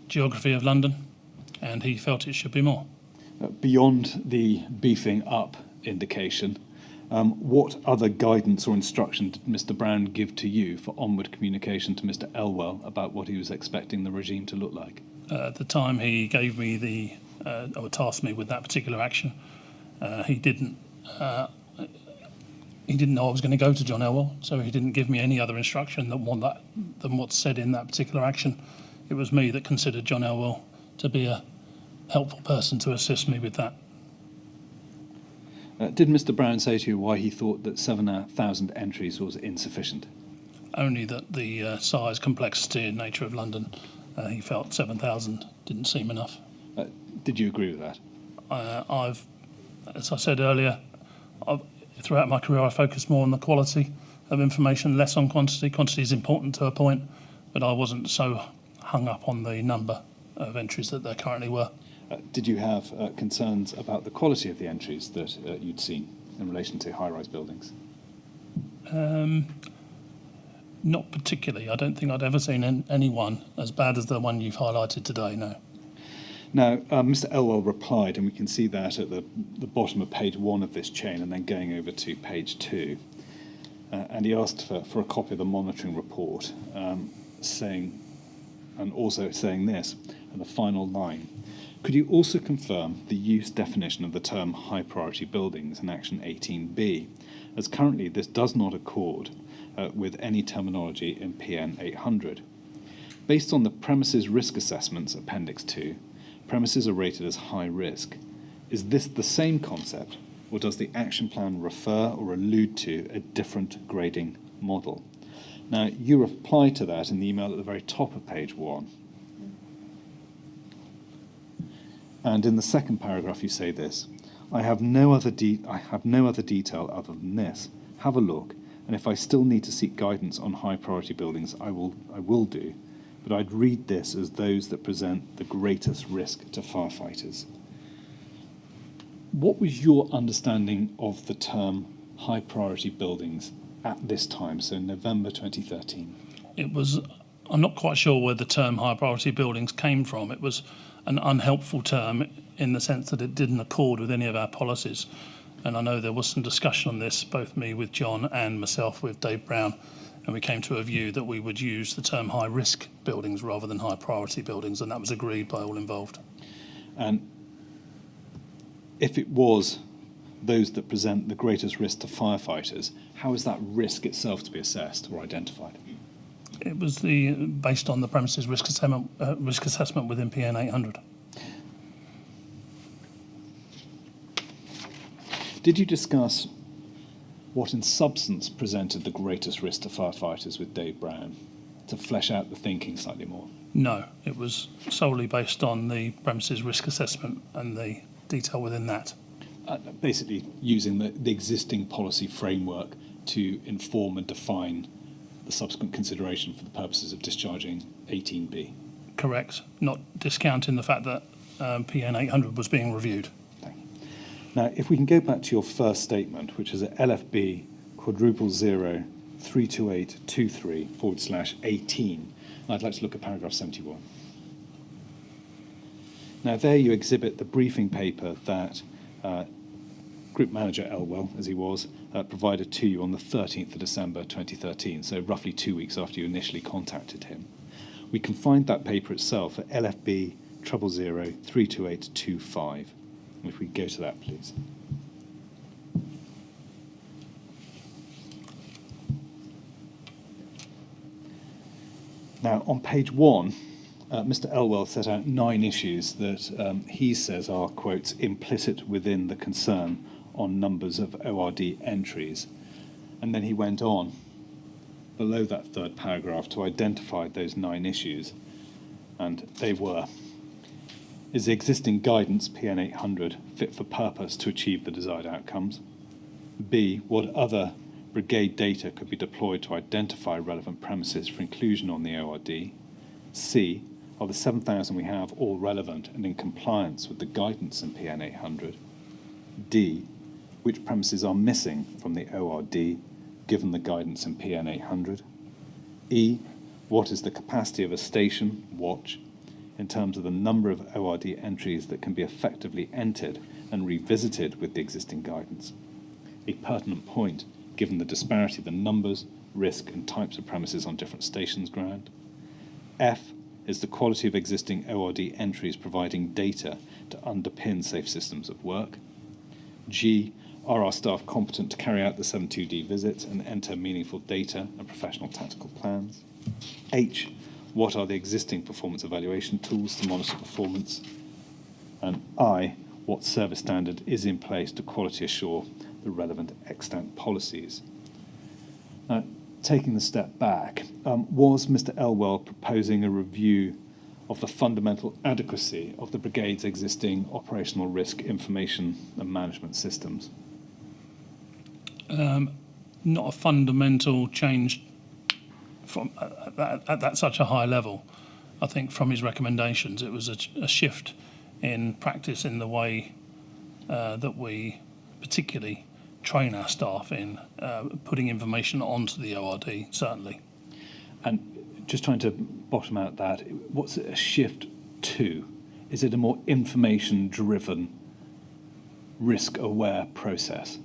[SPEAKER 2] geography of London, and he felt it should be more.
[SPEAKER 3] Beyond the beefing up indication, what other guidance or instruction did Mr. Brown give to you for onward communication to Mr. Elwell about what he was expecting the regime to look like?
[SPEAKER 2] At the time he gave me or tasked me with that particular action, he didn't know I was going to go to John Elwell, so he didn't give me any other instruction than what's said in that particular action. It was me that considered John Elwell to be a helpful person to assist me with that.
[SPEAKER 3] Did Mr. Brown say to you why he thought that 7,000 entries was insufficient?
[SPEAKER 2] Only that the size, complexity and nature of London, he felt 7,000 didn't seem enough.
[SPEAKER 3] Did you agree with that?
[SPEAKER 2] As I said earlier, throughout my career I focused more on the quality of information, less on quantity. Quantity is important to a point, but I wasn't so hung up on the number of entries that there currently were.
[SPEAKER 3] Did you have concerns about the quality of the entries that you'd seen in relation to high-rise buildings?
[SPEAKER 2] Not particularly. I don't think I'd ever seen any one as bad as the one you've highlighted today, no.
[SPEAKER 3] Now, Mr. Elwell replied, and we can see that at the bottom of page 1 of this chain, and then going over to page 2. And he asked for a copy of the monitoring report, saying this, in the final line. Could you also confirm the use definition of the term high priority buildings in Action 18B, as currently this does not accord with any terminology in PN 800? Based on the premises risk assessments, Appendix 2, premises are rated as high risk. Is this the same concept, or does the action plan refer or allude to a different grading model? Now, you reply to that in the email at the very top of page 1. And in the second paragraph, you say this: I have no other detail other than this. Have a look, and if I still need to seek guidance on high priority buildings, I will do. But I'd read this as those that present the greatest risk to firefighters. What was your understanding of the term high priority buildings at this time, so November 2013?
[SPEAKER 2] I'm not quite sure where the term high priority buildings came from. It was an unhelpful term in the sense that it didn't accord with any of our policies. And I know there was some discussion on this, both me with John and myself with Dave Brown, and we came to a view that we would use the term high risk buildings rather than high priority buildings, and that was agreed by all involved.
[SPEAKER 3] And if it was those that present the greatest risk to firefighters, how is that risk itself to be assessed or identified?
[SPEAKER 2] It was based on the premises risk assessment within PN 800.
[SPEAKER 3] Did you discuss what in substance presented the greatest risk to firefighters with Dave Brown, to flesh out the thinking slightly more?
[SPEAKER 2] No, it was solely based on the premises risk assessment and the detail within that.
[SPEAKER 3] Basically using the existing policy framework to inform and define the subsequent consideration for the purposes of discharging 18B.
[SPEAKER 2] Correct, not discounting the fact that PN 800 was being reviewed.
[SPEAKER 3] Thank you. Now, if we can go back to your first statement, which is at LFB *0 32823/18, I'd like to look at paragraph 71. Now, there you exhibit the briefing paper that Group Manager Elwell, as he was, provided to you on the 13th of December 2013, so roughly 2 weeks after you initially contacted him. We can find that paper itself at LFB *0 32825. If we go to that, please. Now, on page 1, Mr. Elwell set out 9 issues that he says are, quote, implicit within the concern on numbers of ORD entries. And then he went on below that third paragraph to identify those 9 issues. And they were: is the existing guidance, PN 800, fit for purpose to achieve the desired outcomes? B, what other Brigade data could be deployed to identify relevant premises for inclusion on the ORD? C, are the 7,000 we have all relevant and in compliance with the guidance in PN 800? D, which premises are missing from the ORD given the guidance in PN 800? E, what is the capacity of a station, watch, in terms of the number of ORD entries that can be effectively entered and revisited with the existing guidance? A pertinent point, given the disparity of the numbers, risk, and types of premises on different stations ground. F, is the quality of existing ORD entries providing data to underpin safe systems of work? G, are our staff competent to carry out the 72D visits and enter meaningful data and professional tactical plans? H, what are the existing performance evaluation tools to monitor performance? And I, what service standard is in place to quality assure the relevant extant policies? Now, taking the step back, was Mr. Elwell proposing a review of the fundamental adequacy of the Brigade's existing operational risk information and management systems?
[SPEAKER 2] Not a fundamental change from at such a high level. I think from his recommendations, it was a shift in practice in the way that we particularly train our staff in putting information onto the ORD, certainly.
[SPEAKER 3] And just trying to bottom out that, what's it a shift to? Is it a more information-driven, risk-aware process?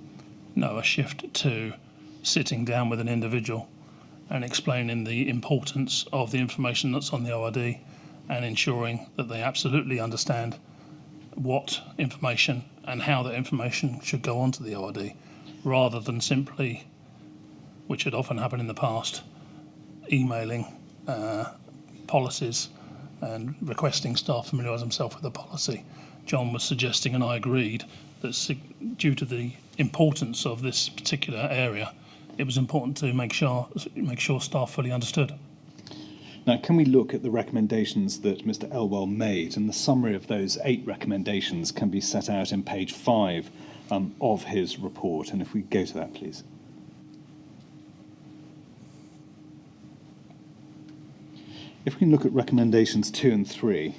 [SPEAKER 2] No, a shift to sitting down with an individual and explaining the importance of the information that's on the ORD and ensuring that they absolutely understand what information and how that information should go onto the ORD, rather than simply, which had often happened in the past, emailing policies and requesting staff familiarise themselves with the policy. John was suggesting, and I agreed, that due to the importance of this particular area, it was important to make sure staff fully understood.
[SPEAKER 3] Now, can we look at the recommendations that Mr. Elwell made? And the summary of those 8 recommendations can be set out in page 5 of his report. And if we go to that, please. If we can look at recommendations 2 and 3,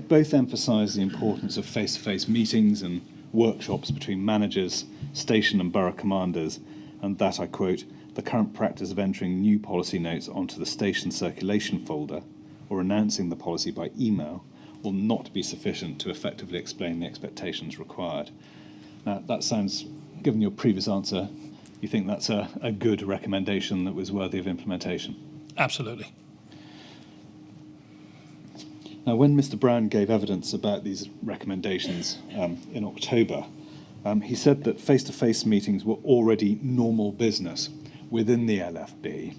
[SPEAKER 3] both emphasise the importance of face-to-face meetings and workshops between managers, station and borough commanders, and that, I quote, the current practice of entering new policy notes onto the station circulation folder or announcing the policy by email will not be sufficient to effectively explain the expectations required. Now, that sounds, given your previous answer, you think that's a good recommendation that was worthy of implementation?
[SPEAKER 2] Absolutely.
[SPEAKER 3] Now, when Mr. Brown gave evidence about these recommendations in October, He said that face-to-face meetings were already normal business within the LFB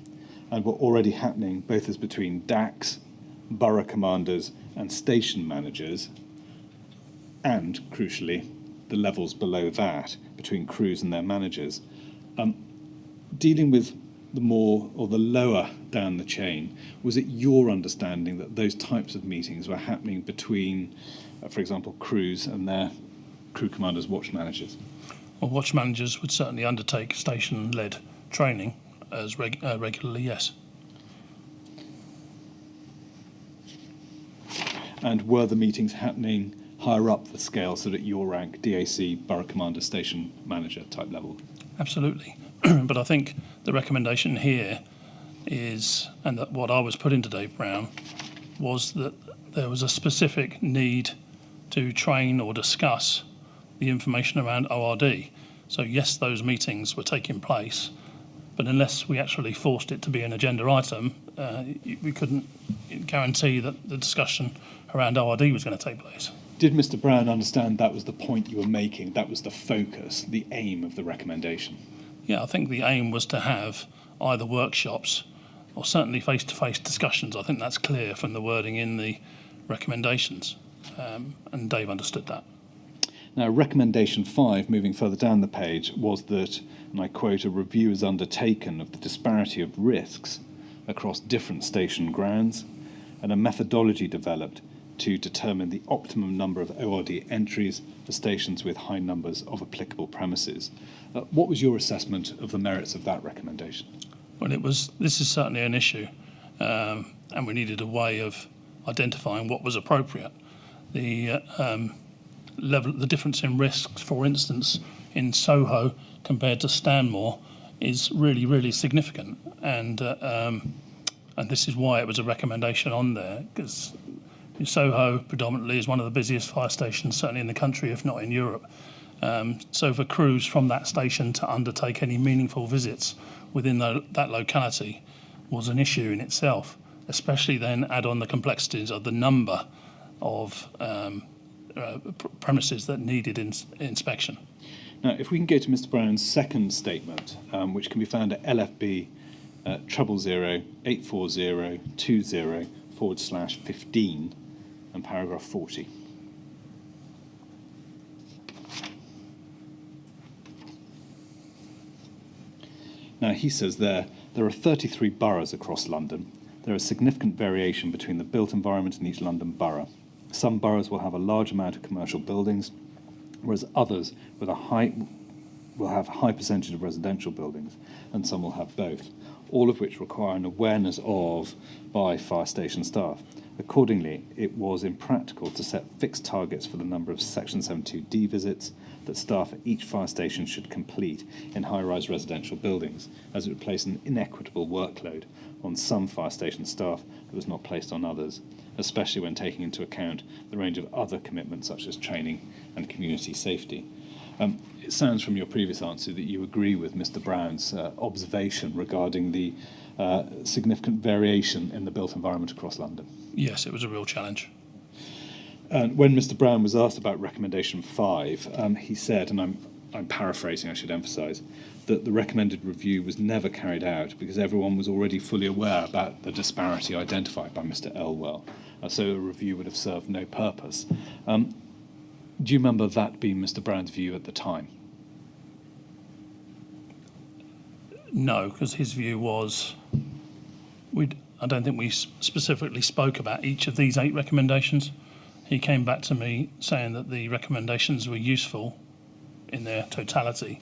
[SPEAKER 3] and were already happening both as between DACs, borough commanders and station managers, and, crucially, the levels below that, between crews and their managers. Dealing with the more or the lower down the chain, was it your understanding that those types of meetings were happening between, for example, crews and their crew commanders, watch managers?
[SPEAKER 2] Well, watch managers would certainly undertake station-led training as regularly, yes.
[SPEAKER 3] And were the meetings happening higher up the scale, so at your rank, DAC, borough commander, station manager type level?
[SPEAKER 2] Absolutely. But I think the recommendation here is, and that what I was putting to Dave Brown, was that there was a specific need to train or discuss the information around ORD. So yes, those meetings were taking place, but unless we actually forced it to be an agenda item, we couldn't guarantee that the discussion around ORD was going to take place.
[SPEAKER 3] Did Mr. Brown understand that was the point you were making, that was the focus, the aim of the recommendation?
[SPEAKER 2] Yeah, I think the aim was to have either workshops or certainly face-to-face discussions. I think that's clear from the wording in the recommendations, and Dave understood that.
[SPEAKER 3] Now, recommendation 5, moving further down the page, was that, and I quote, a review is undertaken of the disparity of risks across different station grounds and a methodology developed to determine the optimum number of ORD entries for stations with high numbers of applicable premises. What was your assessment of the merits of that recommendation?
[SPEAKER 2] Well, this is certainly an issue, and we needed a way of identifying what was appropriate. The the difference in risks, for instance, in Soho compared to Stanmore is really, really significant, and this is why it was a recommendation on there, because Soho predominantly is one of the busiest fire stations, certainly in the country, if not in Europe. So for crews from that station to undertake any meaningful visits within that locality was an issue in itself, especially then add on the complexities of the number of premises that needed inspection.
[SPEAKER 3] Now, if we can go to Mr. Brown's second statement, which can be found at LFB 000-840-20/15 and paragraph 40. Now, he says there are 33 boroughs across London. There is significant variation between the built environment in each London borough. Some boroughs will have a large amount of commercial buildings, whereas others will have a high percentage of residential buildings, and some will have both, all of which require an awareness of by fire station staff. Accordingly, it was impractical to set fixed targets for the number of Section 72D visits that staff at each fire station should complete in high-rise residential buildings, as it would place an inequitable workload on some fire station staff that was not placed on others, especially when taking into account the range of other commitments such as training and community safety. It sounds from your previous answer that you agree with Mr. Brown's observation regarding the significant variation in the built environment across London.
[SPEAKER 2] Yes, it was a real challenge.
[SPEAKER 3] And when Mr. Brown was asked about recommendation 5, he said, and I'm paraphrasing, I should emphasise, that the recommended review was never carried out because everyone was already fully aware about the disparity identified by Mr. Elwell, so a review would have served no purpose. Do you remember that being Mr. Brown's view at the time?
[SPEAKER 2] No, because his view was, I don't think we specifically spoke about each of these 8 recommendations. He came back to me saying that the recommendations were useful in their totality,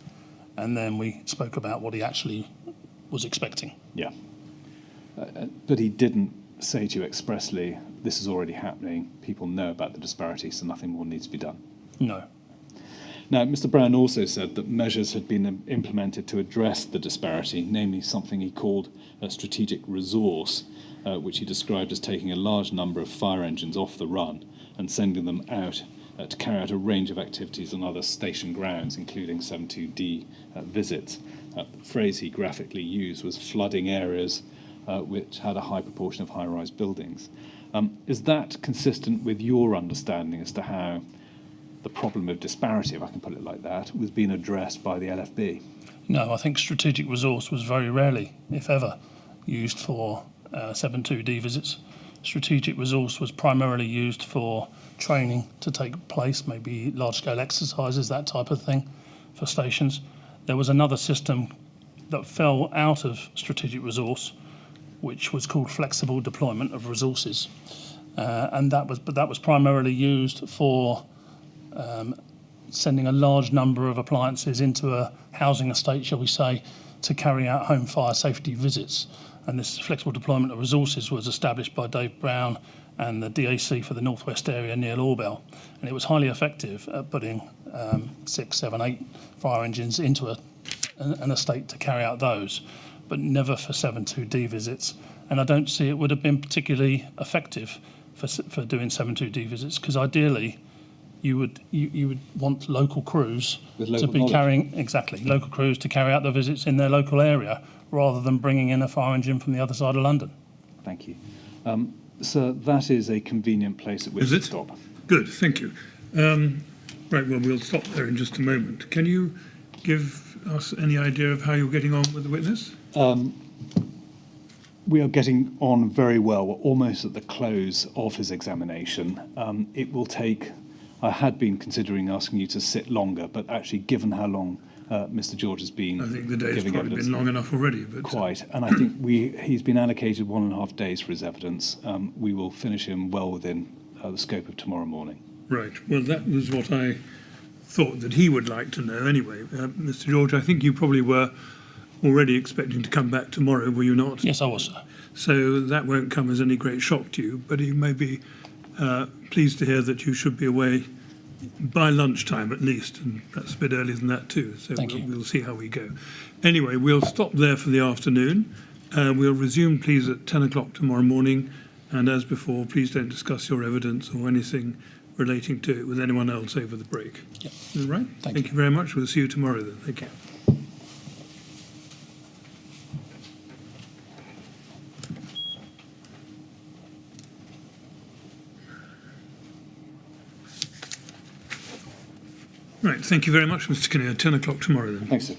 [SPEAKER 2] and then we spoke about what he actually was expecting.
[SPEAKER 3] Yeah. But he didn't say to you expressly, this is already happening, people know about the disparity, so nothing more needs to be done?
[SPEAKER 2] No.
[SPEAKER 3] Now, Mr. Brown also said that measures had been implemented to address the disparity, namely something he called a strategic resource, which he described as taking a large number of fire engines off the run and sending them out to carry out a range of activities on other station grounds, including 72D visits. The phrase he graphically used was flooding areas which had a high proportion of high-rise buildings. Is that consistent with your understanding as to how the problem of disparity, if I can put it like that, was being addressed by the LFB.
[SPEAKER 2] No, I think strategic resource was very rarely, if ever, used for 7.2D visits. Strategic resource was primarily used for training to take place, maybe large-scale exercises, that type of thing, for stations. There was another system that fell out of strategic resource, which was called flexible deployment of resources, and that was primarily used for sending a large number of appliances into a housing estate, shall we say, to carry out home fire safety visits. And this flexible deployment of resources was established by Dave Brown and the DAC for the Northwest area, Neil Orbell. And it was highly effective at putting 6, 7, 8 fire engines into an estate to carry out those, but never for 7.2D visits. And I don't see it would have been particularly effective for doing 7.2D visits, because ideally you would want local crews
[SPEAKER 3] With
[SPEAKER 2] to
[SPEAKER 3] local
[SPEAKER 2] be
[SPEAKER 3] knowledge.
[SPEAKER 2] carrying, local crews to carry out the visits in their local area, rather than bringing in a fire engine from the other side of London.
[SPEAKER 3] Thank you. Sir, that is a convenient place at which
[SPEAKER 1] Is
[SPEAKER 3] to
[SPEAKER 1] it?
[SPEAKER 3] stop.
[SPEAKER 1] Good, thank you. Right, well, we'll stop there in just a moment. Can you give us any idea of how you're getting on with the witness?
[SPEAKER 3] We are getting on very well. We're almost at the close of his examination. It will take, I had been considering asking you to sit longer, but actually given how long Mr. George has been
[SPEAKER 1] I think the day's
[SPEAKER 3] giving
[SPEAKER 1] probably
[SPEAKER 3] evidence,
[SPEAKER 1] been long enough already, but
[SPEAKER 3] quite, and I think he's been allocated 1.5 days for his evidence. We will finish him well within the scope of tomorrow morning.
[SPEAKER 1] right. Well, that was what I thought that he would like to know anyway. Mr. George, I think you probably were already expecting to come back tomorrow, were you not?
[SPEAKER 2] Yes, I was, sir.
[SPEAKER 1] So that won't come as any great shock to you, but you may be pleased to hear that you should be away by lunchtime at least, and perhaps a bit earlier than that too. So
[SPEAKER 2] Thank you.
[SPEAKER 1] we'll see how we go. Anyway, we'll stop there for the afternoon. We'll resume, please, at 10 o'clock tomorrow morning. And as before, please don't discuss your evidence or anything relating to it with anyone else over the break.
[SPEAKER 2] Yep.
[SPEAKER 1] All right?
[SPEAKER 2] Thank
[SPEAKER 1] Thank you very much. We'll see you tomorrow then. Thank you. Right, thank you very much, Mr. Kinnear. 10 o'clock tomorrow then.
[SPEAKER 3] Thanks, sir.